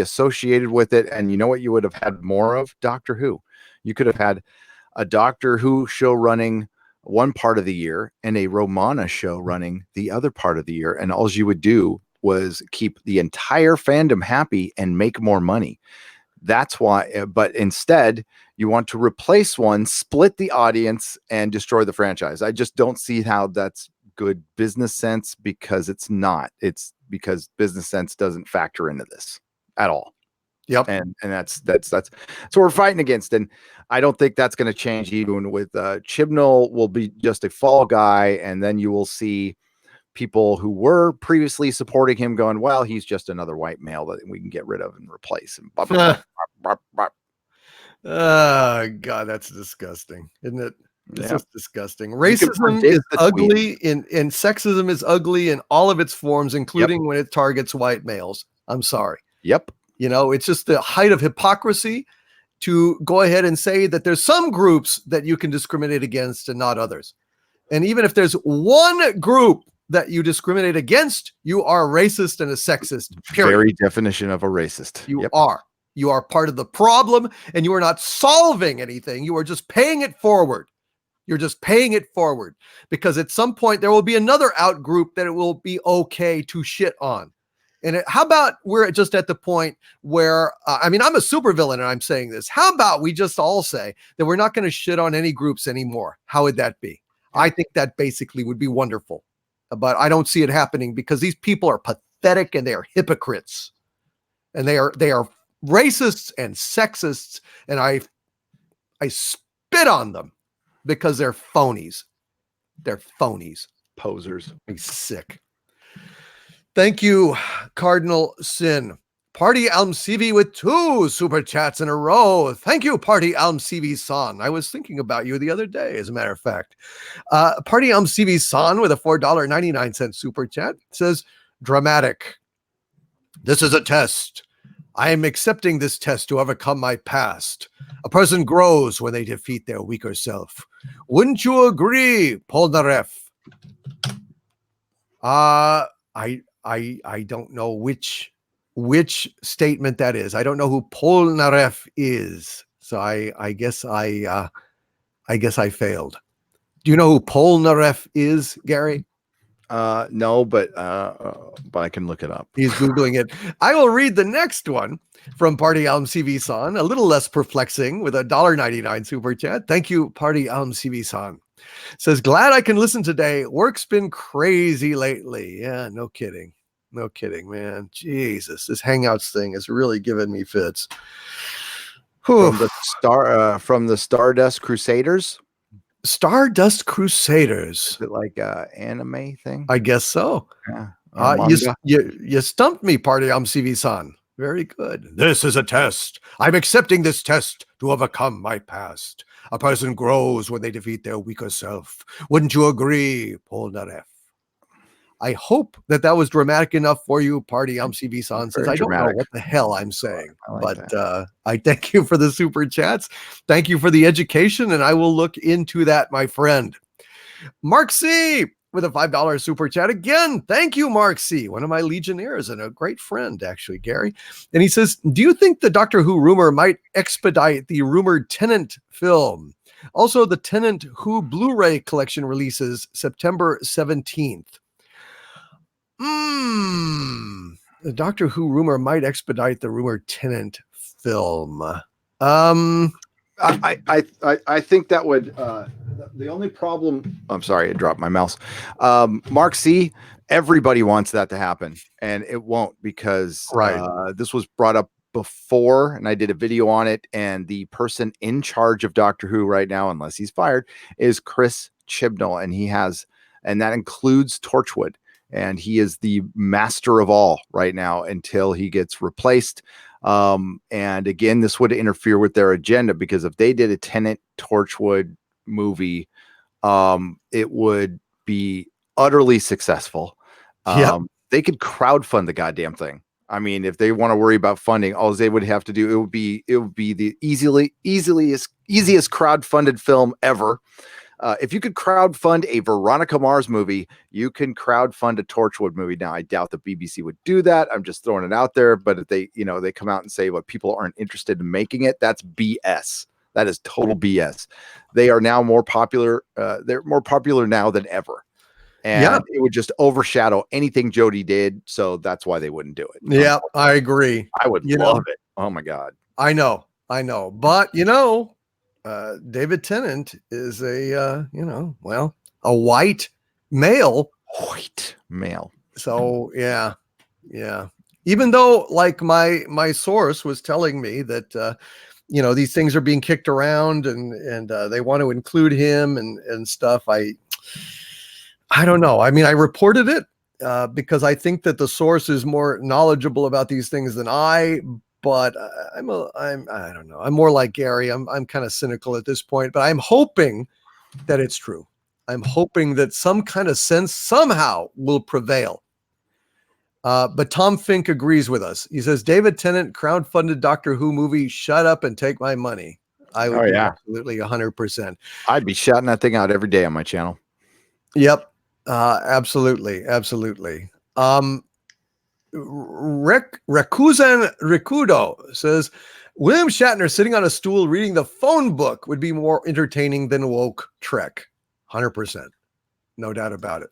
associated with it. And you know what you would have had more of? Doctor Who. You could have had a Doctor Who show running one part of the year and a Romana show running the other part of the year. And all you would do was keep the entire fandom happy and make more money. That's why, but instead you want to replace one, split the audience, and destroy the franchise. I just don't see how that's good business sense, because it's not. It's because business sense doesn't factor into this at all. Yep. And that's so we're fighting against, and I don't think that's going to change even with Chibnall will be just a fall guy, and then you will see people who were previously supporting him going, well, he's just another white male that we can get rid of and replace him. Oh God, that's disgusting, isn't it? It's just disgusting. can Racism predict is the ugly, and sexism is ugly in all of its forms, including when it targets white males. I'm sorry. Yep. You know, it's just the height of hypocrisy to go ahead and say that there's some groups that you can discriminate against and not others. And even if there's one group that you discriminate against, you are racist and a sexist. Period. Very definition of a racist. You are. You are part of the problem, and you are not solving anything. You are just paying it forward. You're just paying it forward, because at some point there will be another out group that it will be okay to shit on. And how about we're just at the point where, I mean, I'm a supervillain and I'm saying this. How about we just all say that we're not going to shit on any groups anymore? How would that be? I think that basically would be wonderful. But I don't see it happening, because these people are pathetic and they are hypocrites. And they are racists and sexists. And I spit on them because they're phonies. They're phonies. Posers. He's sick. Thank you, Cardinal Sin. Party Alm CV with 2 super chats in a row. Thank you, Party Alm CV San. I was thinking about you the other day, as a matter of fact. Party Alm CV San with a $4.99 super chat says, dramatic. This is a test. I am accepting this test to overcome my past. A person grows when they defeat their weaker self. Wouldn't you agree, Polnareff? I don't know which statement that is. I don't know who Polnareff is. So I guess I failed. Do you know who Polnareff is, Gary? No, but I can look it up. He's Googling it. I will read the next one from Party Alm CV San, a little less perplexing, with a $1.99 super chat. Thank you, Party Alm CV San. Says, glad I can listen today. Work's been crazy lately. Yeah, no kidding. No kidding, man. Jesus, this Hangouts thing is really giving me fits. From the Stardust Crusaders. Stardust Crusaders. Is it like a anime thing? I guess so. Yeah. You stumped me, Party Alm CV San. Very good. This is a test. I'm accepting this test to overcome my past. A person grows when they defeat their weaker self. Wouldn't you agree, Polnareff? I hope that was dramatic enough for you, Party Alm CV San, since I don't know what the hell I'm saying. I thank you for the super chats. Thank you for the education, and I will look into that, my friend. Mark C with a $5 super chat again. Thank you, Mark C, one of my Legionnaires and a great friend, actually, Gary. And he says, do you think the Doctor Who rumor might expedite the rumored Tennant film? Also, the Tennant Who Blu-ray collection releases September 17th. The Doctor Who rumor might expedite the rumored Tennant film. I think that would. The only problem. I'm sorry, I dropped my mouse. Mark C. Everybody wants that to happen, and it won't, because this was brought up before, and I did a video on it. And the person in charge of Doctor Who right now, unless he's fired, is Chris Chibnall, and that includes Torchwood. And he is the master of all right now until he gets replaced. And again, this would interfere with their agenda, because if they did a Tennant Torchwood movie, it would be utterly successful. They could crowdfund the goddamn thing. I mean, if they want to worry about funding, all they would have to do, it would be the easiest crowdfunded film ever. If you could crowdfund a Veronica Mars movie, you can crowdfund a Torchwood movie. Now, I doubt the BBC would do that. I'm just throwing it out there. But if they come out and say what people aren't interested in making it, that's BS. That is total BS. They are now more popular. They're more popular now than ever. And it would just overshadow anything Jodie did. So that's why they wouldn't do it. Yeah, I agree. I would love it. Oh my God. I know. But David Tennant is a white male. So Yeah, Yeah. Even though like my source was telling me that these things are being kicked around and they want to include him and stuff. I don't know. I mean, I reported it because I think that the source is more knowledgeable about these things than I. But I don't know. I'm more like Gary. I'm kind of cynical at this point. But I'm hoping that it's true. I'm hoping that some kind of sense somehow will prevail. But Tom Fink agrees with us. He says David Tennant crowdfunded Doctor Who movie. Shut up and take my money. I would be absolutely 100%. I'd be shouting that thing out every day on my channel. Yep. Absolutely. Rakuzan Rikudo says William Shatner sitting on a stool reading the phone book would be more entertaining than woke Trek. 100%. No doubt about it.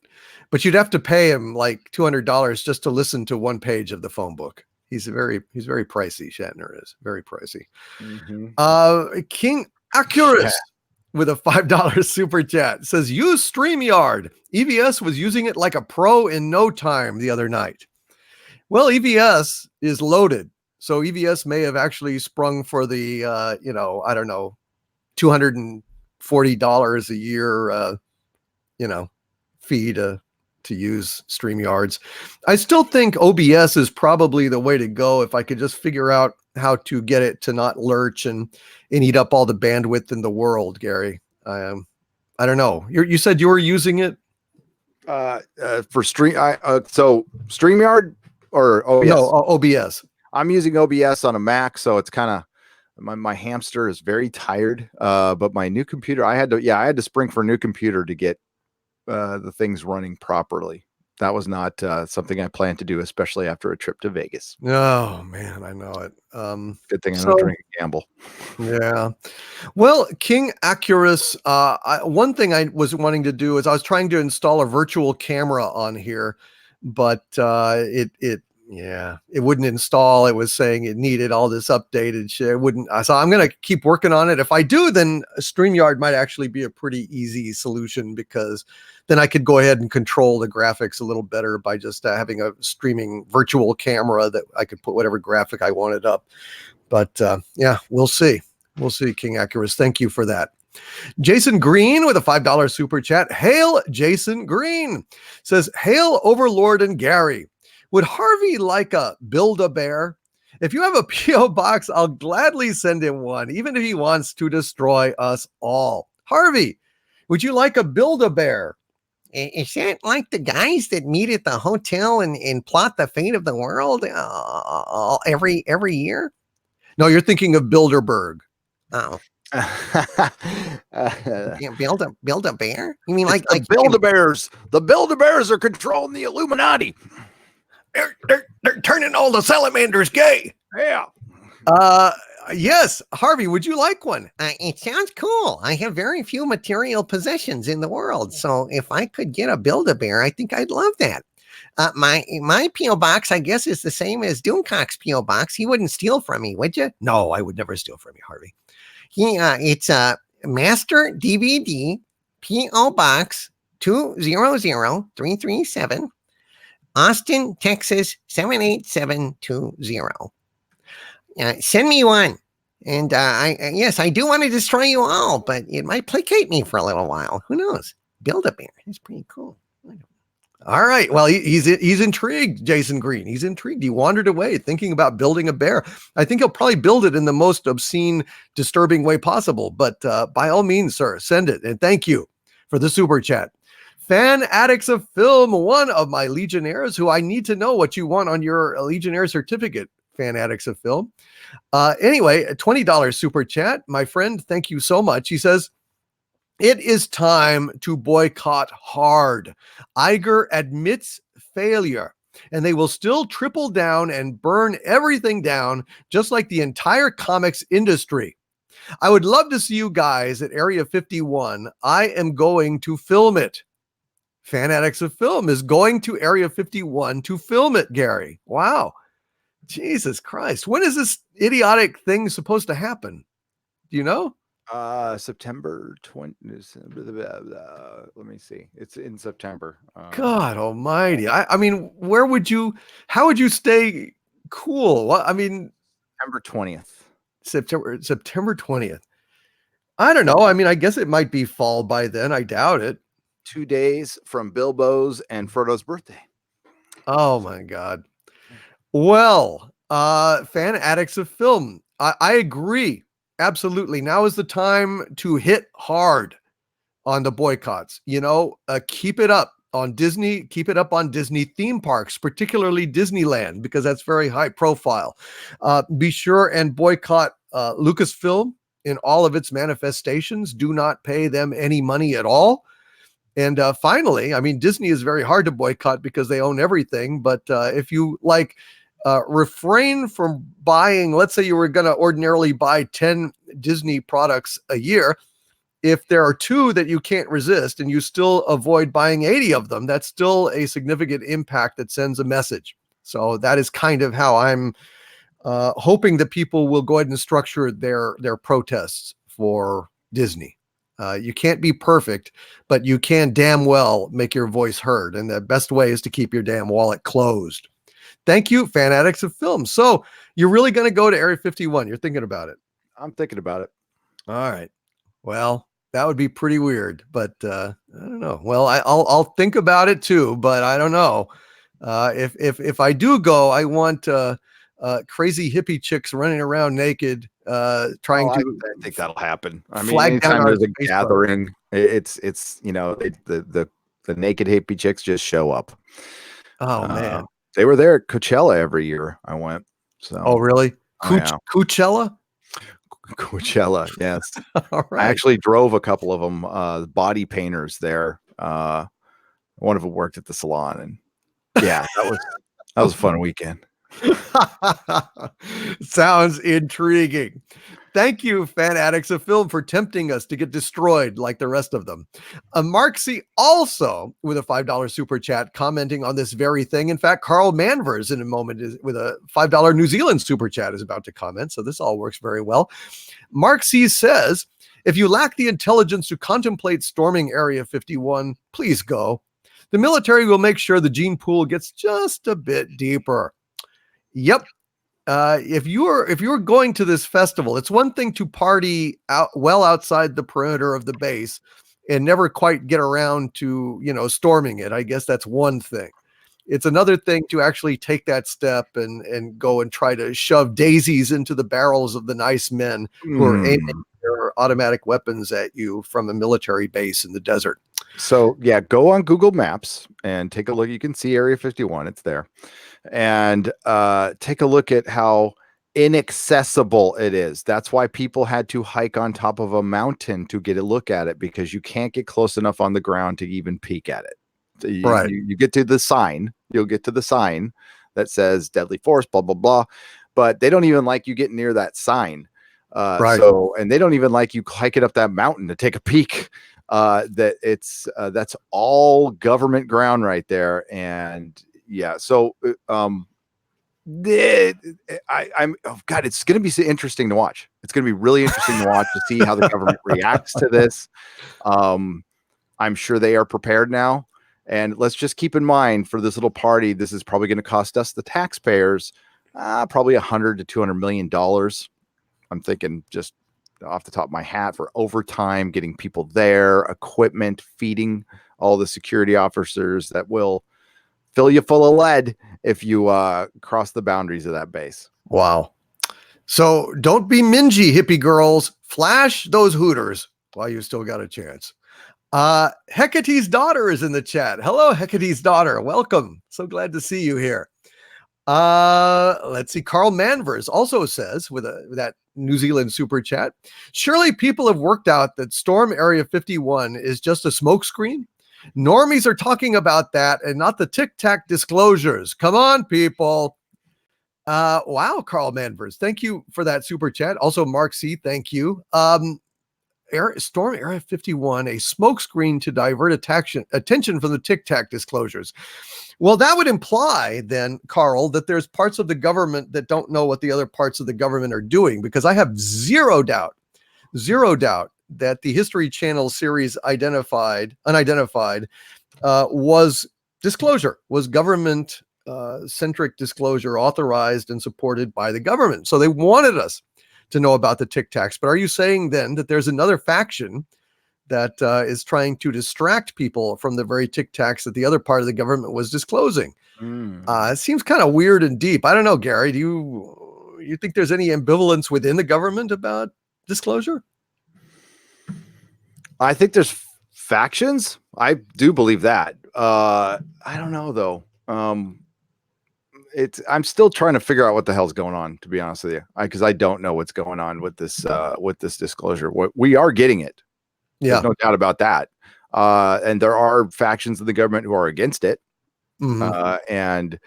But you'd have to pay him like $200 just to listen to one page of the phone book. He's very pricey. Shatner is very pricey. Mm-hmm. King Accurus with a $5 super chat says, use StreamYard. EVS was using it like a pro in no time the other night. Well, EVS is loaded. So EVS may have actually sprung for the, I don't know, $240 a year, fee to use StreamYards. I still think OBS is probably the way to go if I could just figure out how to get it to not lurch and eat up all the bandwidth in the world, Gary. I don't know. You said you were using it for so StreamYard or OBS? No, OBS. I'm using OBS on a Mac, so it's kind of my hamster is very tired. But my new computer, I had to spring for a new computer to get the things running properly. That was not something I planned to do, especially after a trip to Vegas. Oh man, I know it. Good thing I don't drink and gamble. Yeah. Well, King Accurus, one thing I was wanting to do is I was trying to install a virtual camera on here, but it wouldn't install. It was saying it needed all this updated shit. It wouldn't. So I'm going to keep working on it. If I do, then StreamYard might actually be a pretty easy solution because then I could go ahead and control the graphics a little better by just having a streaming virtual camera that I could put whatever graphic I wanted up. But we'll see. We'll see, King Accurus. Thank you for that. Jason Green with a $5 super chat. Hail Jason Green says, hail Overlord and Gary. Would Harvey like a Build-A-Bear? If you have a P.O. box, I'll gladly send him one, even if he wants to destroy us all. Harvey, would you like a Build-A-Bear? Is that like the guys that meet at the hotel and plot the fate of the world every year? No, you're thinking of Bilderberg. Oh. Build a bear? You mean like Build-A-Bears? The Build-A-Bears are controlling the Illuminati. They're turning all the salamanders gay. Yeah. Yes, Harvey, would you like one? It sounds cool. I have very few material possessions in the world, so if I could get a Build-A-Bear, I think I'd love that. My P.O. box, I guess, is the same as Doomcock's P.O. box. He wouldn't steal from me, would you? No, I would never steal from you, Harvey. It's a Master DVD P.O. Box 200337, Austin, Texas 78720. Send me one. And I do want to destroy you all, but it might placate me for a little while. Who knows? Build-A-Bear. It's pretty cool. All right. Well, he's intrigued, Jason Green. He's intrigued. He wandered away thinking about building a bear. I think he'll probably build it in the most obscene, disturbing way possible. But by all means, sir, send it. And thank you for the super chat. Fan Addicts of Film, one of my Legionnaires, who I need to know what you want on your Legionnaire certificate, Fan Addicts of Film. Anyway, a $20 super chat. My friend, thank you so much. He says, it is time to boycott hard. Iger admits failure, and they will still triple down and burn everything down, just like the entire comics industry. I would love to see you guys at Area 51. I am going to film it. Fan Addicts of Film is going to Area 51 to film it, Gary. Wow. Jesus Christ. When is this idiotic thing supposed to happen? Do you know? September 20. Let me see. It's in September. God almighty. I mean, how would you stay cool? What, I mean, September 20th. September 20th. I don't know. I mean, I guess it might be fall by then. I doubt it. 2 days from Bilbo's and Frodo's birthday. Oh my God. Well, fan addicts of film. I agree. Absolutely. Now is the time to hit hard on the boycotts. Keep it up on Disney. Keep it up on Disney theme parks, particularly Disneyland, because that's very high profile. Be sure and boycott Lucasfilm in all of its manifestations. Do not pay them any money at all. And finally, I mean, Disney is very hard to boycott because they own everything. But if you refrain from buying, let's say you were going to ordinarily buy 10 Disney products a year. If there are 2 that you can't resist and you still avoid buying 80 of them, that's still a significant impact that sends a message. So that is kind of how I'm hoping that people will go ahead and structure their protests for Disney. You can't be perfect, but you can damn well make your voice heard. And the best way is to keep your damn wallet closed. Thank you, fan addicts of film. So you're really going to go to Area 51. You're thinking about it. I'm thinking about it. All right. Well, that would be pretty weird, but I don't know. Well, I'll think about it too, but I don't know. If I do go, I want crazy hippie chicks running around naked, trying to. I think that'll happen. I mean, flag down anytime our there's a space gathering, it's the naked hippie chicks just show up. Oh man, they were there at Coachella every year. I went. So. Oh really? Yeah. Coachella? Coachella, yes. All right. I actually drove a couple of them, body painters there. One of them worked at the salon, and yeah, that was a fun weekend. Sounds intriguing. Thank you, fan addicts of film, for tempting us to get destroyed like the rest of them. Mark C. also with a $5 super chat commenting on this very thing. In fact, Carl Manvers in a moment is with a $5 New Zealand super chat is about to comment. So this all works very well. Mark C. says, if you lack the intelligence to contemplate storming Area 51, please go. The military will make sure the gene pool gets just a bit deeper. Yep. If you're going to this festival, it's one thing to party outside the perimeter of the base and never quite get around to, storming it. I guess that's one thing. It's another thing to actually take that step and go and try to shove daisies into the barrels of the nice men who are aiming their automatic weapons at you from a military base in the desert. So yeah, go on Google Maps and take a look. You can see Area 51. It's there. And take a look at how inaccessible it is. That's why people had to hike on top of a mountain to get a look at it, because you can't get close enough on the ground to even peek at it. You get to the sign. You'll get to the sign that says deadly force, blah, blah, blah. But they don't even like you getting near that sign. So, and they don't even like you hiking up that mountain to take a peek. That's all government ground right there. And yeah, so I'm God, it's going to be so interesting to watch. It's going to be really interesting to watch to see how the government reacts to this. I'm sure they are prepared now. And let's just keep in mind, for this little party, this is probably going to cost us, the taxpayers, probably $100 to $200 million. I'm thinking just off the top of my hat, for overtime, getting people there, equipment, feeding all the security officers that will fill you full of lead if you cross the boundaries of that base. Wow. So don't be mingy, hippie girls. Flash those hooters while you still got a chance. Hecate's daughter is in the chat. Hello, Hecate's daughter. Welcome. So glad to see you here. Let's see. Carl Manvers also says with that New Zealand super chat, surely people have worked out that Storm Area 51 is just a smokescreen. Normies are talking about that and not the Tic Tac disclosures. Come on, people. Wow, Carl Manvers. Thank you for that super chat. Also, Mark C. Thank you. Storm Area 51, a smokescreen to divert attention from the Tic Tac disclosures. Well, that would imply then, Carl, that there's parts of the government that don't know what the other parts of the government are doing, because I have zero doubt zero doubt that the History Channel series Unidentified was disclosure, was government centric disclosure authorized and supported by the government. So they wanted us to know about the Tic Tacs. But are you saying then that there's another faction that is trying to distract people from the very Tic Tacs that the other part of the government was disclosing? It seems kind of weird and deep. I don't know, Gary, do you think there's any ambivalence within the government about disclosure? I think there's factions. I do believe that. I don't know though. I'm still trying to figure out what the hell's going on, to be honest with you, because I don't know what's going on with this disclosure. We are getting it. Yeah, there's no doubt about that. And there are factions of the government who are against it. And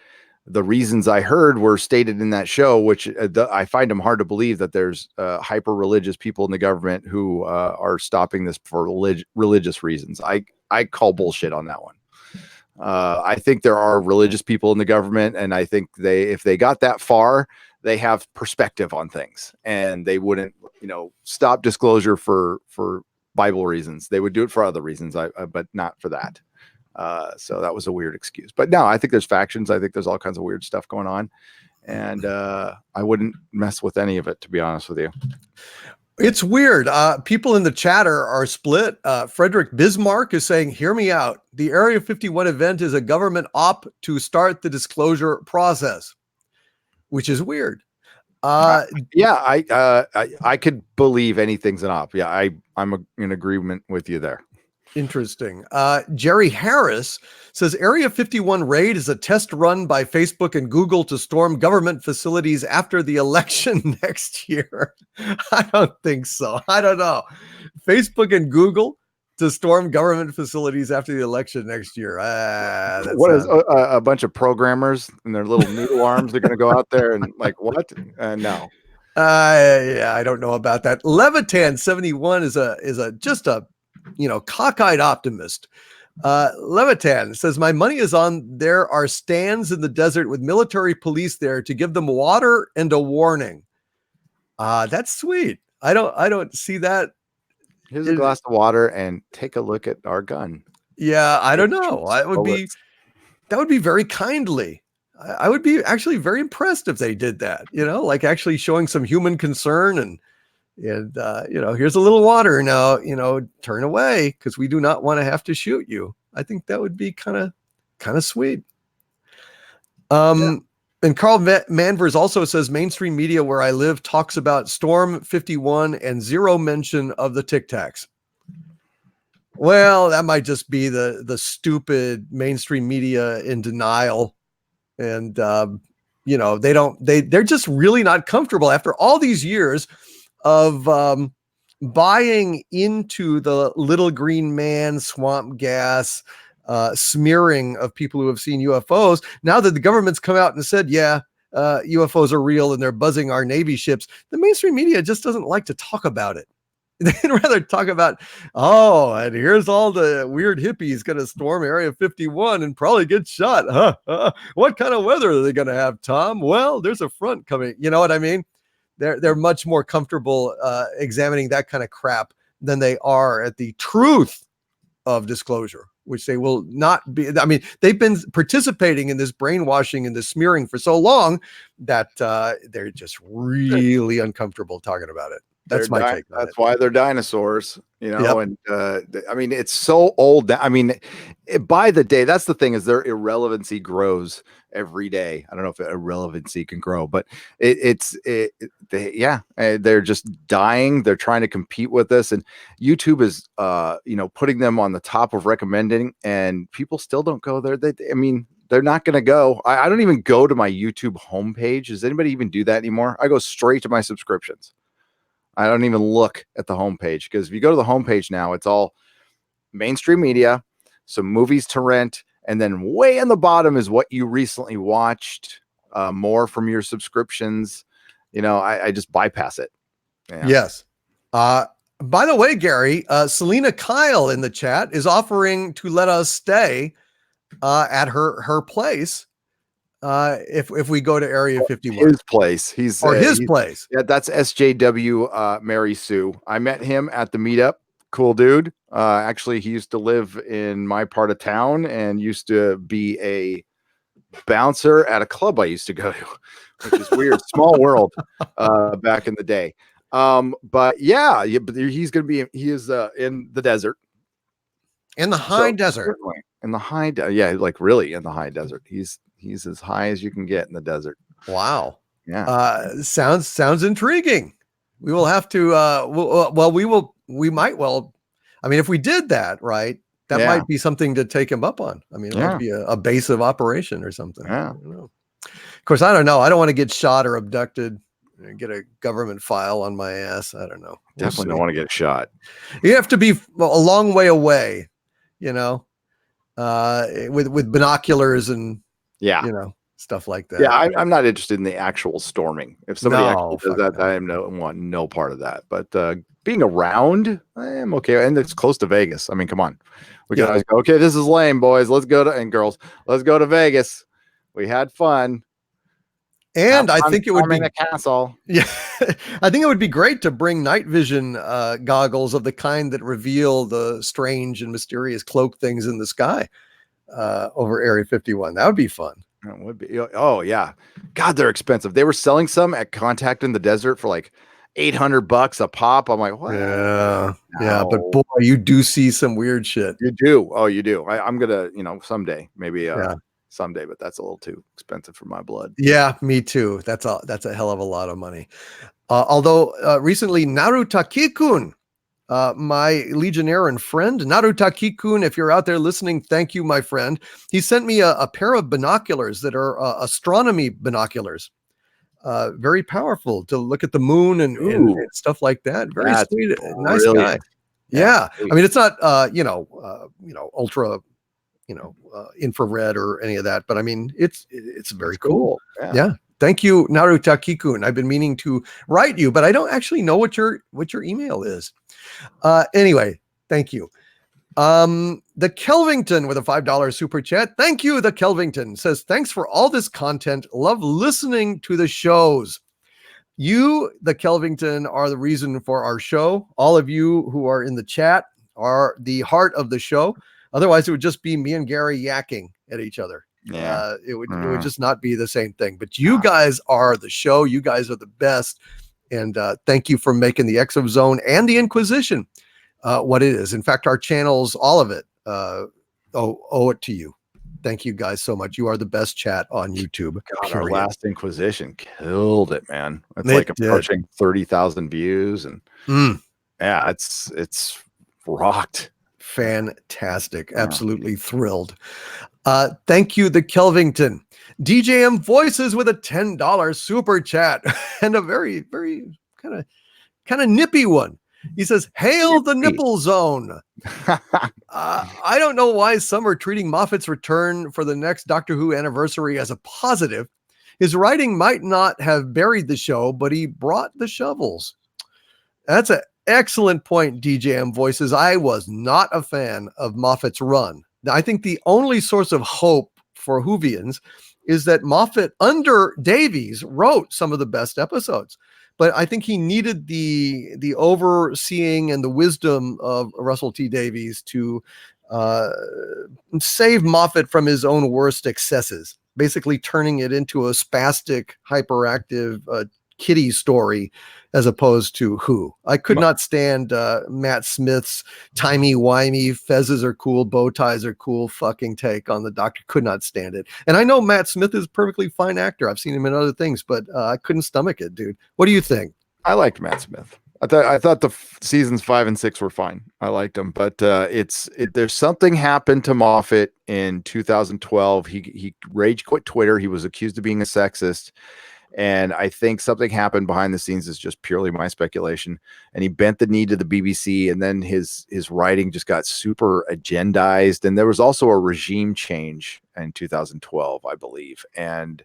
the reasons I heard were stated in that show, which I find them hard to believe that there's hyper religious people in the government who are stopping this for religious reasons. I call bullshit on that one. I think there are religious people in the government, and I think if they got that far, they have perspective on things, and they wouldn't, stop disclosure for Bible reasons. They would do it for other reasons, but not for that. So that was a weird excuse. But no, I think there's factions. I think there's all kinds of weird stuff going on, and I wouldn't mess with any of it, to be honest with you. It's weird. People in the chatter are split. Frederick Bismarck is saying, hear me out. The Area 51 event is a government op to start the disclosure process, which is weird. I could believe anything's an op. Yeah, I'm in agreement with you there. Interesting. Jerry Harris says Area 51 raid is a test run by Facebook and Google to storm government facilities after the election next year. I don't think so. I don't know. Facebook and Google to storm government facilities after the election next year. What is a bunch of programmers and their little noodle arms? They're going to go out there and like what? No. Yeah, I don't know about that. Levitan 71 is just a cockeyed optimist. Levitan says, my money is on there are stands in the desert with military police there to give them water and a warning. That's sweet. I don't see that. Here's a glass of water and take a look at our gun. Yeah, I don't know. That would be very kindly. I would be actually very impressed if they did that, like actually showing some human concern and here's a little water now, turn away because we do not want to have to shoot you. I think that would be kind of sweet. And Carl Manvers also says mainstream media where I live talks about Storm 51 and zero mention of the Tic Tacs. Well, that might just be the stupid mainstream media in denial. And, they're just really not comfortable after all these years of buying into the little green man, swamp gas, smearing of people who have seen UFOs. Now that the government's come out and said, UFOs are real and they're buzzing our Navy ships, the mainstream media just doesn't like to talk about it. They'd rather talk about, and here's all the weird hippies going to storm Area 51 and probably get shot. What kind of weather are they going to have, Tom? Well, there's a front coming. You know what I mean? They're much more comfortable examining that kind of crap than they are at the truth of disclosure, which they will not be. I mean, they've been participating in this brainwashing and this smearing for so long that they're just really uncomfortable talking about it. That's my take on it. That's why they're dinosaurs, Yep. And I mean, it's so old. I mean, by the day, that's the thing is their irrelevancy grows every day. I don't know if irrelevancy can grow, but they're just dying. They're trying to compete with us, and YouTube is, putting them on the top of recommending, and people still don't go there. They're not going to go. I don't even go to my YouTube homepage. Does anybody even do that anymore? I go straight to my subscriptions. I don't even look at the homepage because if you go to the homepage now, it's all mainstream media, some movies to rent, and then way in the bottom is what you recently watched, more from your subscriptions. I just bypass it. Yeah. Yes. By the way, Gary, Selena Kyle in the chat is offering to let us stay at her place if we go to Area 51 His place. He's or his he's- place. Yeah, that's SJW Mary Sue. I met him at the meetup. Cool dude. Actually, he used to live in my part of town and used to be a bouncer at a club I used to go to, which is weird. Small world back in the day. But yeah, but he's gonna be he is in the desert. In the high desert. Certainly. In the high yeah, like really in the high desert. He's as high as you can get in the desert. Wow. Yeah. Sounds intriguing. We will have to we might I mean, if we did that, right, that Yeah. might be something to take him up on. I mean, it might be a base of operation or something. Yeah. I don't know. Of course, I don't know. I don't want to get shot or abducted and get a government file on my ass. I don't know. We'll Definitely see. don't want to get shot. You have to be a long way away, you know, with binoculars and Yeah. you know, stuff like that. Yeah, I'm not interested in the actual storming. If somebody No, actually does fuck that, I want no part of that. But being around, I am okay. And it's close to Vegas. I mean, come on. We can Yeah. always go, okay, this is lame, boys. Let's go to, and girls, let's go to Vegas. We had fun. And Have I fun think it would be storming the castle. Yeah, I think it would be great to bring night vision goggles of the kind that reveal the strange and mysterious cloak things in the sky over Area 51. That would be fun. It would be. Oh yeah, God, they're expensive. They were selling some at Contact in the Desert for like $800 a pop. I'm like, what? Yeah, yeah, but No. boy, you do see some weird shit. You do. Oh, you do. I'm gonna, someday, maybe Yeah. someday, but that's a little too expensive for my blood. Yeah, me too. That's a hell of a lot of money. Although recently Narutaki-kun, my Legionnaire and friend, Narutaki-kun, if you're out there listening, thank you, my friend. He sent me a pair of binoculars that are astronomy binoculars. Very powerful to look at the moon and stuff like that. Very That's sweet, nice brilliant. guy. Yeah. I mean, it's not ultra, infrared or any of that, but I mean, it's very cool. Yeah. Thank you, Narutaki-kun. I've been meaning to write you, but I don't actually know what your email is. Anyway, thank you. The Kelvington with a $5 super chat. Thank you. The Kelvington says, thanks for all this content. Love listening to the shows. You, the Kelvington, are the reason for our show. All of you who are in the chat are the heart of the show. Otherwise, it would just be me and Gary yakking at each other. Yeah. It would just not be the same thing. But you guys are the show. You guys are the best. And thank you for making the ExoZone and the Inquisition what it is. In fact, our channels, all of it, owe it to you. Thank you guys so much. You are the best chat on YouTube. God, our last Inquisition killed it, man. It's It like did. approaching 30,000 views, and yeah, it's rocked. Fantastic. Absolutely thrilled. Thank you, the Kelvington. DJM Voices with a $10 super chat and a very, very kind of nippy one. He says, hail the nipple zone. I don't know why some are treating Moffat's return for the next Doctor Who anniversary as a positive. His writing might not have buried the show, but he brought the shovels. That's an excellent point, DJM Voices. I was not a fan of Moffat's run. I think the only source of hope for Whovians is that Moffat, under Davies, wrote some of the best episodes. But I think he needed the overseeing and the wisdom of Russell T. Davies to save Moffat from his own worst excesses, basically turning it into a spastic, hyperactive kitty story as opposed to Who. I could not stand Matt Smith's timey-wimey, fezzes are cool, bow ties are cool fucking take on the Doctor. Could not stand it. And I know Matt Smith is a perfectly fine actor. I've seen him in other things, but I couldn't stomach it, dude. What do you think? I liked Matt Smith. I thought the seasons 5 and 6 were fine. I liked them, but there's something happened to Moffat in 2012. He rage quit Twitter. He was accused of being a sexist. And I think something happened behind the scenes. Is just purely my speculation. And he bent the knee to the BBC, and then his writing just got super agendized. And there was also a regime change in 2012, I believe. And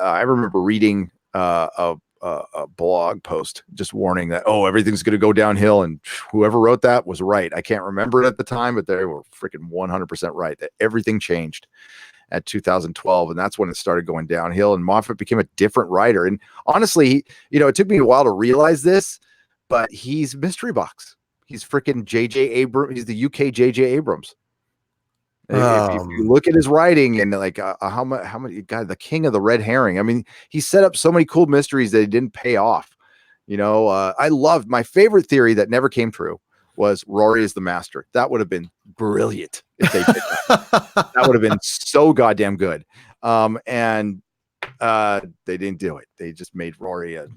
I remember reading a blog post just warning that, everything's going to go downhill. And whoever wrote that was right. I can't remember it at the time, but they were freaking 100% right that everything changed. at 2012, and that's when it started going downhill. And Moffat became a different writer. And honestly, it took me a while to realize this, but he's mystery box. He's freaking J.J. Abrams. He's the UK J.J. Abrams. If you look at his writing and like how much God, the king of the red herring. I mean, he set up so many cool mysteries that he didn't pay off. I loved my favorite theory that never came true was Rory is the master. That would have been brilliant if they did that. That would have been so goddamn good. And they didn't do it. They just made Rory a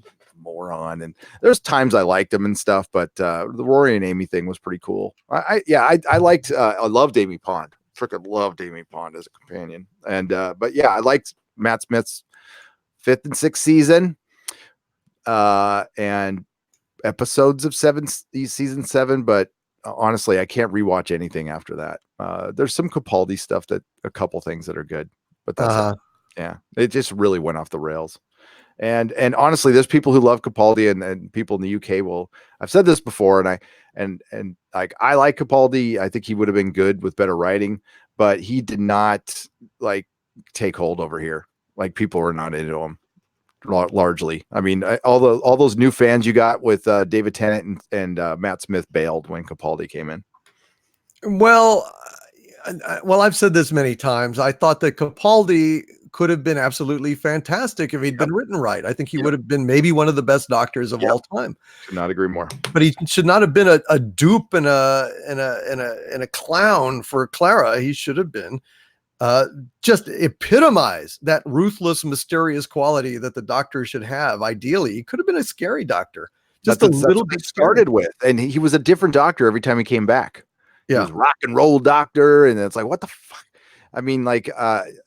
moron. And there's times I liked him and stuff, but the Rory and Amy thing was pretty cool. I loved Amy Pond. Freaking loved Amy Pond as a companion. And but yeah, I liked Matt Smith's 5th and 6th season. And episodes of season 7, but honestly, I can't rewatch anything after that. There's some Capaldi stuff a couple things that are good, but that's it. Yeah, it just really went off the rails. And honestly, there's people who love Capaldi and people in the UK I've said this before, and like I like Capaldi. I think he would have been good with better writing, but he did not like take hold over here. Like people were not into him largely. I mean, all those new fans you got with David Tennant and Matt Smith bailed when Capaldi came in. Well, I've said this many times. I thought that Capaldi could have been absolutely fantastic if he'd been written right. I think he would have been maybe one of the best doctors of all time. Could not agree more. But he should not have been a dupe and a clown for Clara. He should have been just epitomize that ruthless, mysterious quality that the doctor should have. Ideally, he could have been a scary doctor. Just a little bit started with, and he was a different doctor every time he came back. Yeah, he was rock and roll doctor, and it's like, what the fuck? I mean, like,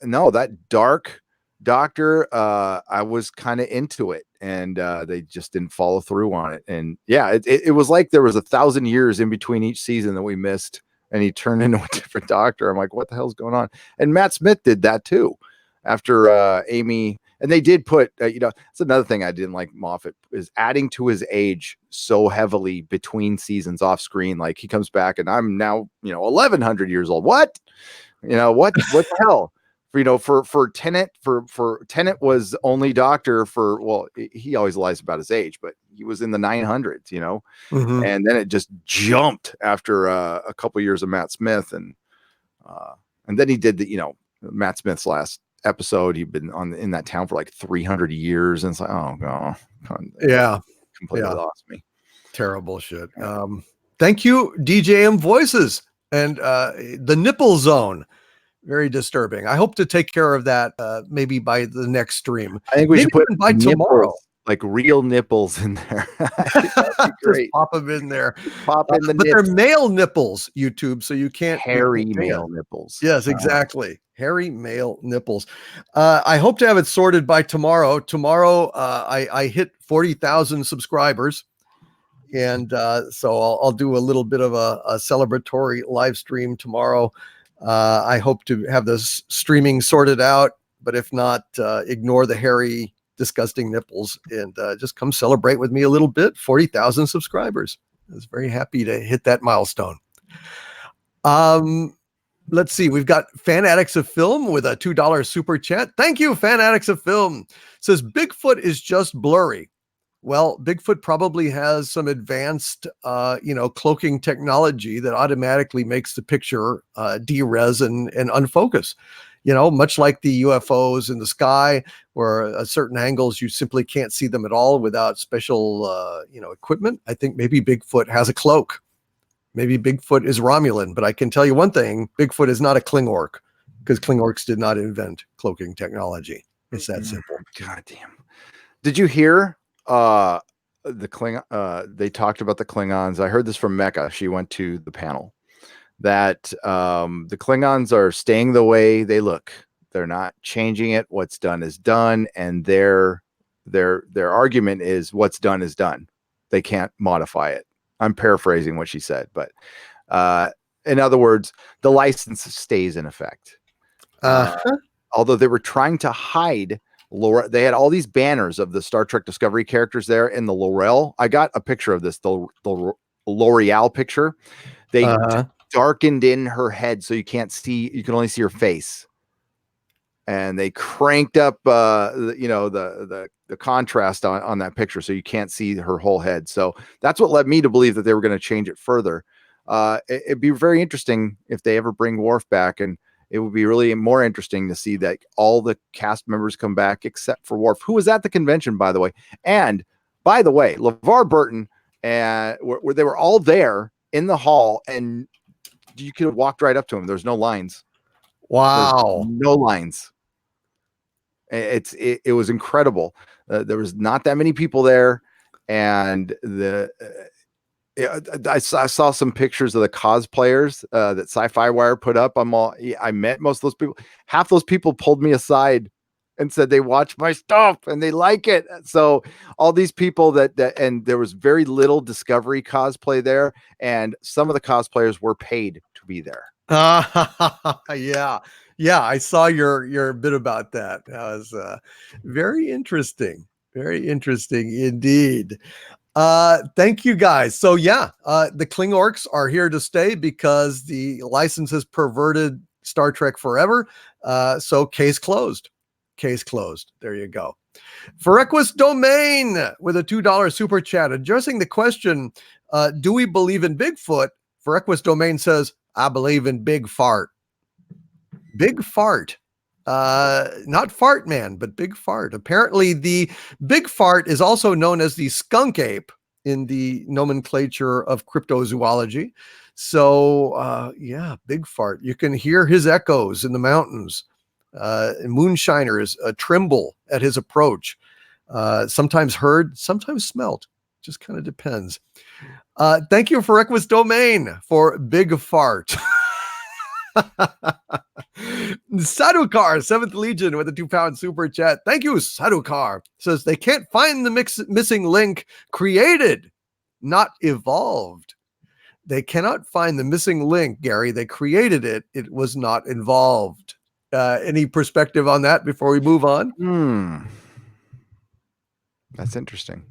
no, that dark doctor, I was kind of into it, and they just didn't follow through on it. And yeah, it was like there was 1,000 years in between each season that we missed, and he turned into a different doctor. I'm like, what the hell's going on? And Matt Smith did that too after Amy. And they did put, it's another thing I didn't like Moffat is adding to his age so heavily between seasons off screen. Like he comes back and I'm now, 1,100 years old. What? What the hell? For Tennant, for Tennant was only doctor he always lies about his age, but he was in the 900s, Mm-hmm. And then it just jumped after a couple years of Matt Smith. And then he did Matt Smith's last episode. He'd been in that town for like 300 years. And it's like, oh, no. Yeah. Completely lost me. Terrible shit. Thank you, DJM Voices and the Nipple Zone. Very disturbing. I hope to take care of that maybe by the next stream. I think we should put by tomorrow, like real nipples in there. Great. Just pop them in there. Pop in the but they're male nipples, YouTube, so you can't hairy male nipples. Yes, exactly. Hairy male nipples. I hope to have it sorted by tomorrow. Tomorrow, I hit 40,000 subscribers. And so I'll do a little bit of a celebratory live stream tomorrow. I hope to have this streaming sorted out, but if not, ignore the hairy, disgusting nipples and just come celebrate with me a little bit. 40,000 subscribers. I was very happy to hit that milestone. Let's see. We've got Fan Addicts of Film with a $2 super chat. Thank you, Fan Addicts of Film. Says Bigfoot is just blurry. Well, Bigfoot probably has some advanced, cloaking technology that automatically makes the picture de-res and unfocus. Much like the UFOs in the sky, where at certain angles you simply can't see them at all without special, equipment. I think maybe Bigfoot has a cloak. Maybe Bigfoot is Romulan, but I can tell you one thing: Bigfoot is not a Klingork, because Klingorks did not invent cloaking technology. It's that simple. God damn! Did you hear? The Klingon, they talked about the Klingons. I heard this from Mecca. She went to the panel that the Klingons are staying the way they look. They're not changing it. What's done is done, and their argument is what's done is done. They can't modify it. I'm paraphrasing what she said, but in other words, the license stays in effect. Although they were trying to hide Laura, they had all these banners of the Star Trek Discovery characters there in the L'Oreal. I got a picture of this, the L'Oreal picture. They darkened in her head so you can't see, you can only see her face. and they cranked up, the contrast on that picture, so you can't see her whole head. So that's what led me to believe that they were going to change it further. It'd be very interesting if they ever bring Worf back, and it would be really more interesting to see that all the cast members come back except for Worf, who was at the convention, by the way. And by the way, LeVar Burton and where they were all there in the hall, and you could have walked right up to him. There's no lines. Wow. There's no lines. It was incredible. There was not that many people there, and I saw some pictures of the cosplayers that Sci-Fi Wire put up. I met most of those people. Half those people pulled me aside and said they watch my stuff and they like it. So all these people and there was very little Discovery cosplay there, and some of the cosplayers were paid to be there. Yeah, I saw your bit about that. That was very interesting indeed. Thank you guys. So the Klingorks are here to stay because the license has perverted Star Trek forever. So case closed. There you go. Ferequus Domain with a $2 super chat addressing the question, do we believe in Bigfoot? Ferequus Domain says, I believe in Big Fart. Big Fart. Not Fart Man, but Big Fart. Apparently, the Big Fart is also known as the skunk ape in the nomenclature of cryptozoology. So, Big Fart. You can hear his echoes in the mountains. Moonshiners tremble at his approach. Sometimes heard, sometimes smelt. Just kind of depends. Thank you for Equus Domain for Big Fart. Sadukar, 7th Legion with a £2 super chat. Thank you, Sadukar. Says they can't find the missing link. Created, not evolved. They cannot find the missing link, Gary. They created it. It was not involved. Any perspective on that before we move on? That's interesting.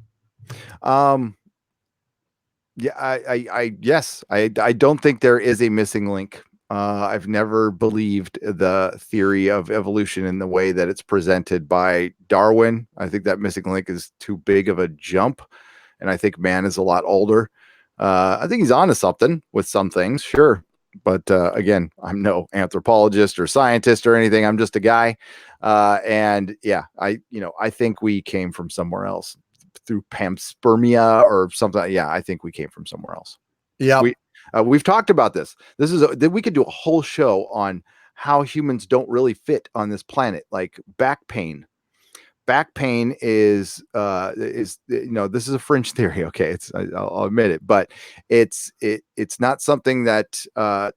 Yes, I don't think there is a missing link. I've never believed the theory of evolution in the way that it's presented by Darwin. I think that missing link is too big of a jump, and I think man is a lot older. I think he's onto something with some things, sure. But again, I'm no anthropologist or scientist or anything. I'm just a guy. I think we came from somewhere else through panspermia or something. Yeah, I think we came from somewhere else. Yeah. We've talked about this. We could do a whole show on how humans don't really fit on this planet, like back pain. Back pain is this is a fringe theory. Okay, I'll admit it, but it's not something that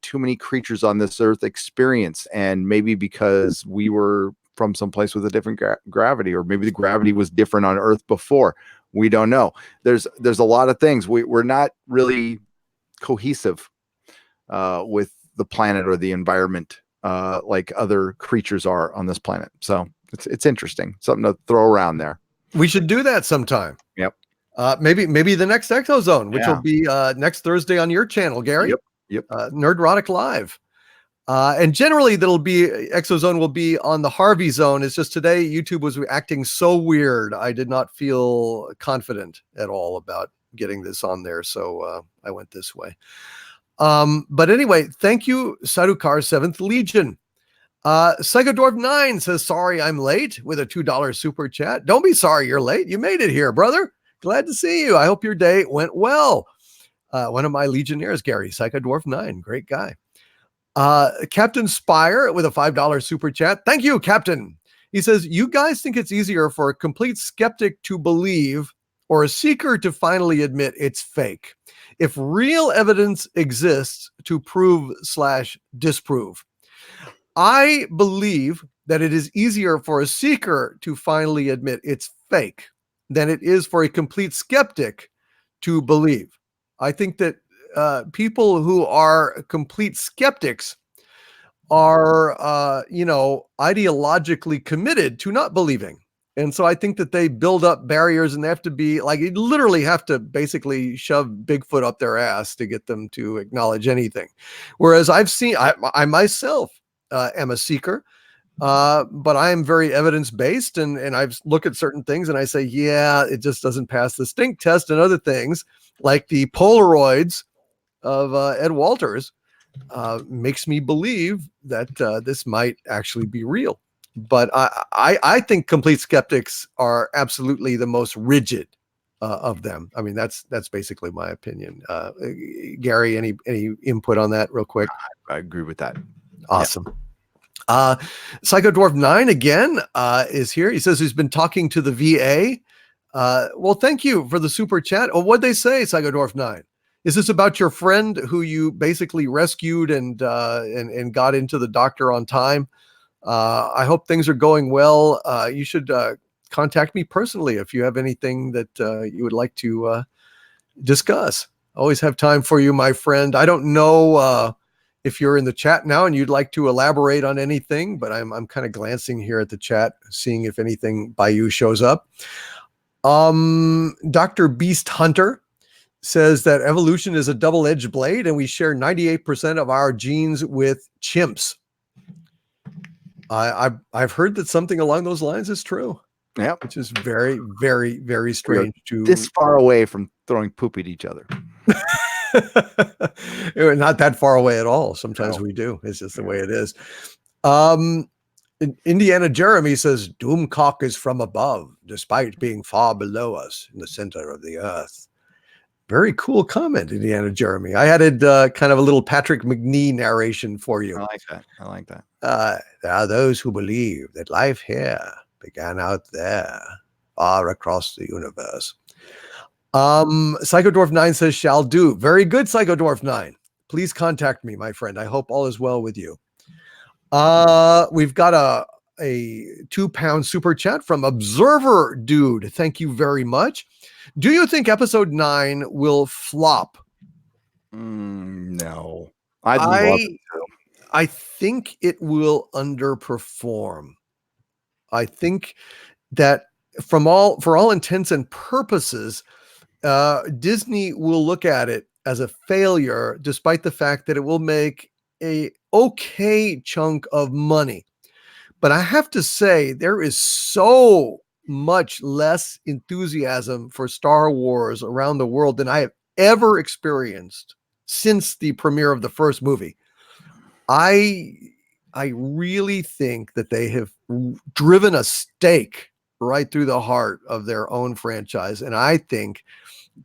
too many creatures on this earth experience, and maybe because we were from someplace with a different gravity, or maybe the gravity was different on Earth before. We don't know. There's a lot of things. We're not really cohesive with the planet or the environment like other creatures are on this planet. So it's interesting, something to throw around there. We should do that sometime. Yep. Maybe the next ExoZone, which will be next Thursday on your channel, Gary. Yep. Nerdrotic Live. And generally ExoZone will be on the Harvey Zone. It's just today YouTube was acting so weird. I did not feel confident at all about getting this on there. So I went this way. But anyway, thank you, Sadukar, 7th Legion. Psychodwarf 9 says, sorry, I'm late with a $2 super chat. Don't be sorry you're late. You made it here, brother. Glad to see you. I hope your day went well. One of my Legionnaires, Gary, Psychodwarf 9, great guy. Captain Spire with a $5 super chat. Thank you, Captain. He says, you guys think it's easier for a complete skeptic to believe or a seeker to finally admit it's fake if real evidence exists to prove/disprove. I believe that it is easier for a seeker to finally admit it's fake than it is for a complete skeptic to believe. I think that people who are complete skeptics are, ideologically committed to not believing. And so I think that they build up barriers, and they have to be like, you literally have to basically shove Bigfoot up their ass to get them to acknowledge anything. Whereas I've seen, I myself am a seeker. But I am very evidence-based, and I've looked at certain things and I say, yeah, it just doesn't pass the stink test, and other things like the Polaroids of Ed Walters makes me believe that this might actually be real. But I think complete skeptics are absolutely the most rigid of them. I mean, that's basically my opinion. Gary, any input on that real quick? I agree with that. Awesome. Yeah. Psycho Dwarf 9 again is here. He says he's been talking to the VA. Well, thank you for the super chat. Oh, what'd they say, Psycho Dwarf 9? Is this about your friend who you basically rescued and got into the doctor on time? I hope things are going well. You should contact me personally if you have anything that you would like to discuss. Always have time for you, my friend. I don't know if you're in the chat now and you'd like to elaborate on anything, but I'm kind of glancing here at the chat, seeing if anything by you shows up. Dr. Beast Hunter says that evolution is a double-edged blade and we share 98% of our genes with chimps. I've heard that something along those lines is true. Yeah, which is very, very, very strange. To this far away from throwing poop at each other. Not that far away at all. Sometimes we do. It's just the way it is. Indiana Jeremy says Doomcock is from above, despite being far below us in the center of the earth. Very cool comment, Indiana Jeremy. I added kind of a little Patrick McNee narration for you. I like that. I like that. There are those who believe that life here began out there, far across the universe. Psycho Dwarf 9 says, shall do. Very good, Psycho Dwarf 9. Please contact me, my friend. I hope all is well with you. We've got a £2 super chat from Observer Dude. Thank you very much. Do you think episode 9 will flop? No. I'd love it to. I think it will underperform. I think that for all intents and purposes, Disney will look at it as a failure, despite the fact that it will make a okay chunk of money. But I have to say, there is so much less enthusiasm for Star Wars around the world than I have ever experienced since the premiere of the first movie. I really think that they have driven a stake right through the heart of their own franchise. And I think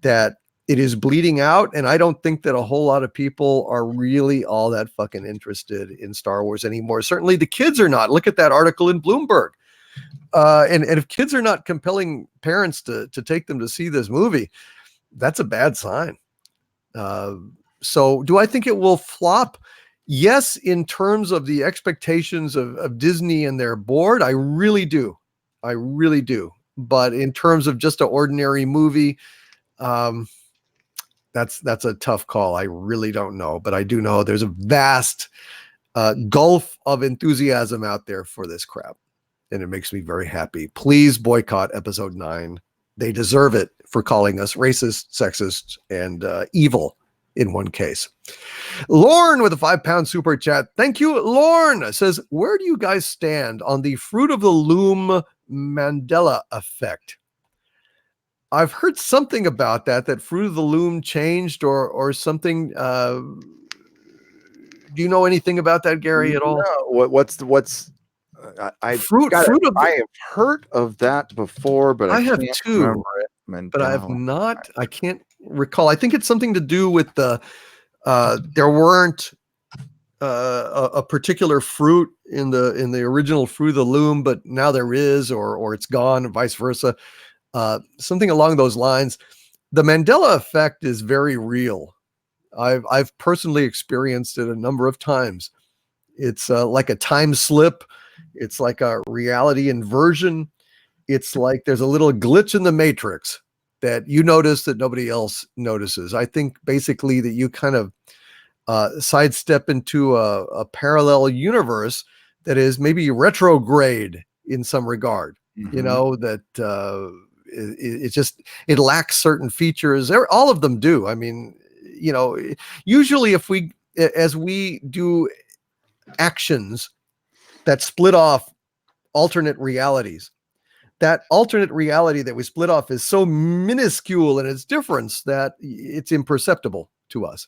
that it is bleeding out. And I don't think that a whole lot of people are really all that fucking interested in Star Wars anymore. Certainly the kids are not. Look at that article in Bloomberg. And if kids are not compelling parents to take them to see this movie, that's a bad sign. So do I think it will flop? Yes, in terms of the expectations of Disney and their board, I really do. I really do. But in terms of just an ordinary movie, that's a tough call. I really don't know. But I do know there's a vast gulf of enthusiasm out there for this crap. And it makes me very happy. Please boycott episode 9. They deserve it for calling us racist, sexist, and evil in one case. Lorne with a £5 super chat. Thank you, Lorne. Says, where do you guys stand on the Fruit of the Loom Mandela effect? I've heard something about that Fruit of the Loom changed or something. Do you know anything about that, Gary, at all? No. What's I have heard of that before, but I have too. Remember it. Mandela. But I have not. I can't recall. I think it's something to do with the there weren't a particular fruit in the original Fruit of the Loom, but now there is, or it's gone, and vice versa. Something along those lines. The Mandela effect is very real. I've personally experienced it a number of times. It's like a time slip. It's like a reality inversion. It's like there's a little glitch in the matrix that you notice that nobody else notices. I think basically that you kind of sidestep into a parallel universe that is maybe retrograde in some regard. Mm-hmm. You know, that it lacks certain features. All of them do. I mean, you know, usually as we do actions that split off alternate realities. That alternate reality that we split off is so minuscule in its difference that it's imperceptible to us.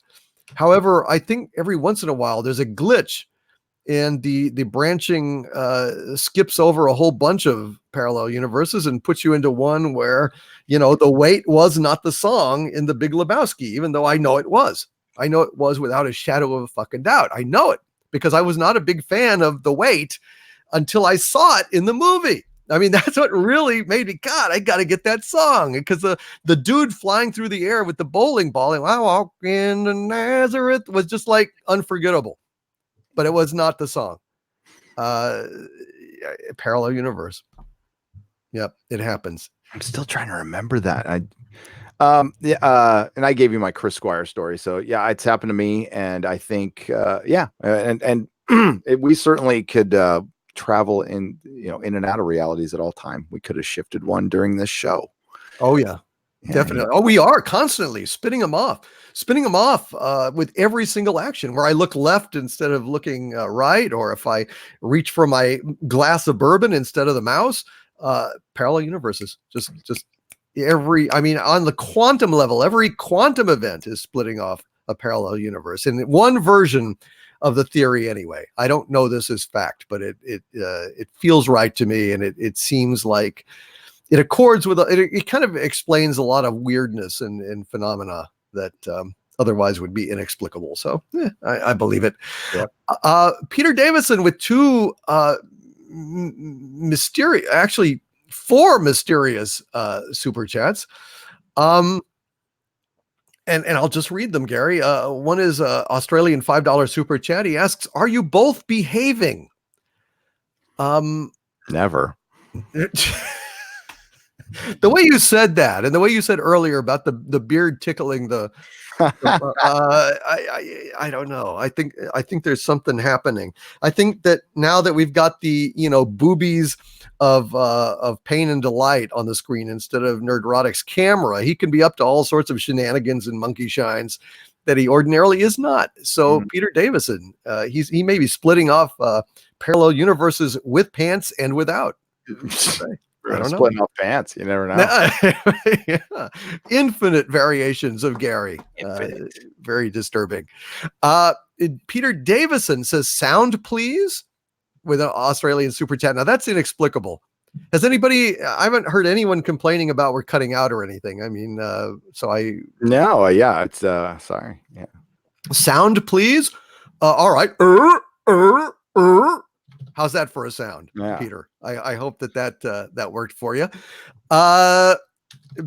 However, I think every once in a while there's a glitch, and the branching skips over a whole bunch of parallel universes and puts you into one where, the wait was not the song in The Big Lebowski, even though I know it was. I know it was without a shadow of a fucking doubt. I know it because I was not a big fan of The Wait until I saw it in the movie. I mean, that's what really made me, God, I got to get that song. Because the dude flying through the air with the bowling ball, and I walk into Nazareth, was just like unforgettable. But it was not the song. Parallel universe. Yep, it happens. I'm still trying to remember that. And I gave you my Chris Squire story. So yeah, it's happened to me. And I think, and we certainly could travel in and out of realities at all time. We could have shifted one during this show. Oh yeah, definitely. Oh, we are constantly spinning them off with every single action, where I look left instead of looking right, or if I reach for my glass of bourbon instead of the mouse. Parallel universes, just on the quantum level, every quantum event is splitting off a parallel universe in one version of the theory anyway. I don't know this as fact, but it feels right to me, and it seems like it accords with it kind of explains a lot of weirdness and phenomena that otherwise would be inexplicable. So I believe it. Yep. Peter Davison with two mysterious, actually 4 mysterious super chats. And I'll just read them, Gary. One is Australian $5 super chat. He asks, "Are you both behaving?" Never. The way you said that, and the way you said earlier about the beard tickling the, I don't know. I think there's something happening. I think that now that we've got the boobies of pain and delight on the screen instead of Nerdrotic's camera, he can be up to all sorts of shenanigans and monkey shines that he ordinarily is not. So Peter Davison, he may be splitting off parallel universes with pants and without. I don't know. Splitting off pants. You never know. Yeah. Infinite variations of Gary. Very disturbing. Peter Davison says, "Sound, please," with an Australian super chat. Now that's inexplicable. Has anybody? I haven't heard anyone complaining about we're cutting out or anything. I mean, No, yeah, it's sorry. Yeah. Sound, please. All right. How's that for a sound, Peter? I hope that worked for you.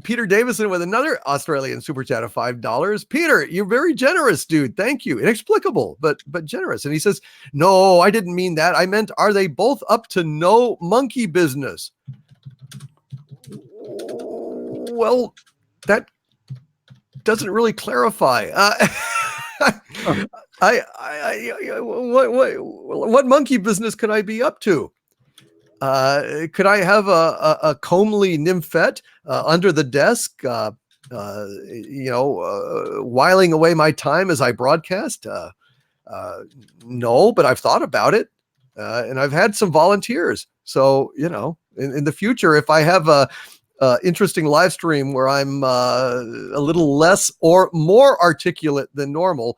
Peter Davison with another Australian super chat of $5. Peter, you're very generous, dude. Thank you. Inexplicable, but generous. And he says, "No, I didn't mean that. I meant, are they both up to no monkey business?" Well, that doesn't really clarify. What monkey business could I be up to? Could I have a comely nymphette under the desk, whiling away my time as I broadcast? No, but I've thought about it, and I've had some volunteers. So, in the future, if I have a interesting live stream where I'm a little less or more articulate than normal,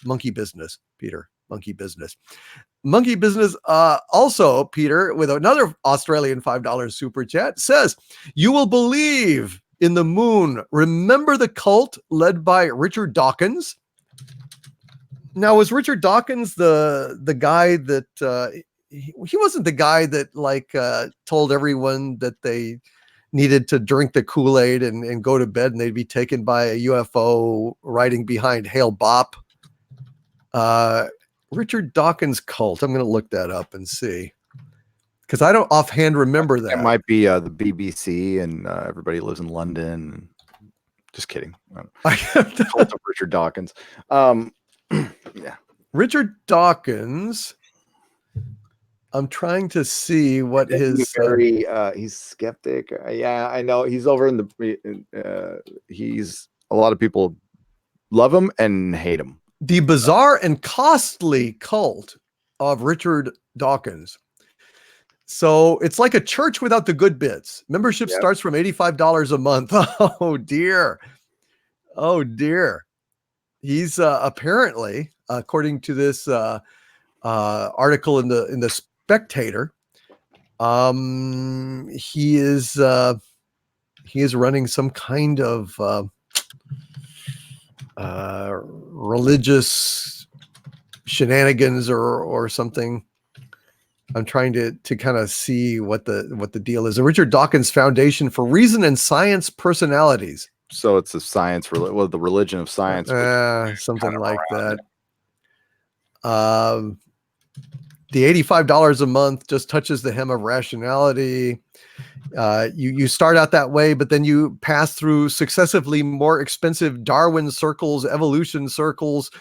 monkey business, Peter, monkey business. Monkey business. Also, Peter, with another Australian $5 super chat, says, "You will believe in the moon. Remember the cult led by Richard Dawkins?" Now, was Richard Dawkins the guy that he wasn't the guy that told everyone that they needed to drink the Kool-Aid and go to bed and they'd be taken by a UFO riding behind Hale Bopp? Richard Dawkins cult. I'm going to look that up and see, because I don't offhand remember that. It might be the BBC and Everybody Lives in London. Just kidding. Cult of Richard Dawkins. Yeah. Richard Dawkins. I'm trying to see what his he's skeptic. Yeah, I know he's over in the he's a lot of people love him and hate him. The bizarre and costly cult of Richard Dawkins. So it's like a church without the good bits. Membership starts from $85 a month. Oh dear. Oh dear. He's apparently, according to this article in the Spectator, he is running some kind of religious shenanigans or something. I'm trying to kind of see what the deal is. The Richard Dawkins Foundation for Reason and Science Personalities. So it's a science, the religion of science, something like that. The $85 a month just touches the hem of rationality. You start out that way, but then you pass through successively more expensive Darwin circles, evolution circles,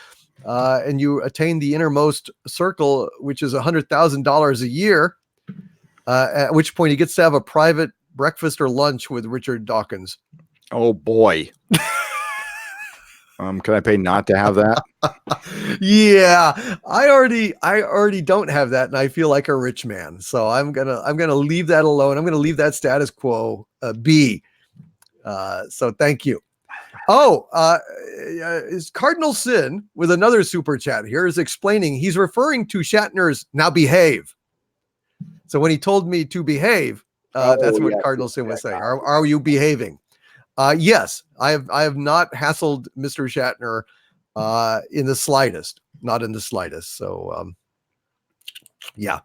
and you attain the innermost circle, which is $100,000 a year, at which point he gets to have a private breakfast or lunch with Richard Dawkins. Oh boy. Can I pay not to have that? Yeah, I already don't have that, and I feel like a rich man. So I'm gonna leave that alone. I'm gonna leave that status quo be. So thank you. Is Cardinal Sin with another super chat here is explaining he's referring to Shatner's "now behave." So when he told me to behave, that's what Cardinal Sin was saying. Are you behaving? Yes, I have not hassled Mr. Shatner in the slightest, not in the slightest. So yeah,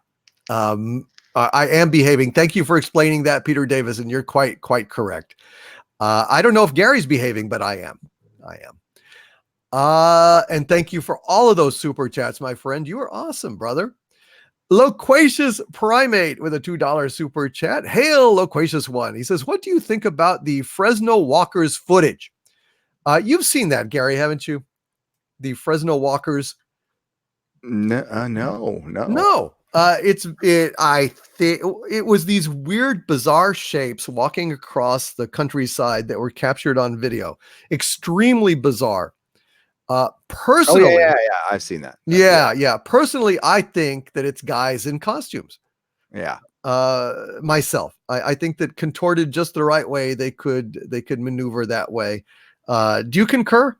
I am behaving. Thank you for explaining that, Peter Davis, and you're quite correct. I don't know if Gary's behaving, but I am. And thank you for all of those super chats, my friend. You are awesome, brother. Loquacious Primate with a $2 super chat. Hail, Loquacious One. He says, what do you think about the Fresno Walkers footage? You've seen that, Gary, haven't you? The Fresno Walkers. No. I think it was these weird, bizarre shapes walking across the countryside that were captured on video. Extremely bizarre. Personally, I've seen that. Yeah. Personally, I think that it's guys in costumes. Yeah. Myself, I think that contorted just the right way, they could maneuver that way. Do you concur?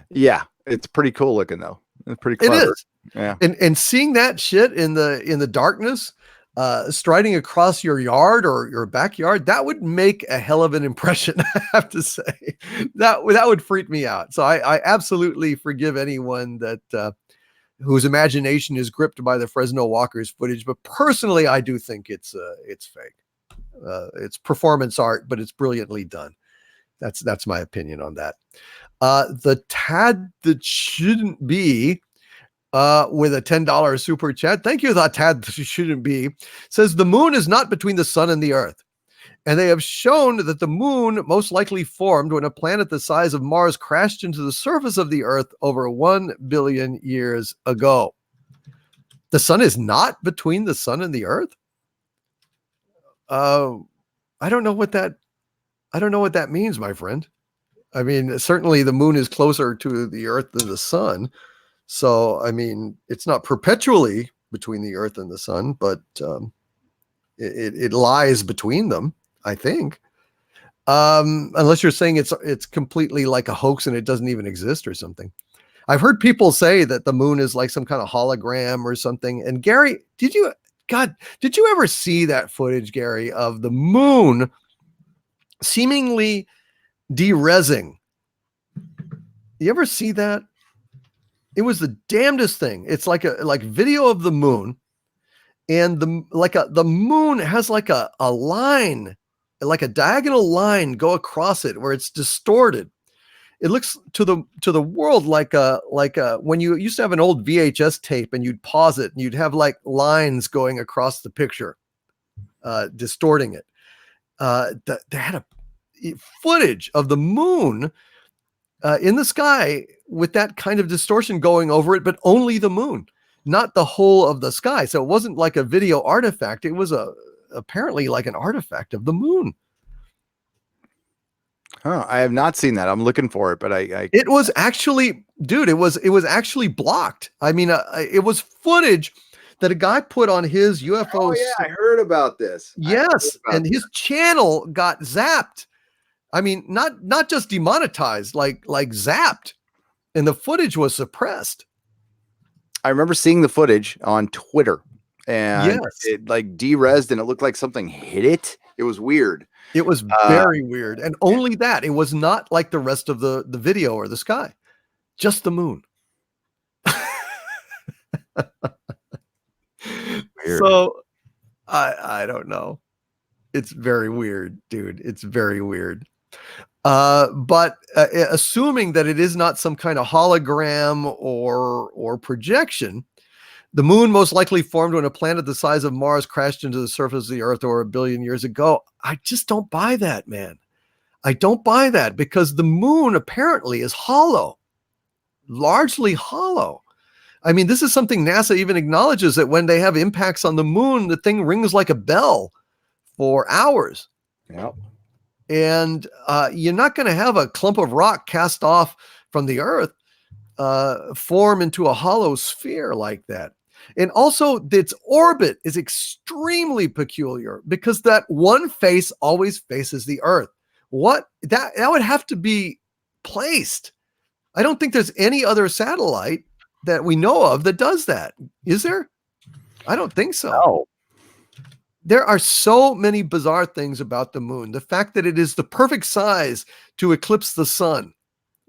Yeah, it's pretty cool looking though. It's pretty clever. It is. Yeah. And seeing that shit in the darkness, striding across your yard or your backyard, that would make a hell of an impression. I have to say that would freak me out. So I absolutely forgive anyone that whose imagination is gripped by the Fresno Walkers footage. But personally, I do think it's fake. It's performance art, but it's brilliantly done. That's my opinion on that. The tad that shouldn't be, with a $10 super chat. Thank you, that tad that shouldn't be. Says the moon is not between the sun and the earth. And they have shown that the moon most likely formed when a planet the size of Mars crashed into the surface of the earth over 1 billion years ago. The sun is not between the sun and the earth? I don't know what that means, my friend. I mean, certainly the moon is closer to the earth than the sun. So, I mean, it's not perpetually between the earth and the sun, but it lies between them, I think. Unless you're saying it's completely like a hoax and it doesn't even exist or something. I've heard people say that the moon is like some kind of hologram or something. And Gary, did you ever see that footage, Gary, of the moon seemingly de-resing? You ever see that? It was the damnedest thing. It's like video of the moon, and the moon has like a line, like a diagonal line go across it where it's distorted. It looks to the world like a when you used to have an old VHS tape and you'd pause it and you'd have like lines going across the picture, distorting it. They had a footage of the moon in the sky with that kind of distortion going over it, but only the moon, not the whole of the sky. So it wasn't like a video artifact. It was apparently like an artifact of the moon. Huh, I have not seen that. I'm looking for it, but it was actually, dude, it was actually blocked. I mean, it was footage that a guy put on his UFO. Oh yeah, I heard about this. Yes, and his channel got zapped. I mean, not just demonetized, like zapped, and the footage was suppressed. I remember seeing the footage on Twitter, and Yes. it like derezzed, and it looked like something hit it. It was weird. It was very weird, and only that. It was not like the rest of the video or the sky, just the moon. Weird. So I don't know. It's very weird, dude. It's very weird. But assuming that it is not some kind of hologram or projection, the moon most likely formed when a planet the size of Mars crashed into the surface of the Earth over 1 billion years ago. I just don't buy that, man. I don't buy that, because the moon apparently is hollow, largely hollow. I mean, this is something NASA even acknowledges, that when they have impacts on the moon, the thing rings like a bell for hours. Yep. And you're not going to have a clump of rock cast off from the Earth form into a hollow sphere like that. And also, its orbit is extremely peculiar, because that one face always faces the Earth. What that would have to be placed. I don't think there's any other satellite that we know of that does that. Is there? I don't think so. No. There are so many bizarre things about the moon. The fact that it is the perfect size to eclipse the sun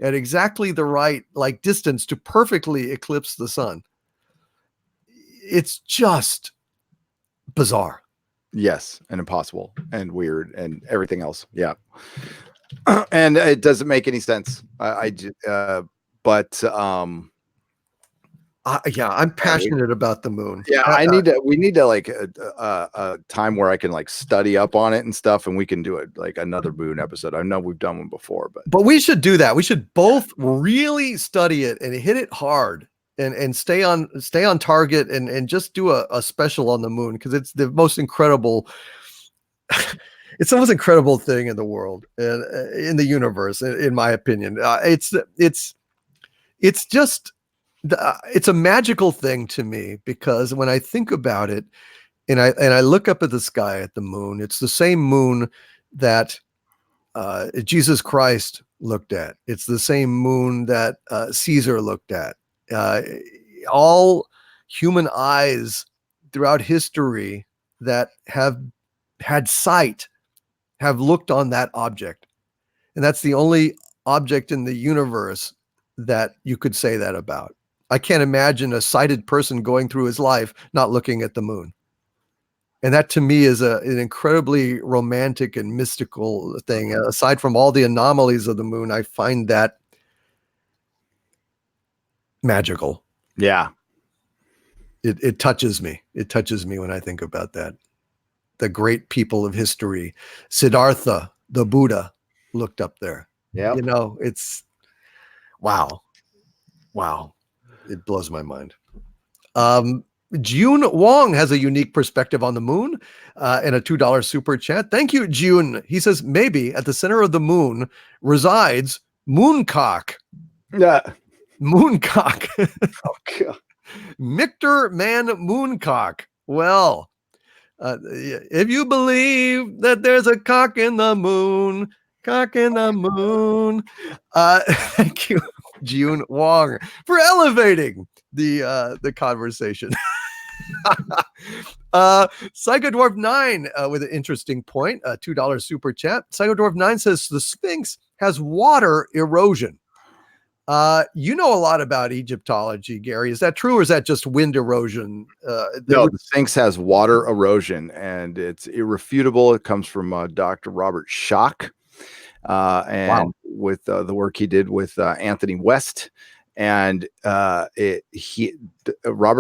at exactly the right distance to perfectly eclipse the sun. It's just bizarre. Yes, and impossible and weird and everything else. Yeah. And it doesn't make any sense. Yeah, I'm passionate about the moon. Yeah, we need to like a time where I can like study up on it and stuff, and we can do it like another moon episode. I know we've done one before, but we should do that. We should both really study it and hit it hard, and stay on target, and just do a special on the moon, because it's the most incredible. It's the most incredible thing in the world and in the universe, in my opinion. It's just. It's a magical thing to me, because when I think about it, and I look up at the sky at the moon, it's the same moon that Jesus Christ looked at. It's the same moon that Caesar looked at. All human eyes throughout history that have had sight have looked on that object, and that's the only object in the universe that you could say that about. I can't imagine a sighted person going through his life not looking at the moon. And that to me is an incredibly romantic and mystical thing. Aside from all the anomalies of the moon, I find that magical. yeah. It touches me. It touches me when I think about that. The great people of history, Siddhartha, the Buddha, looked up there. Yeah. You know, it's wow. It blows my mind. June Wong has a unique perspective on the moon and a $2 super chat. Thank you, June. He says, maybe at the center of the moon resides Doomcock. Yeah. Doomcock. Oh, God. Mictor Man Doomcock. Well, if you believe that there's a cock in the moon, thank you, June Wong, for elevating the conversation. Psychodwarf 9 with an interesting point, a $2 super chat. Psychodwarf 9 says the Sphinx has water erosion. You know a lot about Egyptology, Gary. Is that true, or is that just wind erosion? No, the Sphinx has water erosion, and it's irrefutable. It comes from Dr. Robert Schoch. And with the work he did with Anthony West, and Robert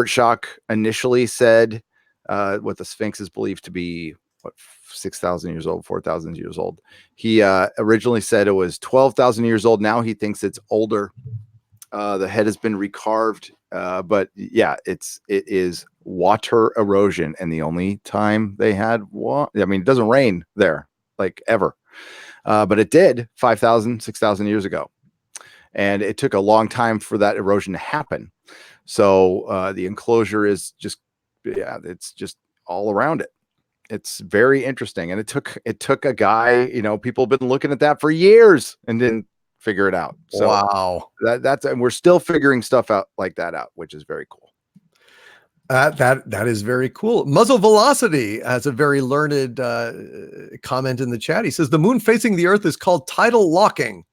Schoch initially said what the Sphinx is believed to be 6,000 years old, 4,000 years old. He originally said it was 12,000 years old. Now he thinks it's older. The head has been recarved, but yeah, it is water erosion, and the only time they had I mean, it doesn't rain there like ever. But it did 5,000, 6,000 years ago. And it took a long time for that erosion to happen. So the enclosure is just yeah, it's just all around it. It's very interesting. And it took a guy, people have been looking at that for years and didn't figure it out. So Wow. and we're still figuring stuff out like that out, which is very cool. That is very cool. Muzzle Velocity has a very learned comment in the chat. He says the moon facing the Earth is called tidal locking,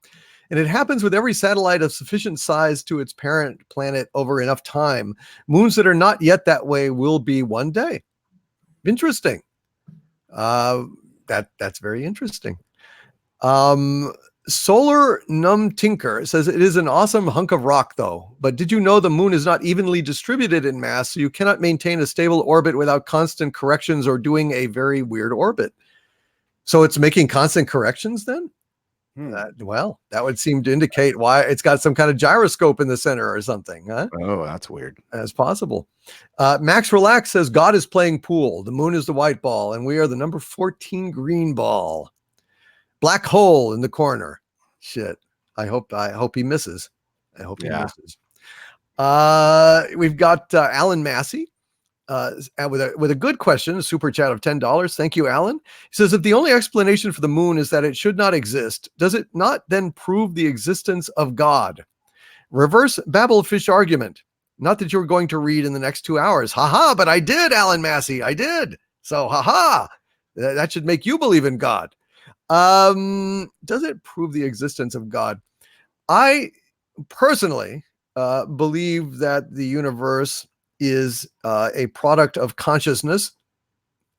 and it happens with every satellite of sufficient size to its parent planet over enough time. Moons that are not yet that way will be one day. Interesting. That's very interesting. Solar Numb Tinker says it is an awesome hunk of rock, though. But did you know the moon is not evenly distributed in mass, so you cannot maintain a stable orbit without constant corrections or doing a very weird orbit? So it's making constant corrections then? Well, that would seem to indicate why it's got some kind of gyroscope in the center or something. Huh? Oh, that's weird. That's possible. Max Relax says God is playing pool. The moon is the white ball, and we are the number 14 green ball. Black hole in the corner. Shit. I hope he misses. I hope he misses. We've got Alan Massey with a good question, a super chat of $10. Thank you, Alan. He says, if the only explanation for the moon is that it should not exist, does it not then prove the existence of God? Reverse Babelfish argument. Not that you're going to read in the next 2 hours. Haha, but I did, Alan Massey. I did. So haha, that should make you believe in God. Does it prove the existence of God? I personally believe that the universe is a product of consciousness.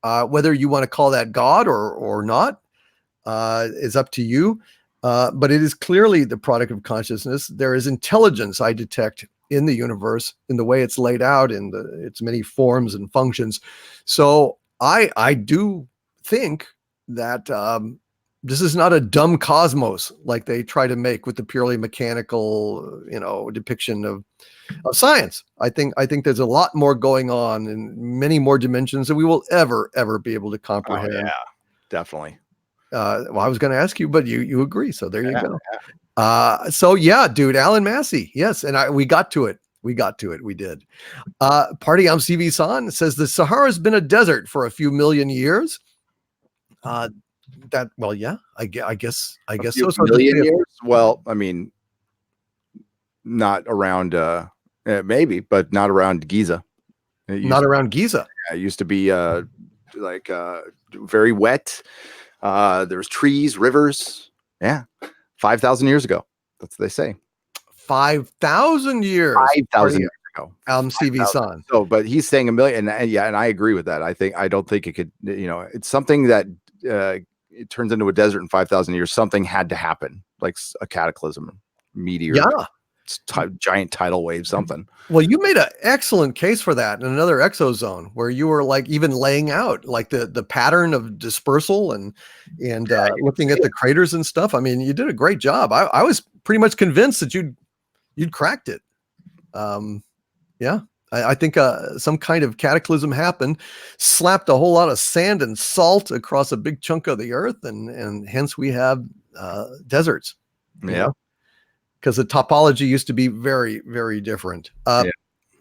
Whether you want to call that God or not is up to you. But it is clearly the product of consciousness. There is intelligence I detect in the universe in the way it's laid out in its many forms and functions. So I do think that this is not a dumb cosmos like they try to make with the purely mechanical, depiction of science. I think there's a lot more going on in many more dimensions than we will ever be able to comprehend. Oh, yeah, definitely. Well, I was going to ask you, but you agree. So there you go. Yeah. So yeah, dude, Alan Massey. Yes. And we got to it. We did. Party I'm CV San says the Sahara has been a desert for a few million years. I guess so. Million years? Well, I mean, not around, maybe, but not around Giza. Around Giza. It used to be very wet. There was trees, rivers. Yeah, 5,000 years ago. That's what they say. 5,000 years. 5,000 years ago. CV San. So, but he's saying a million, and I agree with that. I don't think it could. It's something that it turns into a desert in 5,000 years. Something had to happen, like a cataclysm, meteor, giant tidal wave, something. Well, you made an excellent case for that in another ExoZone, where you were like even laying out like the pattern of dispersal and looking at the craters and stuff. I mean, you did a great job. I was pretty much convinced that you'd cracked it. I think some kind of cataclysm happened, slapped a whole lot of sand and salt across a big chunk of the earth, and hence we have deserts. Yeah. Because the topology used to be very, very different.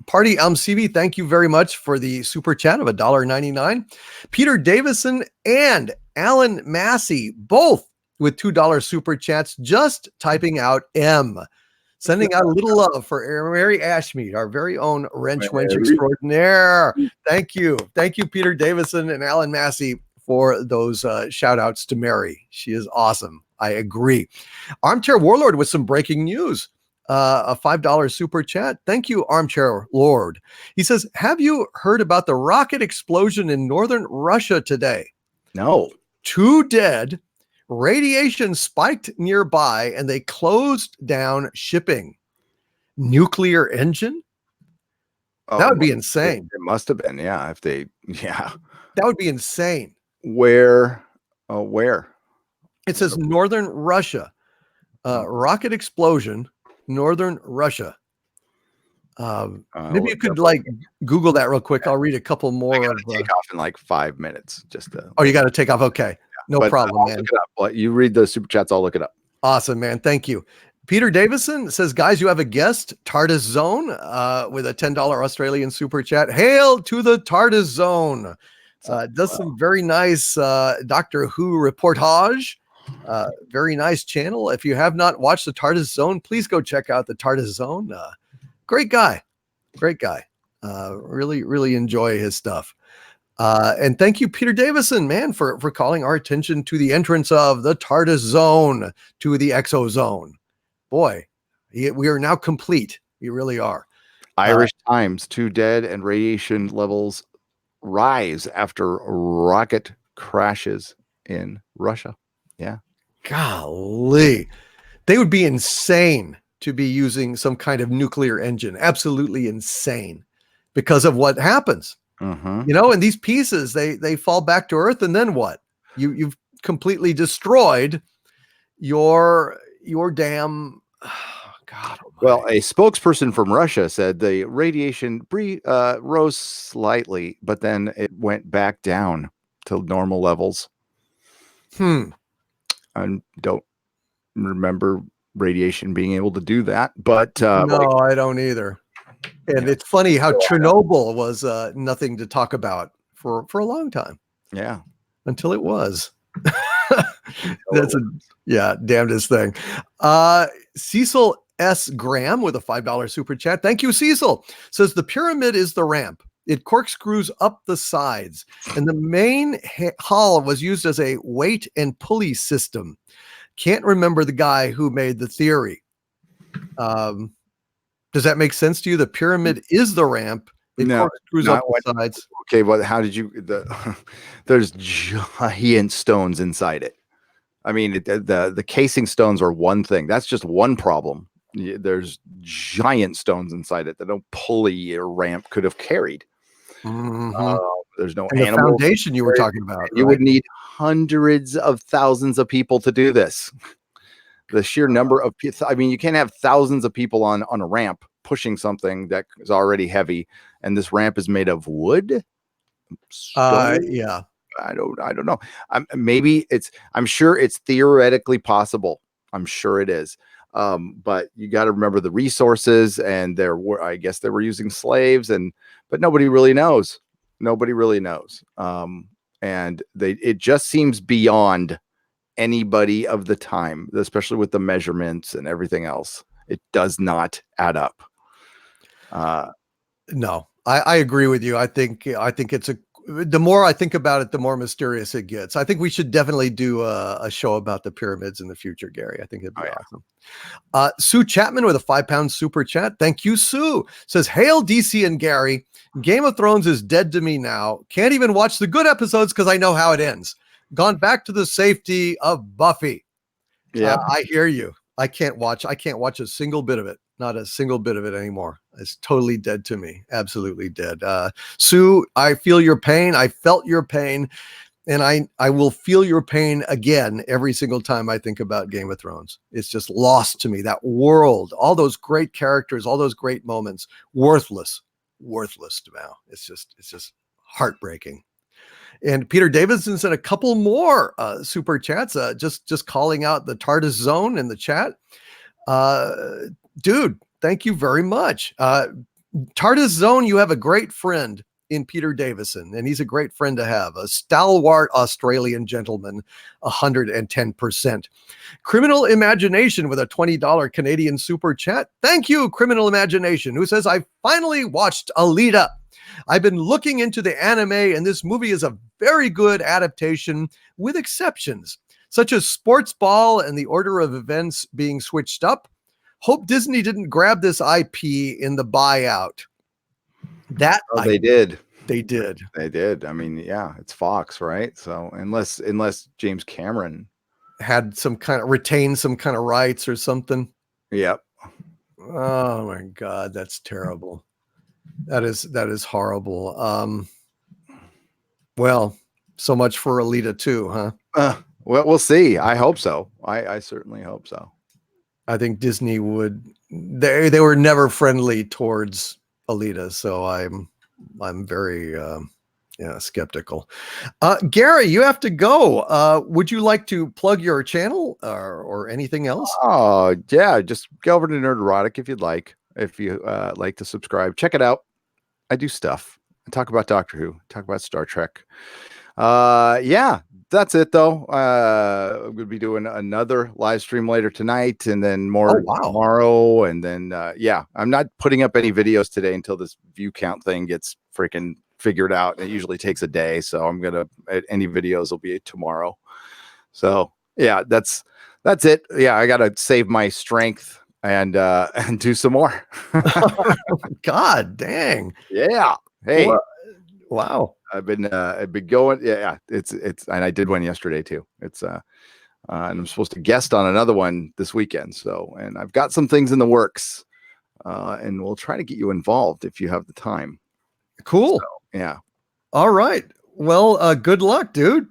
Party CB, thank you very much for the super chat of $1.99. Peter Davison and Alan Massey, both with $2 super chats, just typing out M. Sending out a little love for Mary Ashmead, our very own wrench extraordinaire. Thank you. Thank you, Peter Davison and Alan Massey, for those shout outs to Mary. She is awesome. I agree. Armchair Warlord with some breaking news. A $5 super chat. Thank you, Armchair Lord. He says, have you heard about the rocket explosion in northern Russia today? No. 2 dead. Radiation spiked nearby and they closed down shipping. Nuclear engine? That would be insane. It must have been, yeah. That would be insane. Where? Where? It says northern Russia. Rocket explosion, northern Russia. Maybe you could Google that real quick. I'll read a couple more. I gotta take off in like 5 minutes. You got to take off. Okay. No problem, man. You read the super chats. I'll look it up. Awesome, man. Thank you. Peter Davison says, guys, you have a guest, TARDIS Zone, with a $10 Australian super chat. Hail to the TARDIS Zone. Does some very nice Doctor Who reportage. Very nice channel. If you have not watched the TARDIS Zone, please go check out the TARDIS Zone. Great guy. Really, really enjoy his stuff. And thank you, Peter Davison, man, for calling our attention to the entrance of the TARDIS Zone to the ExoZone. Boy, we are now complete. We really are. Irish Times, 2 dead and radiation levels rise after rocket crashes in Russia. Yeah. Golly. They would be insane to be using some kind of nuclear engine. Absolutely insane because of what happens. You know, and these pieces, they fall back to Earth, and then what? You've completely destroyed your damn God. Well, a spokesperson from Russia said the radiation rose slightly, but then it went back down to normal levels. I don't remember radiation being able to do that, but no, I don't either. And it's funny how Chernobyl was nothing to talk about for a long time. Yeah. Until it was. That's damnedest thing. Cecil S. Graham with a $5 super chat. Thank you, Cecil. Says the pyramid is the ramp. It corkscrews up the sides, and the main hull was used as a weight and pulley system. Can't remember the guy who made the theory. Does that make sense to you? The pyramid is the ramp. It corkscrews up the sides. Okay, well, how did you? There's giant stones inside it. I mean, the casing stones are one thing. That's just one problem. There's giant stones inside it that no pulley or ramp could have carried. There's no the foundation you were talking about. You would need hundreds of thousands of people to do this. The sheer number of people. I mean, you can't have thousands of people on a ramp pushing something that is already heavy, and this ramp is made of wood. Yeah. I don't know. I'm sure it's theoretically possible. I'm sure it is. But you got to remember the resources, and I guess they were using slaves, but nobody really knows. Nobody really knows. And it just seems beyond anybody of the time, especially with the measurements and everything else. It does not add up. No, I agree with you. I think it's the more I think about it, the more mysterious it gets. I think we should definitely do a show about the pyramids in the future, Gary. I think it'd be awesome. Sue Chapman with a £5 super chat. Thank you, Sue. Says, hail DC and Gary. Game of Thrones is dead to me now. Can't even watch the good episodes because I know how it ends. Gone back to the safety of Buffy. Yeah, I hear you. I can't watch a single bit of it. Not a single bit of it anymore. It's totally dead to me. Absolutely dead. Sue, I feel your pain. I felt your pain. And I will feel your pain again every single time I think about Game of Thrones. It's just lost to me. That world, all those great characters, all those great moments, worthless now. It's just heartbreaking. And Peter Davidson sent a couple more super chats, just calling out the TARDIS Zone in the chat. Dude, thank you very much. TARDIS Zone, you have a great friend in Peter Davison, and he's a great friend to have. A stalwart Australian gentleman, 110%. Criminal Imagination with a $20 Canadian super chat. Thank you, Criminal Imagination, who says, I finally watched Alita. I've been looking into the anime, and this movie is a very good adaptation with exceptions, such as Sports Ball and the order of events being switched up. Hope Disney didn't grab this IP in the buyout. They did. They did. I mean, yeah, it's Fox, right? So unless James Cameron had retained some kind of rights or something. Yep. Oh my God, that's terrible. That is horrible. Well, so much for Alita 2, huh? Well, we'll see. I hope so. I certainly hope so. I think Disney they were never friendly towards Alita, so I'm very Yeah, skeptical. Gary, you have to go. Would you like to plug your channel or anything else? Oh, yeah. Just go over to Nerderotic if you'd like. If you like to subscribe, check it out. I do stuff. I talk about Doctor Who, talk about Star Trek. Yeah, that's it though. I'm gonna be doing another live stream later tonight and then more tomorrow. And then yeah, I'm not putting up any videos today until this view count thing gets freaking figured out. It usually takes a day, so I'm gonna any videos will be tomorrow. So yeah, that's it. Yeah, I gotta save my strength and do some more. God dang. Yeah. Hey. Wow. I've been going. Yeah, it's and I did one yesterday too. It's and I'm supposed to guest on another one this weekend. So, and I've got some things in the works. And we'll try to get you involved if you have the time. Cool. So, yeah. All right. Well, good luck, dude.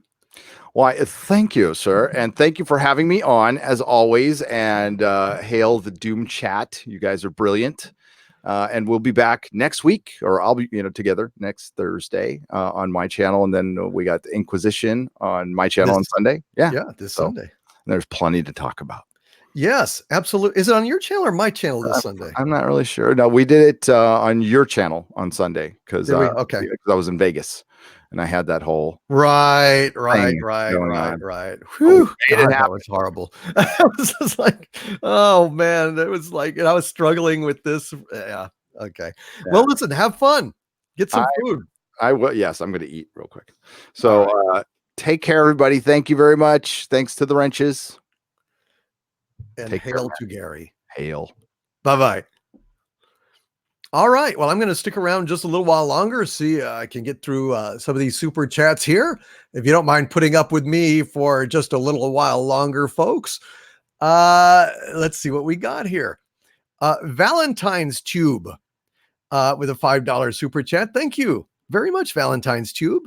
Why, thank you, sir. And thank you for having me on as always. And hail the Doom chat. You guys are brilliant. And we'll be back next week, or I'll be, together next Thursday on my channel. And then we got the Inquisition on my channel on Sunday. Yeah. Yeah. This Sunday. There's plenty to talk about. Yes, absolutely. Is it on your channel or my channel this Sunday? I'm not really sure. No, we did it on your channel on Sunday because I was in Vegas and I had that whole right. Whew, God, that was horrible. I was just like, oh man, it was like, and I was struggling with this. Yeah. Okay. Yeah. Well, listen, have fun. Get some food. I will. Yes, I'm going to eat real quick. So take care, everybody. Thank you very much. Thanks to the wrenches. And hail to Gary. Hail. Bye-bye. All right. Well, I'm going to stick around just a little while longer. See, I can get through some of these super chats here. If you don't mind putting up with me for just a little while longer, folks. Let's see what we got here. Valentine's Tube with a $5 super chat. Thank you very much, Valentine's Tube.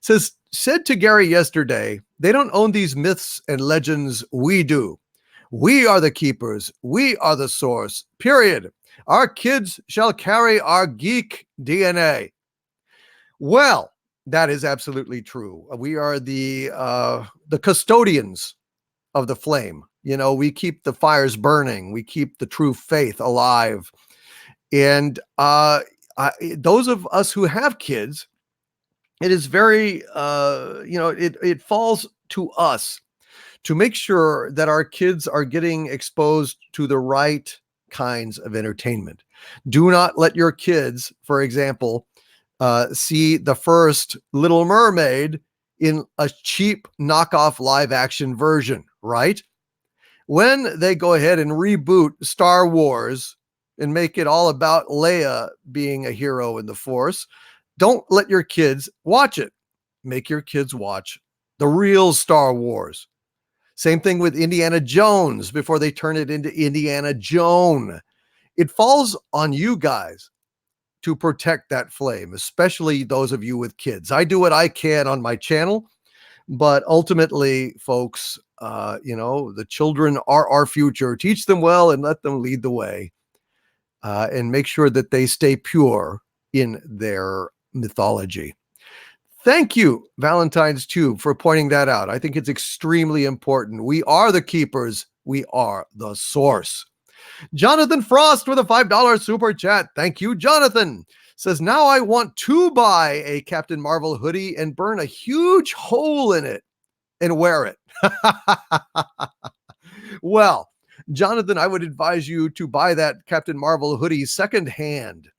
Said to Gary yesterday, they don't own these myths and legends. We do. We are the keepers. We are the source, period. Our kids shall carry our geek DNA. Well, that is absolutely true. We are the custodians of the flame. We keep the fires burning. We keep the true faith alive. And those of us who have kids, it is very, it falls to us to make sure that our kids are getting exposed to the right kinds of entertainment. Do not let your kids, for example, see the first Little Mermaid in a cheap knockoff live action version, right? When they go ahead and reboot Star Wars and make it all about Leia being a hero in the Force, don't let your kids watch it. Make your kids watch the real Star Wars. Same thing with Indiana Jones before they turn it into Indiana Joan. It falls on you guys to protect that flame, especially those of you with kids. I do what I can on my channel, but ultimately, folks, the children are our future. Teach them well and let them lead the way, and make sure that they stay pure in their mythology. Thank you, Valentine's Tube, for pointing that out. I think it's extremely important. We are the keepers. We are the source. Jonathan Frost with a $5 super chat. Thank you, Jonathan. Says, now I want to buy a Captain Marvel hoodie and burn a huge hole in it and wear it. Well, Jonathan, I would advise you to buy that Captain Marvel hoodie secondhand.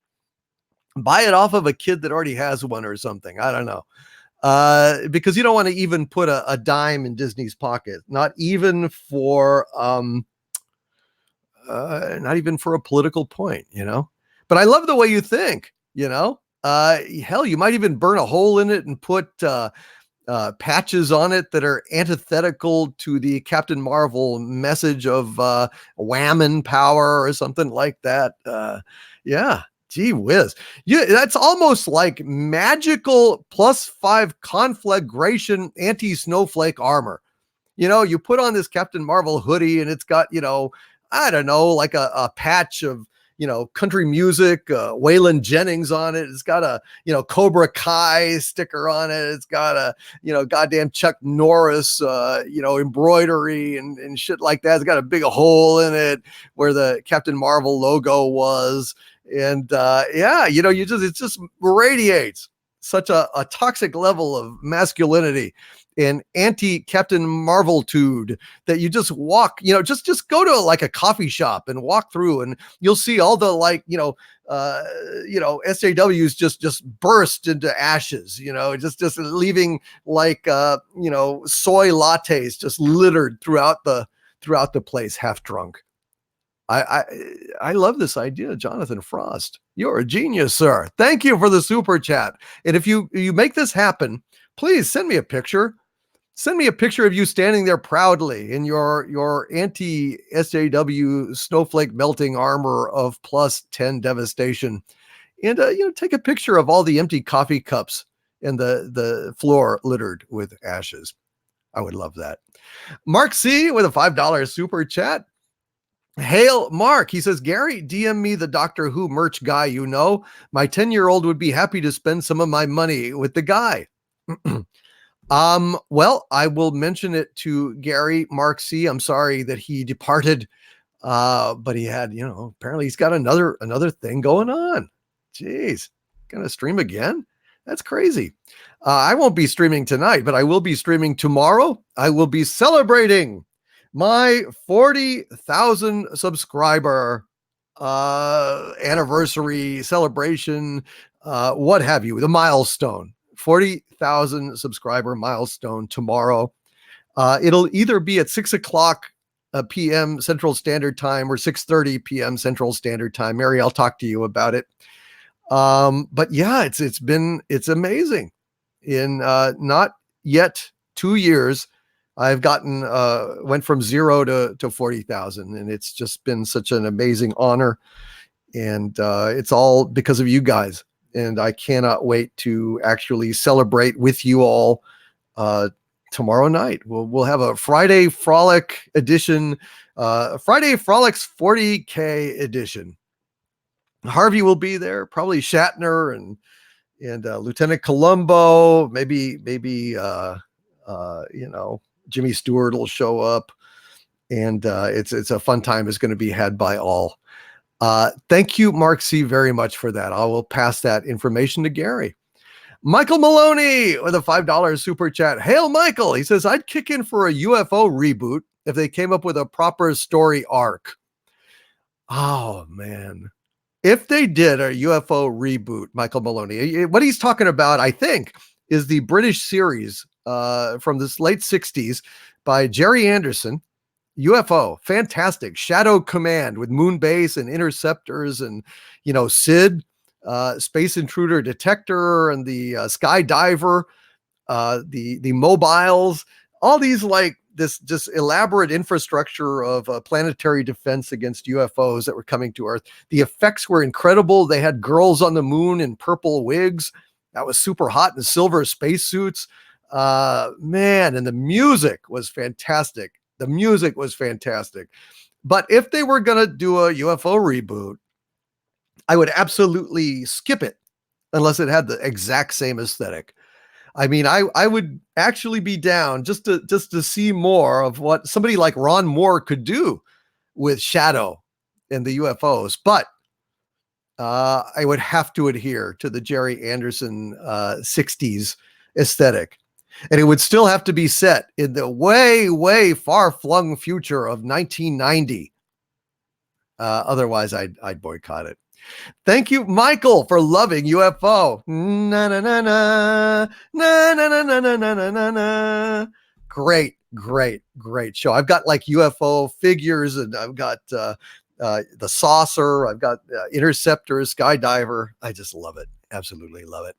Buy it off of a kid that already has one or something. I don't know. Because you don't want to even put a dime in Disney's pocket, not even for a political point, But I love the way you think, hell, you might even burn a hole in it and put patches on it that are antithetical to the Captain Marvel message of whammon power or something like that. Yeah. Gee whiz. Yeah, that's almost like magical +5 conflagration anti-snowflake armor. You put on this Captain Marvel hoodie and it's got, I don't know, like a patch of, country music, Waylon Jennings on it. It's got a, Cobra Kai sticker on it. It's got a, goddamn Chuck Norris, embroidery and shit like that. It's got a big hole in it where the Captain Marvel logo was. And it just radiates such a toxic level of masculinity and anti-Captain Marvel-tude that you just walk, just go to like a coffee shop and walk through, and you'll see all the SJWs just burst into ashes, just leaving like soy lattes just littered throughout the place, half drunk. I love this idea, Jonathan Frost. You're a genius, sir. Thank you for the super chat. And if you make this happen, please send me a picture. Send me a picture of you standing there proudly in your anti-SJW snowflake melting armor of +10 devastation. And take a picture of all the empty coffee cups and the floor littered with ashes. I would love that. Mark C with a $5 super chat. Hail Mark. He says, Gary, DM me the Doctor Who merch guy. My 10-year-old would be happy to spend some of my money with the guy. Well, I will mention it to Gary. Mark C. I'm sorry that he departed. But he had, apparently he's got another thing going on. Jeez, gonna stream again? That's crazy. I won't be streaming tonight, but I will be streaming tomorrow. I will be celebrating my 40,000 subscriber anniversary celebration, what have you, the milestone, 40,000 subscriber milestone tomorrow. It'll either be at 6:00 p.m. Central Standard Time or 6:30 p.m. Central Standard Time. Mary, I'll talk to you about it. But yeah, it's amazing. In not yet 2 years, I've gotten went from 0 to 40,000, and it's just been such an amazing honor. And it's all because of you guys. And I cannot wait to actually celebrate with you all tomorrow night. We'll have a Friday Frolic edition, Friday Frolics 40K edition. Harvey will be there, probably Shatner and Lieutenant Columbo, maybe Jimmy Stewart will show up, and it's a fun time is going to be had by all. Thank you, Mark C, very much for that. I will pass that information to Gary. Michael Maloney with a $5 super chat. Hail, Michael. He says, I'd kick in for a UFO reboot if they came up with a proper story arc. Oh, man. If they did a UFO reboot, Michael Maloney, what he's talking about, I think, is the British series from this late 60s by Jerry Anderson. UFO, fantastic. Shadow Command with moon base and interceptors and, SID, Space Intruder Detector, and the Skydiver, the mobiles, all these like this just elaborate infrastructure of planetary defense against UFOs that were coming to Earth. The effects were incredible. They had girls on the moon in purple wigs. That was super hot in silver spacesuits. Man, and the music was fantastic. But if they were going to do a UFO reboot, I would absolutely skip it unless it had the exact same aesthetic. I mean, I would actually be down just to see more of what somebody like Ron Moore could do with Shadow and the UFOs. But I would have to adhere to the Jerry Anderson 60s aesthetic. And it would still have to be set in the way, way far-flung future of 1990. Otherwise, I'd boycott it. Thank you, Michael, for loving UFO. Na na na na na na na na na na na na. Great show. I've got like UFO figures, and I've got the saucer. I've got interceptor, skydiver. I just love it. Absolutely love it.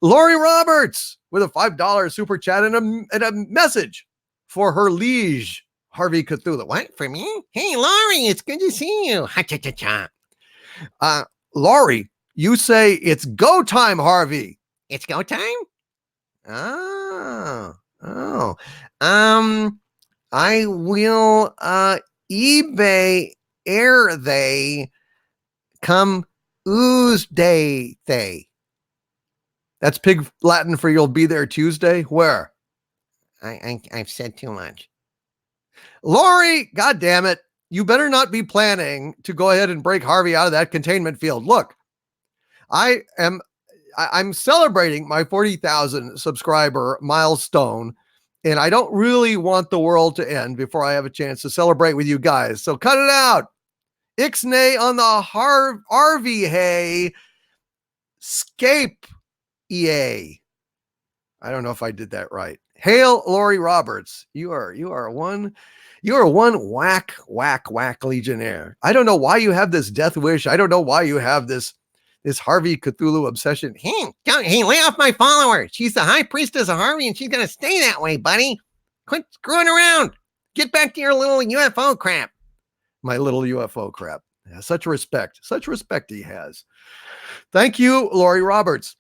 Lori Roberts with a $5 super chat and a message for her liege, Harvey Cthulhu. What, for me? Hey, Laurie, it's good to see you. Ha-cha-cha-cha. Laurie, you say it's go time, Harvey. It's go time? Oh. I will eBay air they come Tuesday. That's pig Latin for you'll be there Tuesday. Where? I've said too much. Lori, God damn it. You better not be planning to go ahead and break Harvey out of that containment field. Look, I'm celebrating my 40,000 subscriber milestone, and I don't really want the world to end before I have a chance to celebrate with you guys. So cut it out. Ixnay on the RV hay. Scape EA. I don't know if I did that right. Hail Lori Roberts. You are one whack legionnaire. I don't know why you have this death wish. I don't know why you have this Harvey Cthulhu obsession. Hey, lay off my follower. She's the high priestess of Harvey, and she's gonna stay that way, buddy. Quit screwing around. Get back to your little UFO crap. My little UFO crap. Yeah, such respect he has. Thank you, Lori Roberts.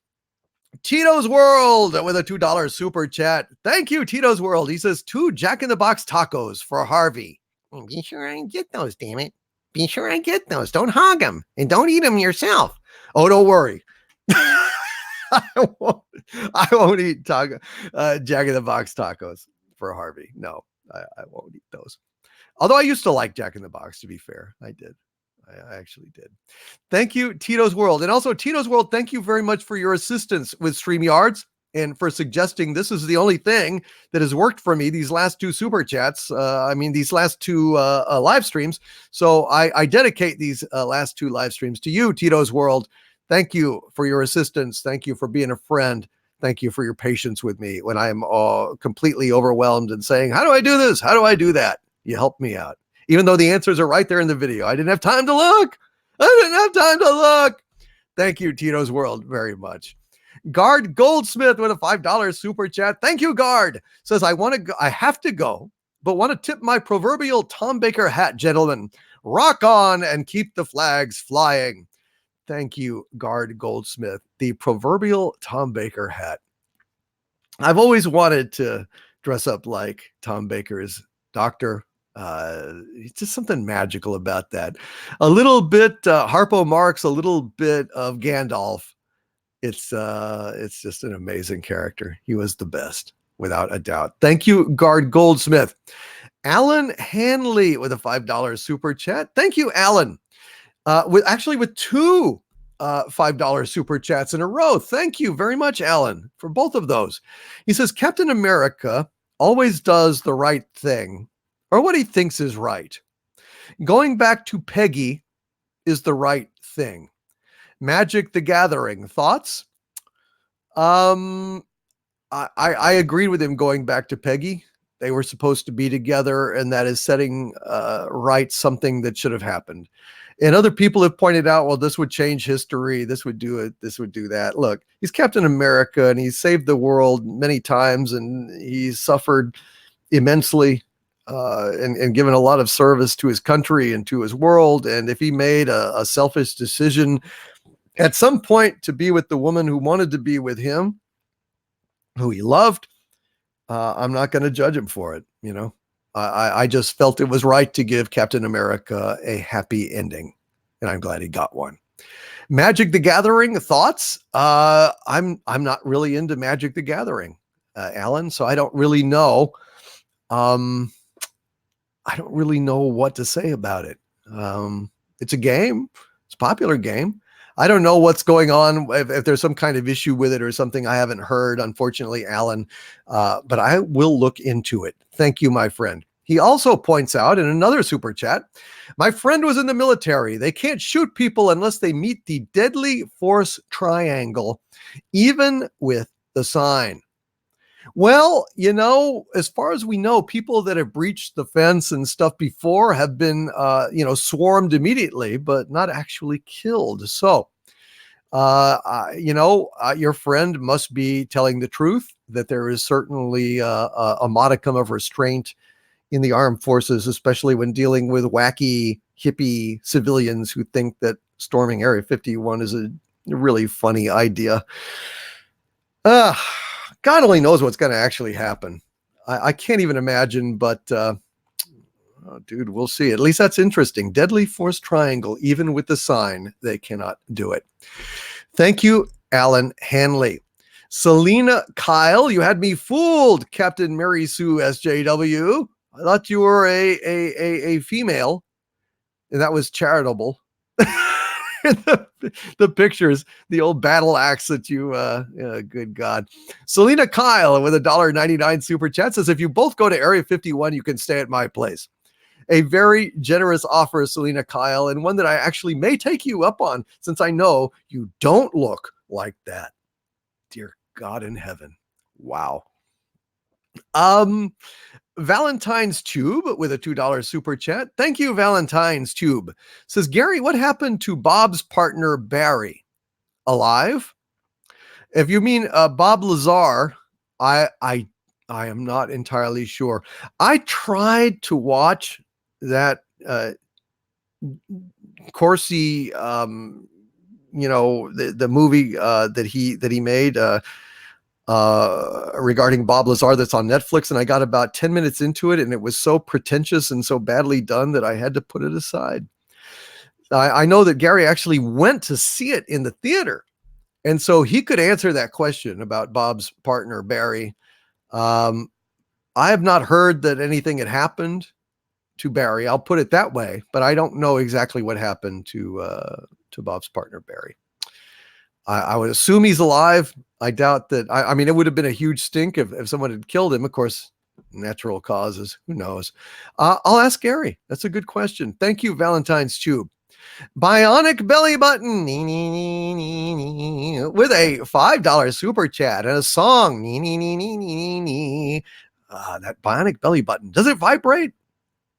Tito's World with a $2 super chat. Thank you, Tito's World. He says 2 Jack in the Box tacos for Harvey. Be sure I get those, damn it. Be sure I get those. Don't hog them and don't eat them yourself. Oh, don't worry. I won't eat Jack in the Box tacos for Harvey. No, I won't eat those. Although I used to like Jack in the Box, to be fair. I did. I actually did. Thank you, Tito's World. And also, Tito's World, thank you very much for your assistance with StreamYards and for suggesting this is the only thing that has worked for me these last 2 super chats. These last 2 live streams. So I dedicate these last 2 live streams to you, Tito's World. Thank you for your assistance. Thank you for being a friend. Thank you for your patience with me when I'm completely overwhelmed and saying, how do I do this? How do I do that? You helped me out. Even though the answers are right there in the video. I didn't have time to look. Thank you, Tito's World, very much. Guard Goldsmith with a $5 super chat. Thank you, Guard. Says, I have to go, but want to tip my proverbial Tom Baker hat, gentlemen. Rock on and keep the flags flying. Thank you, Guard Goldsmith. The proverbial Tom Baker hat. I've always wanted to dress up like Tom Baker's doctor. It's just something magical about that. A little bit Harpo Marx, a little bit of Gandalf. It's just an amazing character. He was the best, without a doubt. Thank you, Guard Goldsmith. Alan Hanley with a $5 super chat. Thank you, Alan. With 2 $5 super chats in a row. Thank you very much, Alan, for both of those. He says, Captain America always does the right thing, or what he thinks is right. Going back to Peggy is the right thing. Magic the Gathering, thoughts? I agreed with him going back to Peggy. They were supposed to be together, and that is setting right something that should have happened. And other people have pointed out, well, this would change history. This would do it. This would do that. Look, he's Captain America, and he's saved the world many times, and he's suffered immensely. And given a lot of service to his country and to his world. And if he made a selfish decision at some point to be with the woman who wanted to be with him, who he loved, I'm not going to judge him for it. You know, I just felt it was right to give Captain America a happy ending, and I'm glad he got one. Magic the Gathering, thoughts? I'm not really into Magic the Gathering, Alan, so I don't really know. I don't really know what to say about it. It's a game. It's a popular game. I don't know what's going on, if there's some kind of issue with it or something I haven't heard, unfortunately, Alan, but I will look into it. Thank you, my friend. He also points out in another super chat, my friend was in the military. They can't shoot people unless they meet the deadly force triangle, even with the sign. Well, you know, as far as we know, people that have breached the fence and stuff before have been, swarmed immediately, but not actually killed. So, your friend must be telling the truth that there is certainly a modicum of restraint in the armed forces, especially when dealing with wacky, hippie civilians who think that storming Area 51 is a really funny idea. God only knows what's going to actually happen. I can't even imagine, but Oh, dude, we'll see. At least that's interesting. Deadly force triangle. Even with the sign, they cannot do it. Thank you, Alan Hanley. Selena Kyle, you had me fooled, Captain Mary Sue SJW. I thought you were a female, and that was charitable. the pictures, the old battle axe that you, good God. Selena Kyle with $1.99 super chat says, if you both go to Area 51, you can stay at my place. A very generous offer, Selena Kyle, and one that I actually may take you up on, since I know you don't look like that. Dear God in heaven. Wow. Valentine's Tube with a $2 super chat. Thank you, Valentine's Tube. Says, Gary, what happened to Bob's partner, Barry? Alive? If you mean Bob Lazar, I am not entirely sure. I tried to watch that Corsi, the movie that he made regarding Bob Lazar that's on Netflix, and I got about 10 minutes into it, and it was so pretentious and so badly done that I had to put it aside. I know that Gary actually went to see it in the theater, and so he could answer that question about Bob's partner, Barry. I have not heard that anything had happened to Barry. I'll put it that way, but I don't know exactly what happened to Bob's partner, Barry. I would assume he's alive. I doubt that. I mean, it would have been a huge stink if someone had killed him. Of course, natural causes. Who knows? I'll ask Gary. That's a good question. Thank you, Valentine's Tube. Bionic Belly Button with a $5 super chat and a song. That Bionic Belly Button. Does it vibrate?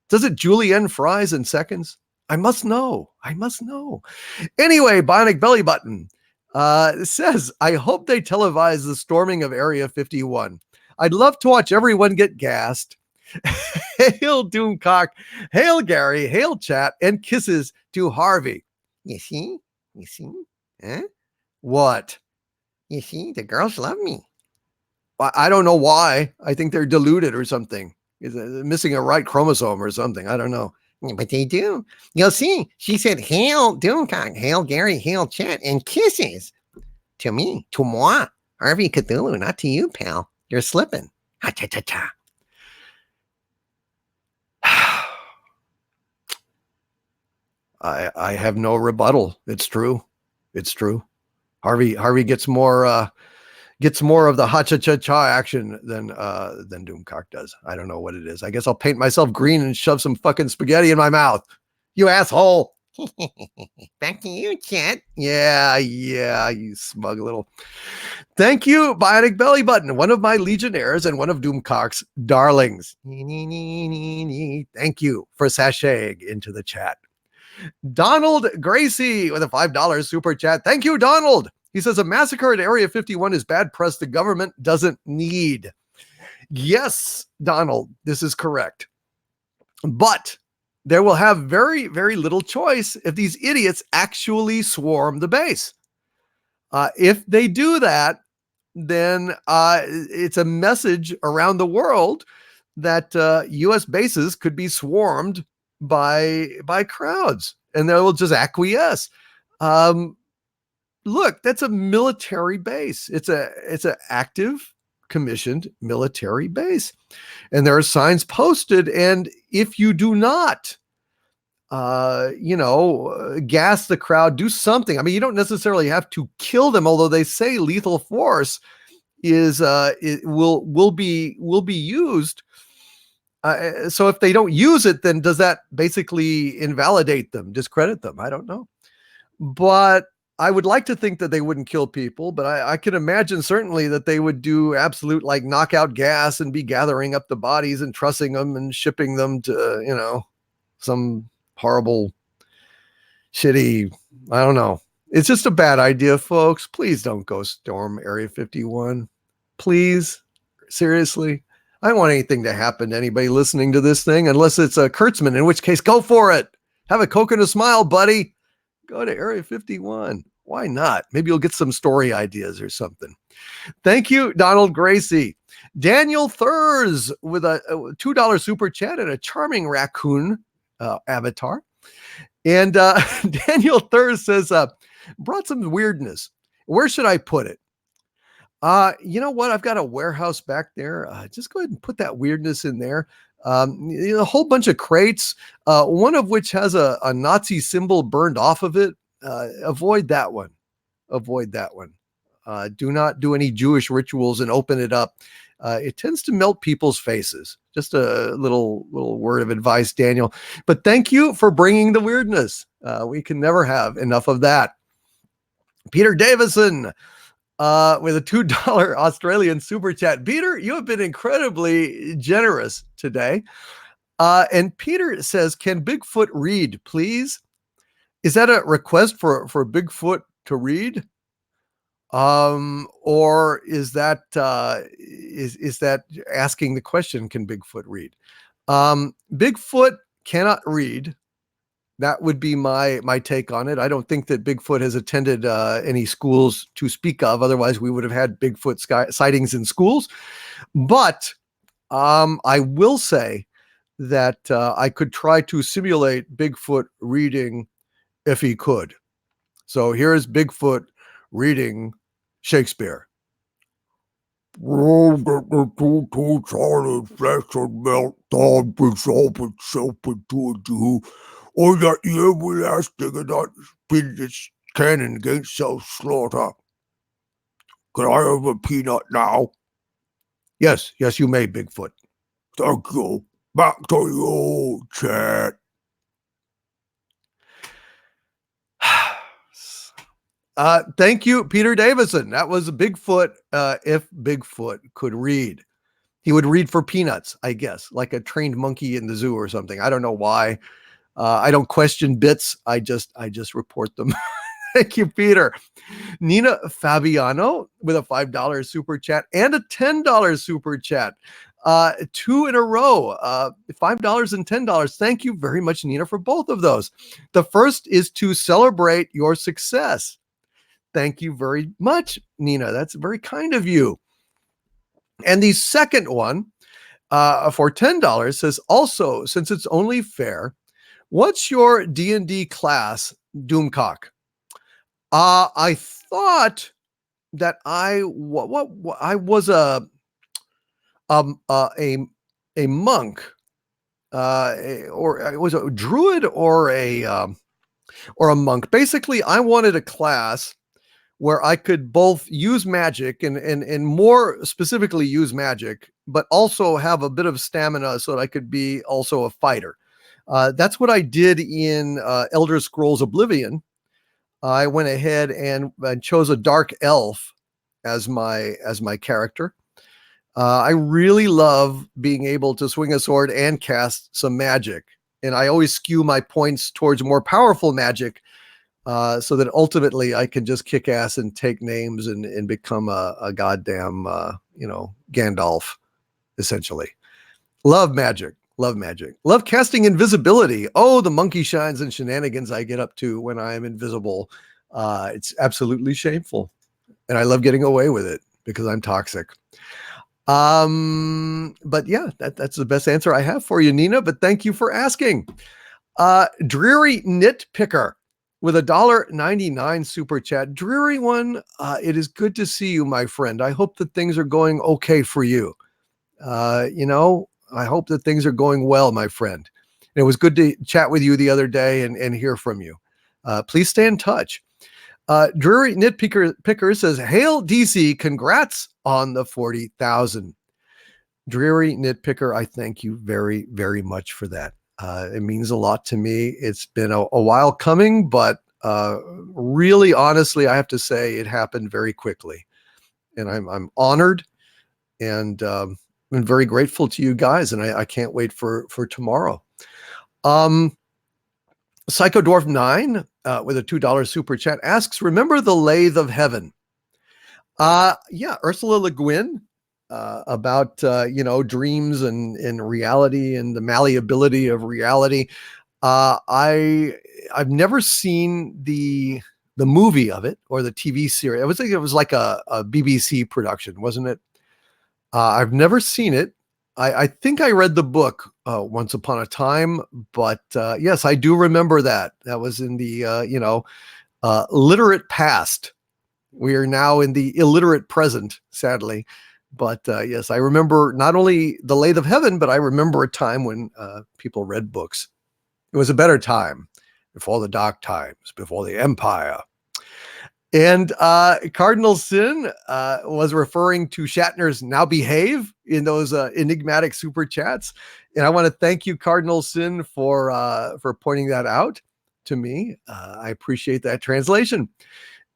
Does it julienne fries in seconds? I must know. Anyway, Bionic Belly Button says, I hope they televise the storming of Area 51. I'd love to watch everyone get gassed. Hail Doomcock, hail Gary, hail chat, and kisses to Harvey. You see? Huh? What? You see, the girls love me. I don't know why. I think they're deluded or something. Is missing a right chromosome or something. I don't know. But they do. You'll see. She said, hail Doomcock, hail Gary, hail chat, and kisses. To me, to moi. Harvey Cthulhu, not to you, pal. You're slipping. Ha-cha-cha-cha. I have no rebuttal. It's true. Harvey gets more of the ha-cha-cha-cha action than Doomcock does. I don't know what it is. I guess I'll paint myself green and shove some fucking spaghetti in my mouth. You asshole. Back to you, chat. Yeah, you smug little. Thank you, Bionic Belly Button, one of my Legionnaires and one of Doomcock's darlings. Thank you for sashaying into the chat. Donald Gracie with a $5 super chat. Thank you, Donald. He says, a massacre at Area 51 is bad press the government doesn't need. Yes, Donald, this is correct. But there will have very, very little choice if these idiots actually swarm the base. If they do that, then it's a message around the world that U.S. bases could be swarmed by crowds, and they will just acquiesce. Look, that's a military base. It's an active, commissioned military base, and there are signs posted. And if you do not, gas the crowd, do something. I mean, you don't necessarily have to kill them, although they say lethal force will be used. So if they don't use it, then does that basically invalidate them, discredit them? I don't know. But I would like to think that they wouldn't kill people, but I can imagine certainly that they would do absolute like knockout gas and be gathering up the bodies and trussing them and shipping them to, some horrible, shitty, I don't know. It's just a bad idea, folks. Please don't go storm Area 51. Please. Seriously. I don't want anything to happen to anybody listening to this thing unless it's a Kurtzman, in which case go for it. Have a Coke and a smile, buddy. Go to Area 51. Why not? Maybe you'll get some story ideas or something. Thank you, Donald Gracie. Daniel Thurs with a $2 super chat and a charming raccoon avatar. And Daniel Thurs says, brought some weirdness. Where should I put it? You know what? I've got a warehouse back there. Just go ahead and put that weirdness in there. A whole bunch of crates, one of which has a Nazi symbol burned off of it. Avoid that one. Avoid that one. Do not do any Jewish rituals and open it up. It tends to melt people's faces. Just a little word of advice, Daniel. But thank you for bringing the weirdness. We can never have enough of that. Peter Davison with a $2 Australian super chat. Peter, you have been incredibly generous today. And Peter says, can Bigfoot read, please? Is that a request for Bigfoot to read? Or is that is that asking the question, can Bigfoot read? Bigfoot cannot read. That would be my take on it. I don't think that Bigfoot has attended any schools to speak of. Otherwise, we would have had Bigfoot sightings in schools. But I will say that I could try to simulate Bigfoot reading if he could. So here's Bigfoot reading Shakespeare. Roll the two solid flesh and melt down dissolve itself into a dew, or that the everlasting and not spin its cannon against self-slaughter. Can I have a peanut now? Yes, you may, Bigfoot. Thank you. Back to you, chat. Thank you, Peter Davison. That was a Bigfoot. If Bigfoot could read, he would read for peanuts, I guess, like a trained monkey in the zoo or something. I don't know why. I don't question bits. I just report them. Thank you, Peter. Nina Fabiano with a $5 super chat and a $10 super chat. 2 in a row, $5 and $10. Thank you very much, Nina, for both of those. The first is to celebrate your success. Thank you very much, Nina. That's very kind of you. And the second one for $10 says, also, since it's only fair, what's your D&D class, Doomcock? I thought that I was a monk, or I was a druid or a monk. Basically, I wanted a class where I could both use magic and more specifically use magic, but also have a bit of stamina so that I could be also a fighter. That's what I did in Elder Scrolls Oblivion. I went ahead and chose a dark elf as my character. I really love being able to swing a sword and cast some magic. And I always skew my points towards more powerful magic, so that ultimately I can just kick ass and take names and become a goddamn, Gandalf, essentially. Love magic. Love magic. Love casting invisibility. Oh, the monkey shines and shenanigans I get up to when I am invisible. It's absolutely shameful. And I love getting away with it because I'm toxic. But yeah, that's the best answer I have for you, Nina, but thank you for asking. Dreary Nitpicker with a $1.99 super chat. Dreary one, it is good to see you, my friend. I hope that things are going okay for you. I hope that things are going well, my friend. And it was good to chat with you the other day and hear from you. Please stay in touch. Dreary Nitpicker says, hail DC, congrats on the 40,000. Dreary Nitpicker, I thank you very, very much for that. It means a lot to me. It's been a while coming, but really, honestly, I have to say it happened very quickly. And I'm honored and I'm very grateful to you guys. And I can't wait for tomorrow. Psychodwarf 9 with a $2 super chat asks, remember the Lathe of Heaven? Yeah, Ursula Le Guin, about dreams and reality and the malleability of reality. I've never seen the movie of it or the TV series. I would think it was like a BBC production, wasn't it? I've never seen it. I think I read the book once upon a time, but yes, I do remember that. That was in the literate past. We are now in the illiterate present, sadly. But yes, I remember not only the Lathe of Heaven, but I remember a time when people read books. It was a better time, before the dark times, before the empire. And Cardinal Sin was referring to Shatner's "Now Behave" in those enigmatic super chats. And I want to thank you, Cardinal Sin, for pointing that out to me. I appreciate that translation.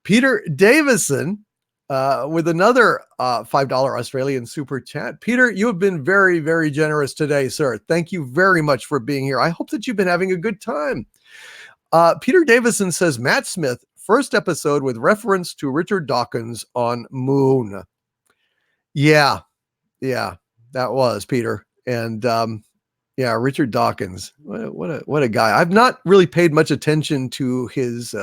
Peter Davison with another $5 Australian super chat. Peter, you have been very, very generous today, sir. Thank you very much for being here. I hope that you've been having a good time. Peter Davison says, Matt Smith, first episode with reference to Richard Dawkins on Moon. Yeah, that was Peter. And Richard Dawkins, what a guy. I've not really paid much attention to his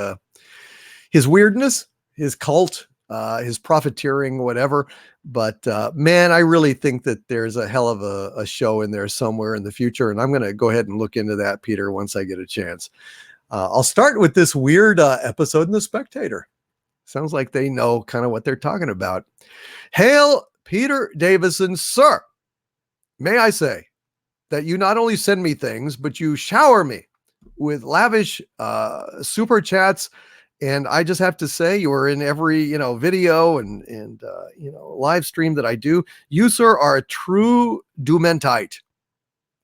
weirdness, his cult, his profiteering, whatever. But man, I really think that there's a hell of a show in there somewhere in the future. And I'm going to go ahead and look into that, Peter, once I get a chance. I'll start with this weird episode in The Spectator. Sounds like they know kind of what they're talking about. Hail, Peter Davison, sir. May I say that you not only send me things, but you shower me with lavish super chats. And I just have to say, you are in every, video and live stream that I do. You, sir, are a true Doomentite.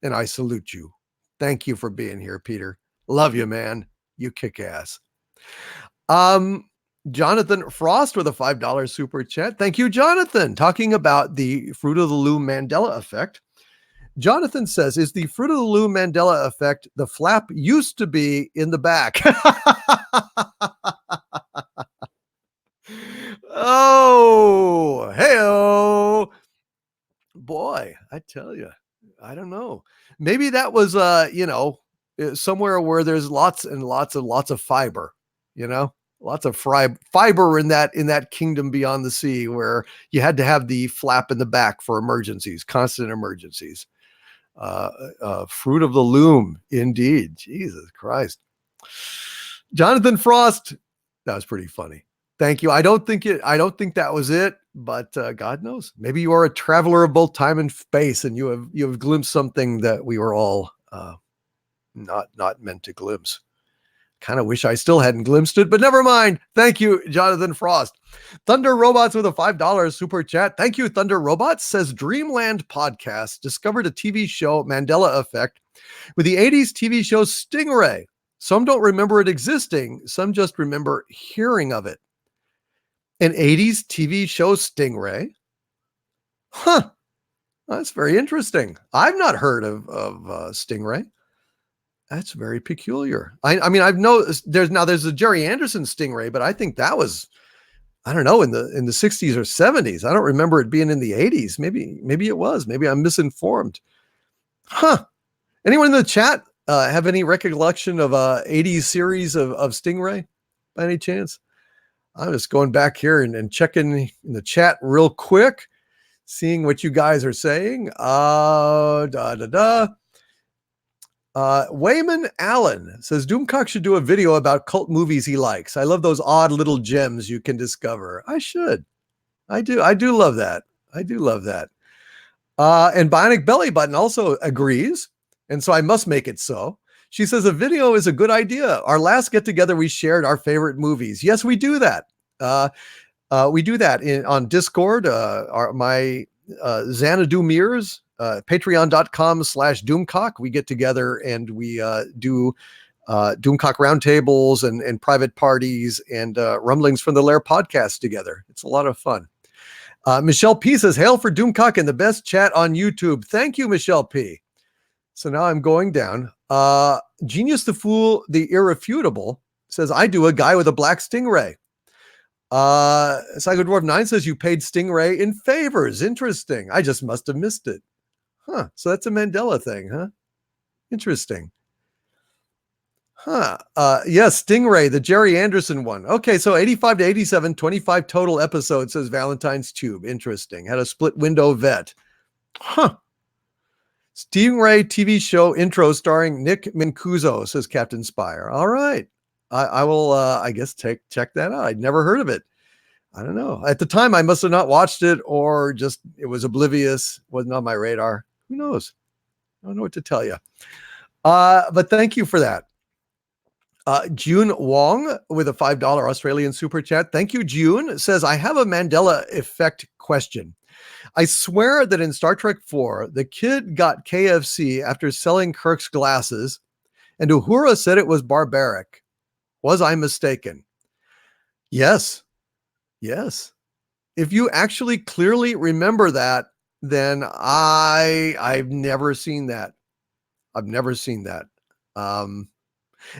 And I salute you. Thank you for being here, Peter. Love you, man. You kick ass. Jonathan Frost with a $5 super chat. Thank you, Jonathan. Talking about the Fruit of the Loom Mandela effect. Jonathan says, is the Fruit of the Loom Mandela effect the flap used to be in the back? Oh, hey-oh. Boy, I tell you, I don't know. Maybe that was, somewhere where there's lots and lots of fiber, lots of fiber in that kingdom beyond the sea, where you had to have the flap in the back for emergencies, constant emergencies. Fruit of the loom, indeed. Jesus Christ. Jonathan Frost, that was pretty funny. Thank you. I don't think that was it, but God knows. Maybe you are a traveler of both time and space, and you have glimpsed something that we were all not meant to glimpse. Kind of wish I still hadn't glimpsed it, but never mind. Thank you, Jonathan Frost. Thunder Robots with a $5 super chat. Thank you, Thunder Robots. Says Dreamland Podcast discovered a TV show, Mandela Effect, with the 80s TV show Stingray. Some don't remember it existing. Some just remember hearing of it. An 80s TV show Stingray? Huh. That's very interesting. I've not heard of Stingray. That's very peculiar. I mean, I've noticed there's a Jerry Anderson Stingray, but I think that was, I don't know, in the 60s or 70s. I don't remember it being in the 80s. Maybe it was. Maybe I'm misinformed. Huh. Anyone in the chat have any recollection of a 80s series of Stingray by any chance? I'm just going back here and checking in the chat real quick, seeing what you guys are saying. Wayman Allen says Doomcock should do a video about cult movies he likes. I love those odd little gems you can discover. I should. I do love that. I do love that. And Bionic Belly Button also agrees. And so I must make it so. She says a video is a good idea. Our last get together, we shared our favorite movies. Yes, we do that. We do that on Discord. My Xanadu Mirrors, patreon.com/Doomcock. We get together and we do Doomcock roundtables and private parties and rumblings from the Lair podcast together. It's a lot of fun. Michelle P says, hail for Doomcock and the best chat on YouTube. Thank you, Michelle P. So now I'm going down. Genius the Fool, the Irrefutable says, I do a guy with a black stingray. Psycho Dwarf 9 says you paid Stingray in favors. Interesting. I just must have missed it. Huh. So that's a Mandela thing, huh? Interesting. Yes, Stingray, the Jerry Anderson one. Okay, so 85 to 87, 25 total episodes, says Valentine's Tube. Interesting. Had a split window vet. Huh. Stingray TV show intro starring Nick Mancuso, says Captain Spire. All right. I will, I guess, check that out. I'd never heard of it. I don't know. At the time, I must have not watched it, or just it was oblivious, wasn't on my radar. Who knows? I don't know what to tell you. But thank you for that. June Wong with a $5 Australian super chat. Thank you, June. Says, I have a Mandela effect question. I swear that in Star Trek 4, the kid got KFC after selling Kirk's glasses, and Uhura said it was barbaric. Was I mistaken? Yes. Yes. If you actually clearly remember that, then I've never seen that. I've never seen that. And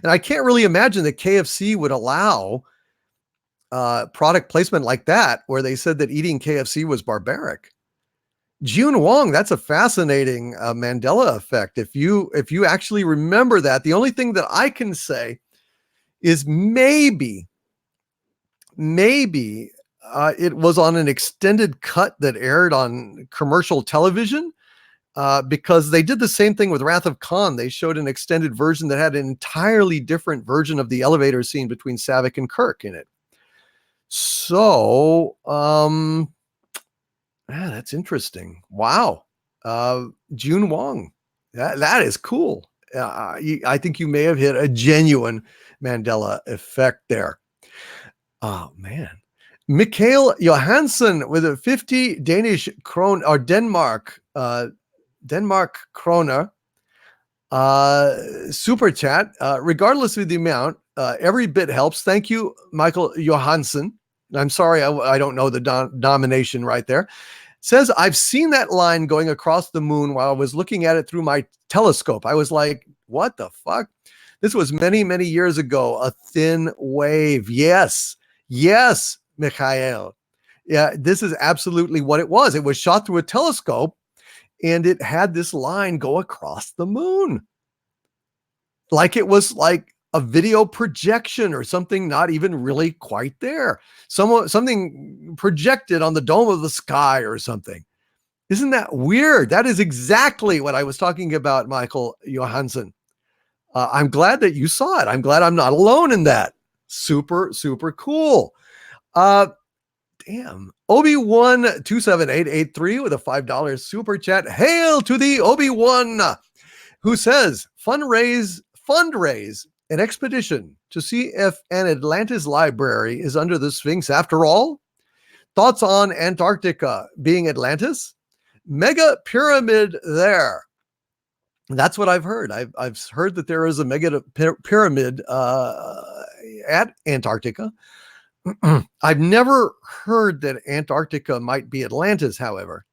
I can't really imagine that KFC would allow product placement like that, where they said that eating KFC was barbaric. June Wong, that's a fascinating Mandela effect. If you actually remember that, the only thing that I can say is maybe it was on an extended cut that aired on commercial television, because they did the same thing with Wrath of Khan. They showed an extended version that had an entirely different version of the elevator scene between Savick and Kirk in it. So, that's interesting. Wow. June Wong. That is cool. I think you may have hit a genuine Mandela effect there. Oh, man. Mikhail Johansson with a 50 Danish krone, or Denmark kroner super chat. Regardless of the amount, every bit helps. Thank you, Michael Johansson. I'm sorry, I don't know the nomination right there. Says, I've seen that line going across the moon while I was looking at it through my telescope. I was like, what the fuck? This was many, many years ago. A thin wave. Yes, Mikhail. Yeah, this is absolutely what it was. It was shot through a telescope, and it had this line go across the moon. Like it was like a video projection or something, not even really quite there. Something projected on the dome of the sky or something. Isn't that weird? That is exactly what I was talking about, Michael Johansson. I'm glad that you saw it. I'm glad I'm not alone in that. Super, super cool. Damn. Obi-Wan 27883 with a $5 super chat. Hail to the Obi-Wan, who says, fundraise an expedition to see if an Atlantis library is under the Sphinx after all. Thoughts on Antarctica being Atlantis? Mega pyramid there. That's what I've heard. I've heard that there is a mega pyramid at Antarctica. I've never heard that Antarctica might be Atlantis, however,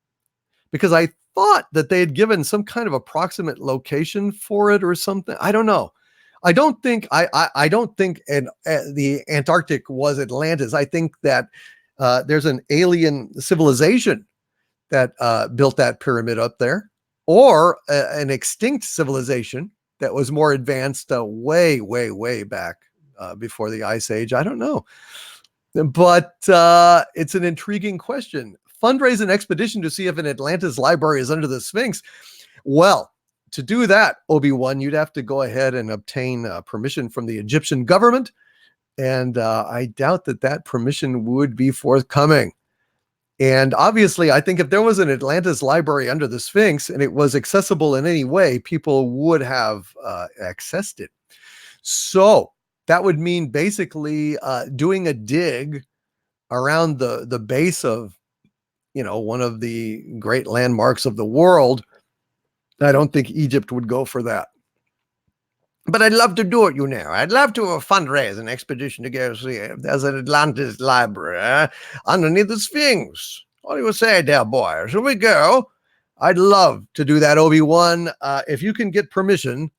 because I thought that they had given some kind of approximate location for it or something. I don't know. I don't think the Antarctic was Atlantis. I think that there's an alien civilization that built that pyramid up there, or an extinct civilization that was more advanced way, way, way back before the Ice Age. I don't know. But it's an intriguing question. Fundraise an expedition to see if an Atlantis library is under the Sphinx. Well, to do that, Obi-Wan, you'd have to go ahead and obtain permission from the Egyptian government. And I doubt that permission would be forthcoming. And obviously, I think if there was an Atlantis library under the Sphinx and it was accessible in any way, people would have accessed it. So that would mean basically doing a dig around the base of, one of the great landmarks of the world. I don't think Egypt would go for that. But I'd love to do it, I'd love to fundraise an expedition to go see if there's an Atlantis library underneath the Sphinx. What do you say, dear boy? Shall we go? I'd love to do that, Obi-Wan. If you can get permission,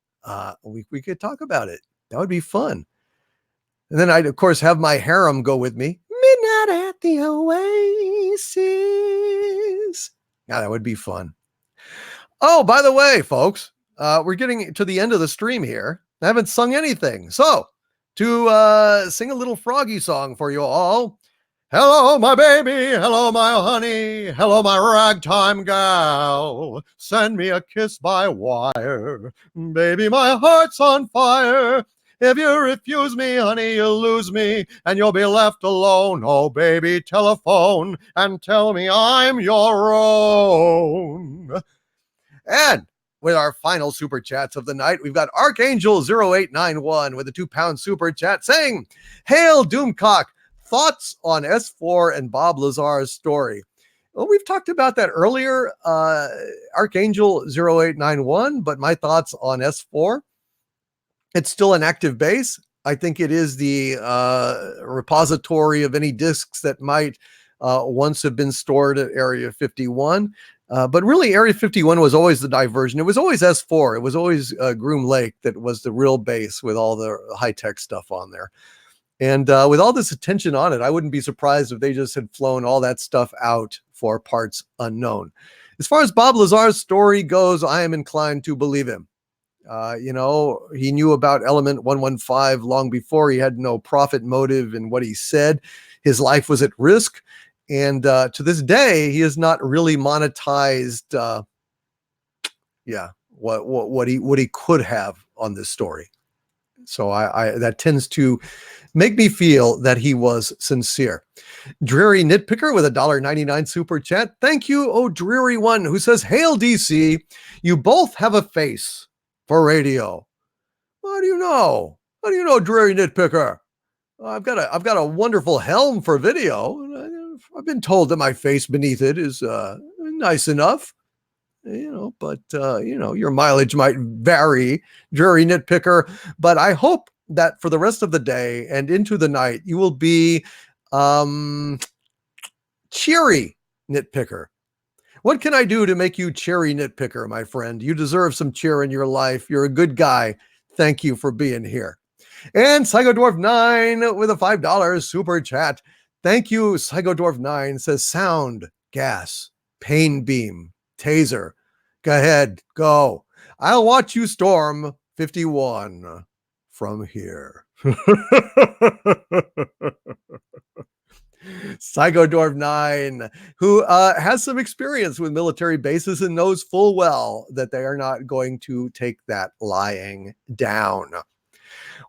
we could talk about it. That would be fun. And then I'd, of course, have my harem go with me. Midnight at the Oasis. Yeah, that would be fun. Oh, by the way, folks, we're getting to the end of the stream here. I haven't sung anything. So, to sing a little froggy song for you all. Hello, my baby. Hello, my honey. Hello, my ragtime gal. Send me a kiss by wire. Baby, my heart's on fire. If you refuse me, honey, you'll lose me and you'll be left alone. Oh, baby, telephone and tell me I'm your own. And with our final super chats of the night, we've got Archangel0891 with a £2 super chat saying, Hail Doomcock, thoughts on S4 and Bob Lazar's story. Well, we've talked about that earlier, Archangel0891, but my thoughts on S4, it's still an active base. I think it is the repository of any disks that might once have been stored at Area 51. But really, Area 51 was always the diversion. It was always S4. It was always Groom Lake that was the real base with all the high-tech stuff on there. And with all this attention on it, I wouldn't be surprised if they just had flown all that stuff out for parts unknown. As far as Bob Lazar's story goes, I am inclined to believe him. He knew about Element 115 long before. He had no profit motive in what he said. His life was at risk. And to this day, he has not really monetized, what he could have on this story. So I that tends to make me feel that he was sincere. Dreary Nitpicker with a $1.99 super chat. Thank you, oh dreary one, who says, Hail DC, you both have a face for radio. How do you know? How do you know, Dreary Nitpicker? I've got a wonderful helm for video. I've been told that my face beneath it is nice enough, but your mileage might vary, Dreary Nitpicker. But I hope that for the rest of the day and into the night, you will be cheery Nitpicker. What can I do to make you cheery Nitpicker, my friend? You deserve some cheer in your life. You're a good guy. Thank you for being here. And Psychodwarf9 with a $5 super chat. Thank you, Psychodwarf9 says sound, gas, pain beam, taser. Go ahead, go. I'll watch you storm 51 from here. Psychodwarf9, who has some experience with military bases and knows full well that they are not going to take that lying down.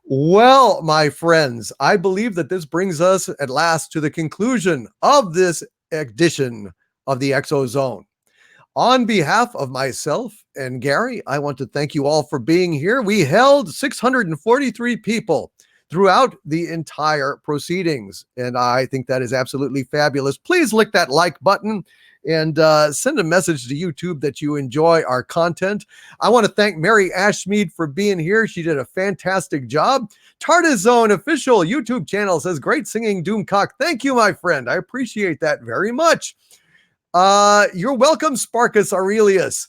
Well, my friends, I believe that this brings us at last to the conclusion of this edition of the ExoZone. On behalf of myself and Gary, I want to thank you all for being here. We held 643 people throughout the entire proceedings, and I think that is absolutely fabulous. Please lick that like button and send a message to YouTube that you enjoy our content. I want to thank Mary Ashmead for being here. She did a fantastic job. TARDISZone official YouTube channel says, great singing, Doomcock. Thank you, my friend. I appreciate that very much. You're welcome, Sparkus Aurelius.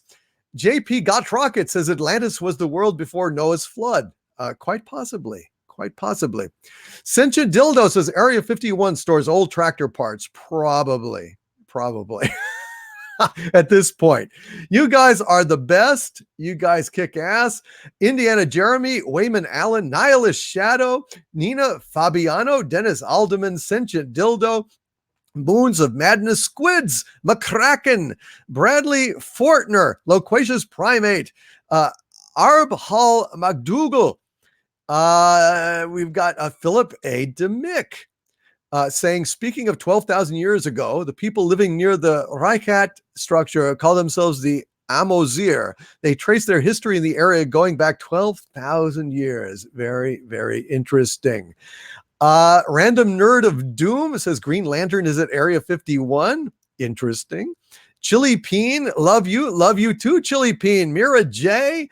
JP Got Rocket says Atlantis was the world before Noah's flood. Quite possibly. Quite possibly. Sentient Dildo says Area 51 stores old tractor parts. Probably. At this point, you guys are the best. You guys kick ass. Indiana Jeremy, Wayman Allen, Nihilist Shadow, Nina Fabiano, Dennis Alderman, Sentient Dildo, Moons of Madness, Squids, McCracken, Bradley Fortner, Loquacious Primate, Arb Hall McDougal. We've got Philip A. DeMick. Saying, speaking of 12,000 years ago, the people living near the Reichert structure call themselves the Amozir. They trace their history in the area going back 12,000 years. Very, very interesting. Random Nerd of Doom says Green Lantern is at Area 51. Interesting. Chili Peen, love you too, Chili Peen. Mira J.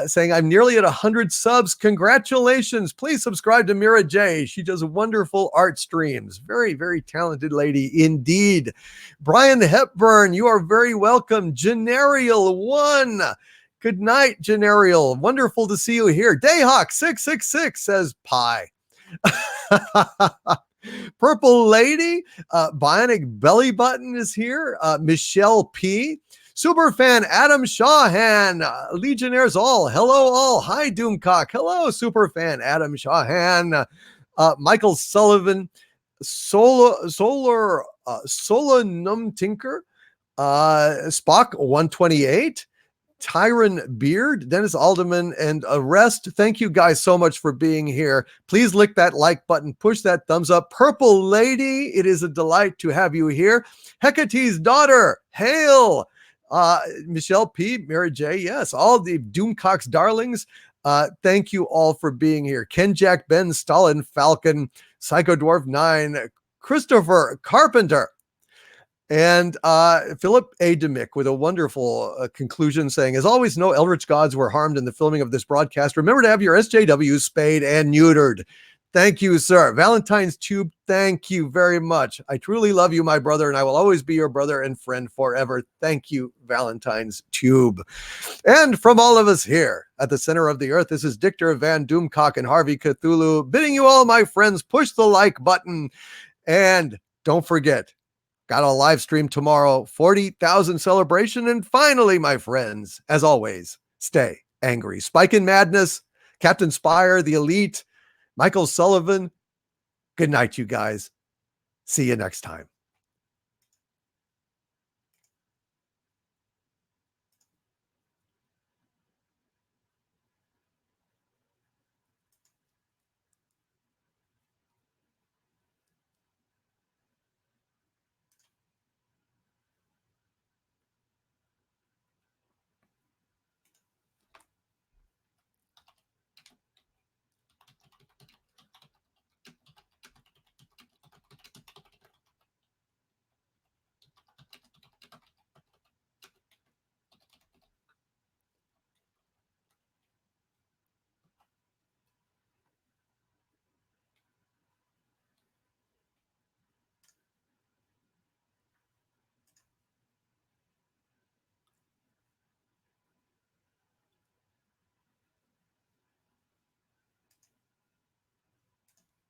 Saying, I'm nearly at 100 subs. Congratulations. Please subscribe to Mira J. She does wonderful art streams. Very, very talented lady indeed. Brian Hepburn, you are very welcome. Generial1. Good night, Generial. Wonderful to see you here. Dayhawk666 says pie. Purple Lady, Bionic Belly Button is here. Michelle P. Superfan Adam Shawhan, Legionnaires all, hello all. Hi Doomcock, hello Superfan Adam Shawhan, Michael Sullivan, Solanum Tinker, Spock 128, Tyron Beard, Dennis Alderman, and Arrest. Thank you guys so much for being here. Please lick that like button, push that thumbs up. Purple Lady, it is a delight to have you here. Hecate's daughter, hail. Michelle P, Mary J, yes, all the Doomcock's darlings. Thank you all for being here. Ken Jack, Ben, Stalin, Falcon, Psycho Dwarf 9, Christopher Carpenter, and Philip A. Demick with a wonderful conclusion saying, as always, no eldritch gods were harmed in the filming of this broadcast. Remember to have your SJWs spayed and neutered. Thank you, sir. Valentine's Tube, thank you very much. I truly love you, my brother, and I will always be your brother and friend forever. Thank you, Valentine's Tube. And from all of us here at the center of the earth, this is Dictor Van Doomcock and Harvey Cthulhu bidding you all, my friends, push the like button. And don't forget, got a live stream tomorrow, 40,000 celebration. And finally, my friends, as always, stay angry. Spike in Madness, Captain Spire, the Elite, Michael Sullivan. Good night, you guys. See you next time.